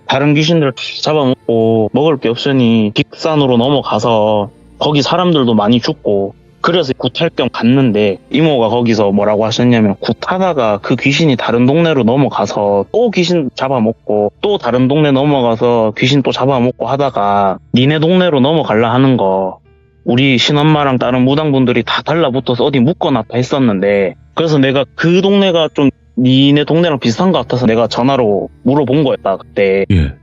다른 귀신들 다 잡아먹고 먹을 게 없으니 뒷산으로 넘어가서 거기 사람들도 많이 죽고 그래서 굿할 겸 갔는데 이모가 거기서 뭐라고 하셨냐면 굿하다가 그 귀신이 다른 동네로 넘어가서 또 귀신 잡아먹고 또 다른 동네 넘어가서 귀신 또 잡아먹고 하다가 니네 동네로 넘어갈라 하는 거 우리 신엄마랑 다른 무당분들이 다 달라붙어서 어디 묶어놨다 했었는데 그래서 내가 그 동네가 좀 니네 동네랑 비슷한 것 같아서 내가 전화로 물어본 거였다 그때. 예.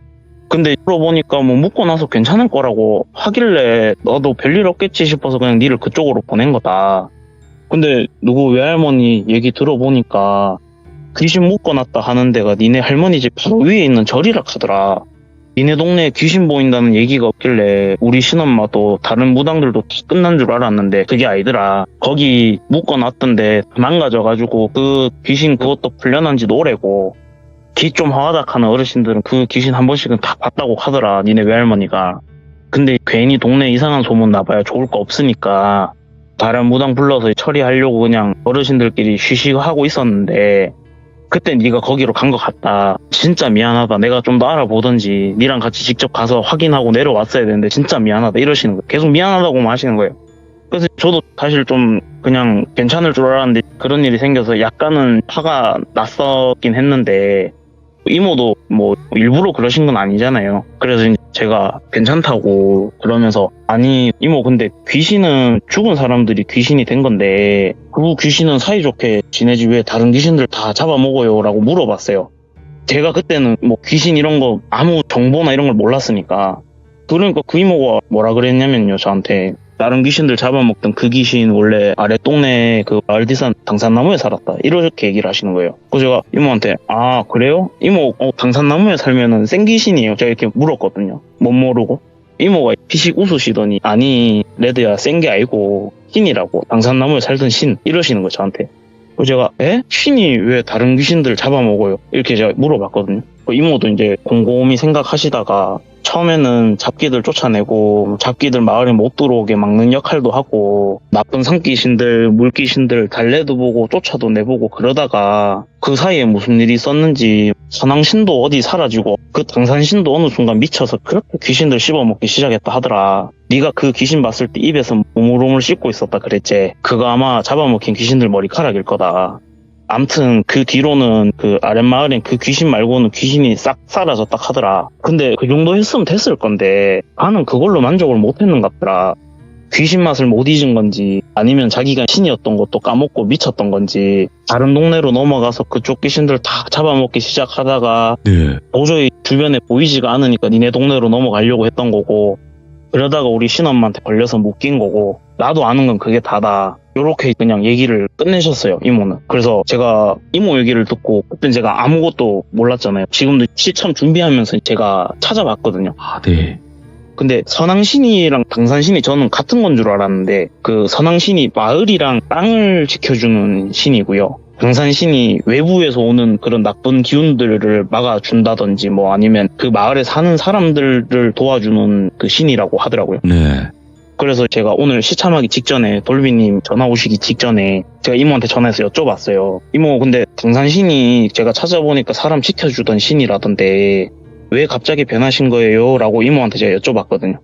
근데 물어보니까 뭐 묶어놔서 괜찮을 거라고 하길래 나도 별일 없겠지 싶어서 그냥 니를 그쪽으로 보낸 거다. 근데 누구 외할머니 얘기 들어보니까 귀신 묶어놨다 하는 데가 니네 할머니 집 바로 위에 있는 절이라 하더라. 니네 동네에 귀신 보인다는 얘기가 없길래 우리 신엄마도 다른 무당들도 다 끝난 줄 알았는데 그게 아니더라. 거기 묶어놨던데 망가져가지고 그 귀신 그것도 풀려난 지도 오래고 기 좀 화다하는 어르신들은 그 귀신 한 번씩은 다 봤다고 하더라. 니네 외할머니가. 근데 괜히 동네 이상한 소문 나봐야 좋을 거 없으니까 다른 무당 불러서 처리하려고 그냥 어르신들끼리 쉬쉬하고 있었는데 그때 네가 거기로 간 것 같다. 진짜 미안하다. 내가 좀 더 알아보던지 니랑 같이 직접 가서 확인하고 내려왔어야 되는데 진짜 미안하다 이러시는 거예요. 계속 미안하다고만 하시는 거예요. 그래서 저도 사실 좀 그냥 괜찮을 줄 알았는데 그런 일이 생겨서 약간은 화가 났었긴 했는데 이모도 뭐 일부러 그러신 건 아니잖아요. 그래서 이제 제가 괜찮다고 그러면서 아니 이모 근데 귀신은 죽은 사람들이 귀신이 된 건데 그 귀신은 사이좋게 지내지 왜 다른 귀신들 다 잡아먹어요 라고 물어봤어요. 제가 그때는 뭐 귀신 이런 거 아무 정보나 이런 걸 몰랐으니까. 그러니까 그 이모가 뭐라 그랬냐면요 저한테 다른 귀신들 잡아먹던 그 귀신 원래 아래 동네 그 마을 뒤산 당산나무에 살았다 이렇게 얘기를 하시는 거예요. 그래서 제가 이모한테 아 그래요? 이모 당산나무에 살면은 생 귀신이에요 제가 이렇게 물었거든요. 못 모르고 이모가 피식 웃으시더니 아니 레드야 센 게 아니고 신이라고 당산나무에 살던 신 이러시는 거예요 저한테. 그래서 제가 에? 신이 왜 다른 귀신들 잡아먹어요? 이렇게 제가 물어봤거든요. 이모도 이제 곰곰이 생각하시다가 처음에는 잡귀들 쫓아내고 잡귀들 마을에 못 들어오게 막는 역할도 하고 나쁜 산귀신들, 물귀신들 달래도 보고 쫓아도 내보고 그러다가 그 사이에 무슨 일이 있었는지 선왕신도 어디 사라지고 그 당산신도 어느 순간 미쳐서 그렇게 귀신들 씹어먹기 시작했다 하더라. 네가 그 귀신 봤을 때 입에서 오물오물 씹고 있었다 그랬지. 그거 아마 잡아먹힌 귀신들 머리카락일 거다. 암튼 그 뒤로는 그 아랫마을엔 그 귀신 말고는 귀신이 싹 사라졌다 하더라. 근데 그 정도 했으면 됐을 건데 나는 그걸로 만족을 못했는 것 같더라. 귀신 맛을 못 잊은 건지 아니면 자기가 신이었던 것도 까먹고 미쳤던 건지 다른 동네로 넘어가서 그쪽 귀신들 다 잡아먹기 시작하다가 네. 도저히 주변에 보이지가 않으니까 니네 동네로 넘어가려고 했던 거고 그러다가 우리 신엄마한테 걸려서 묶인 거고 나도 아는 건 그게 다다. 요렇게 그냥 얘기를 끝내셨어요, 이모는. 그래서 제가 이모 얘기를 듣고 그땐 제가 아무것도 몰랐잖아요. 지금도 시참 준비하면서 제가 찾아봤거든요. 아, 네. 근데 선왕신이랑 당산신이 저는 같은 건 줄 알았는데 그 선왕신이 마을이랑 땅을 지켜주는 신이고요. 당산신이 외부에서 오는 그런 나쁜 기운들을 막아준다든지 뭐 아니면 그 마을에 사는 사람들을 도와주는 그 신이라고 하더라고요. 네. 그래서 제가 오늘 시참하기 직전에 돌비님 전화 오시기 직전에 제가 이모한테 전화해서 여쭤봤어요. 이모 근데 당산신이 제가 찾아보니까 사람 지켜주던 신이라던데 왜 갑자기 변하신 거예요? 라고 이모한테 제가 여쭤봤거든요.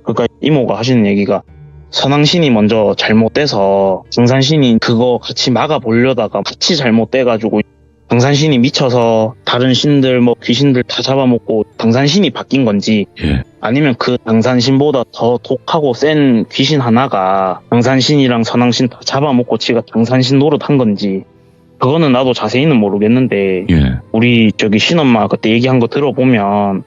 그러니까 이모가 하시는 얘기가 선왕신이 먼저 잘못돼서 당산신이 그거 같이 막아보려다가 같이 잘못돼가지고 당산신이 미쳐서 다른 신들 뭐 귀신들 다 잡아먹고 당산신이 바뀐 건지 예. 아니면 그 당산신보다 더 독하고 센 귀신 하나가 당산신이랑 선왕신 다 잡아먹고 지가 당산신 노릇한 건지 그거는 나도 자세히는 모르겠는데 예. 우리 저기 신엄마 그때 얘기한 거 들어보면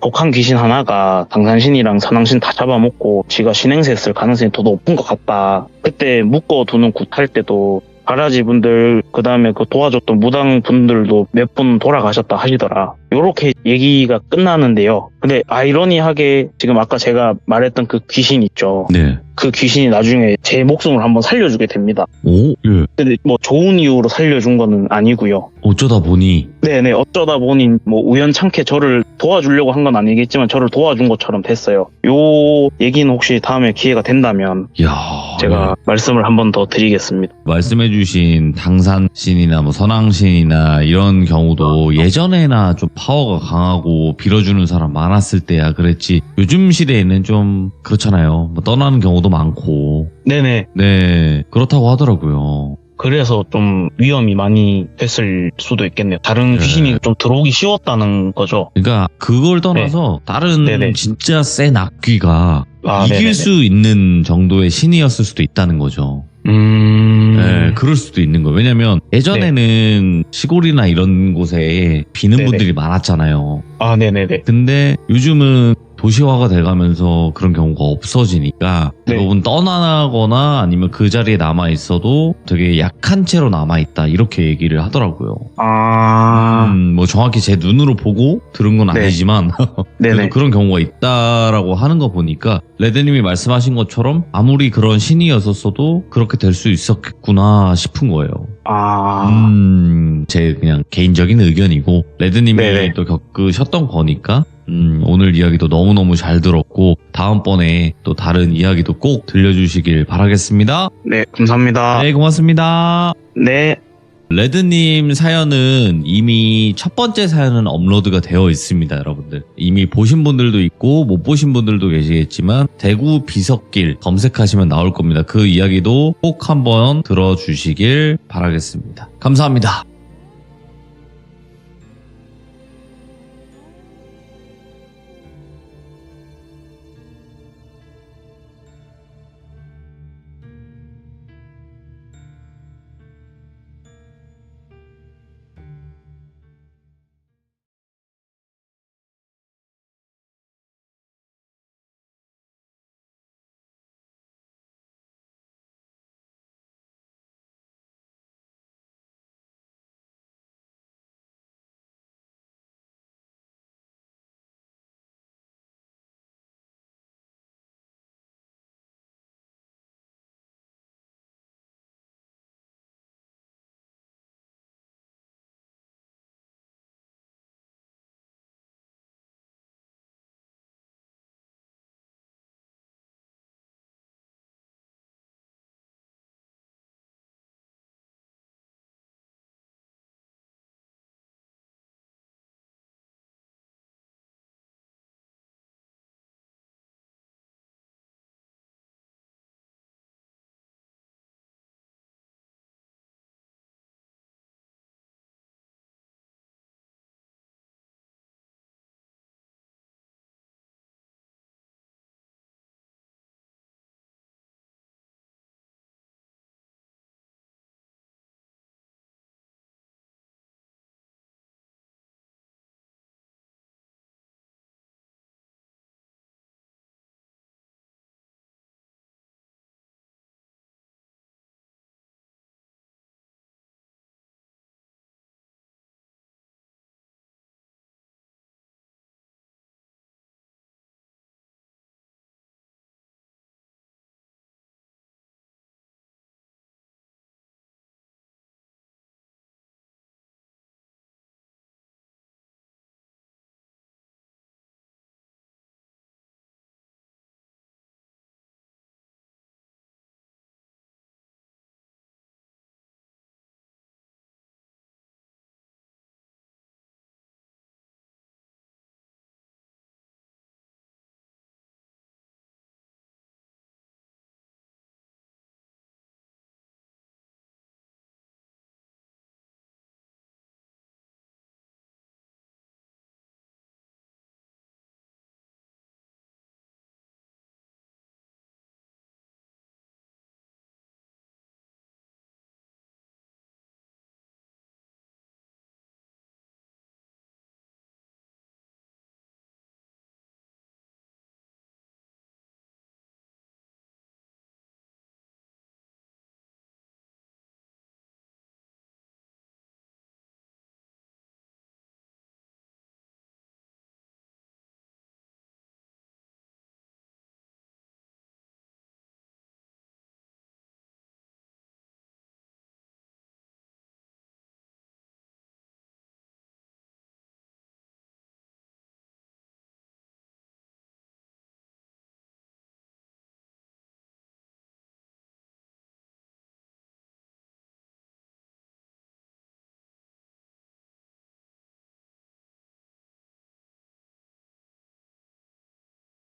독한 귀신 하나가 당산신이랑 선왕신 다 잡아먹고 지가 신행세 했을 가능성이 더 높은 것 같다. 그때 묶어두는 굿할 때도 바라지 분들 그 다음에 그 도와줬던 무당 분들도 몇 분 돌아가셨다 하시더라. 요렇게 얘기가 끝나는데요. 근데 아이러니하게 지금 아까 제가 말했던 그 귀신 있죠. 네. 그 귀신이 나중에 제 목숨을 한번 살려주게 됩니다. 오, 예. 근데 뭐 좋은 이유로 살려준 거는 아니고요. 어쩌다 보니. 네네 어쩌다 보니 뭐 우연찮게 저를 도와주려고 한 건 아니겠지만 저를 도와준 것처럼 됐어요. 요 얘기는 혹시 다음에 기회가 된다면 이야. 제가 말씀을 한 번 더 드리겠습니다. 말씀해주신 당산신이나 뭐 선왕신이나 이런 경우도 예전에나 좀 파워가 강하고 빌어주는 사람 많았을 때야 그랬지 요즘 시대에는 좀 그렇잖아요. 뭐 떠나는 경우도 많고. 네네 네, 그렇다고 하더라고요. 그래서 좀 위험이 많이 됐을 수도 있겠네요. 다른 네. 귀신이 좀 들어오기 쉬웠다는 거죠. 그러니까 그걸 떠나서 다른 네네. 진짜 센 악귀가 이길 네네네. 수 있는 정도의 신이었을 수도 있다는 거죠. 네, 그럴 수도 있는 거예요. 왜냐면 예전에는 시골이나 이런 곳에 비는 네네. 분들이 많았잖아요. 아 네네네. 근데 요즘은 도시화가 돼가면서 그런 경우가 없어지니까 네. 대부분 떠나거나 아니면 그 자리에 남아있어도 되게 약한 채로 남아있다 이렇게 얘기를 하더라고요. 뭐 정확히 제 눈으로 보고 들은 건 네. 아니지만 그래도 네네. 그런 경우가 있다라고 하는 거 보니까 레드님이 말씀하신 것처럼 아무리 그런 신이었었어도 그렇게 될 수 있었겠구나 싶은 거예요. 제 그냥 개인적인 의견이고 레드님이 네네. 또 겪으셨던 거니까 오늘 이야기도 너무너무 잘 들었고 다음번에 또 다른 이야기도 꼭 들려주시길 바라겠습니다. 네, 감사합니다. 네, 고맙습니다. 네. 레드님 사연은 이미 첫 번째 사연은 업로드가 되어 있습니다, 여러분들. 이미 보신 분들도 있고 못 보신 분들도 계시겠지만 대구 비석길 검색하시면 나올 겁니다. 그 이야기도 꼭 한번 들어주시길 바라겠습니다. 감사합니다.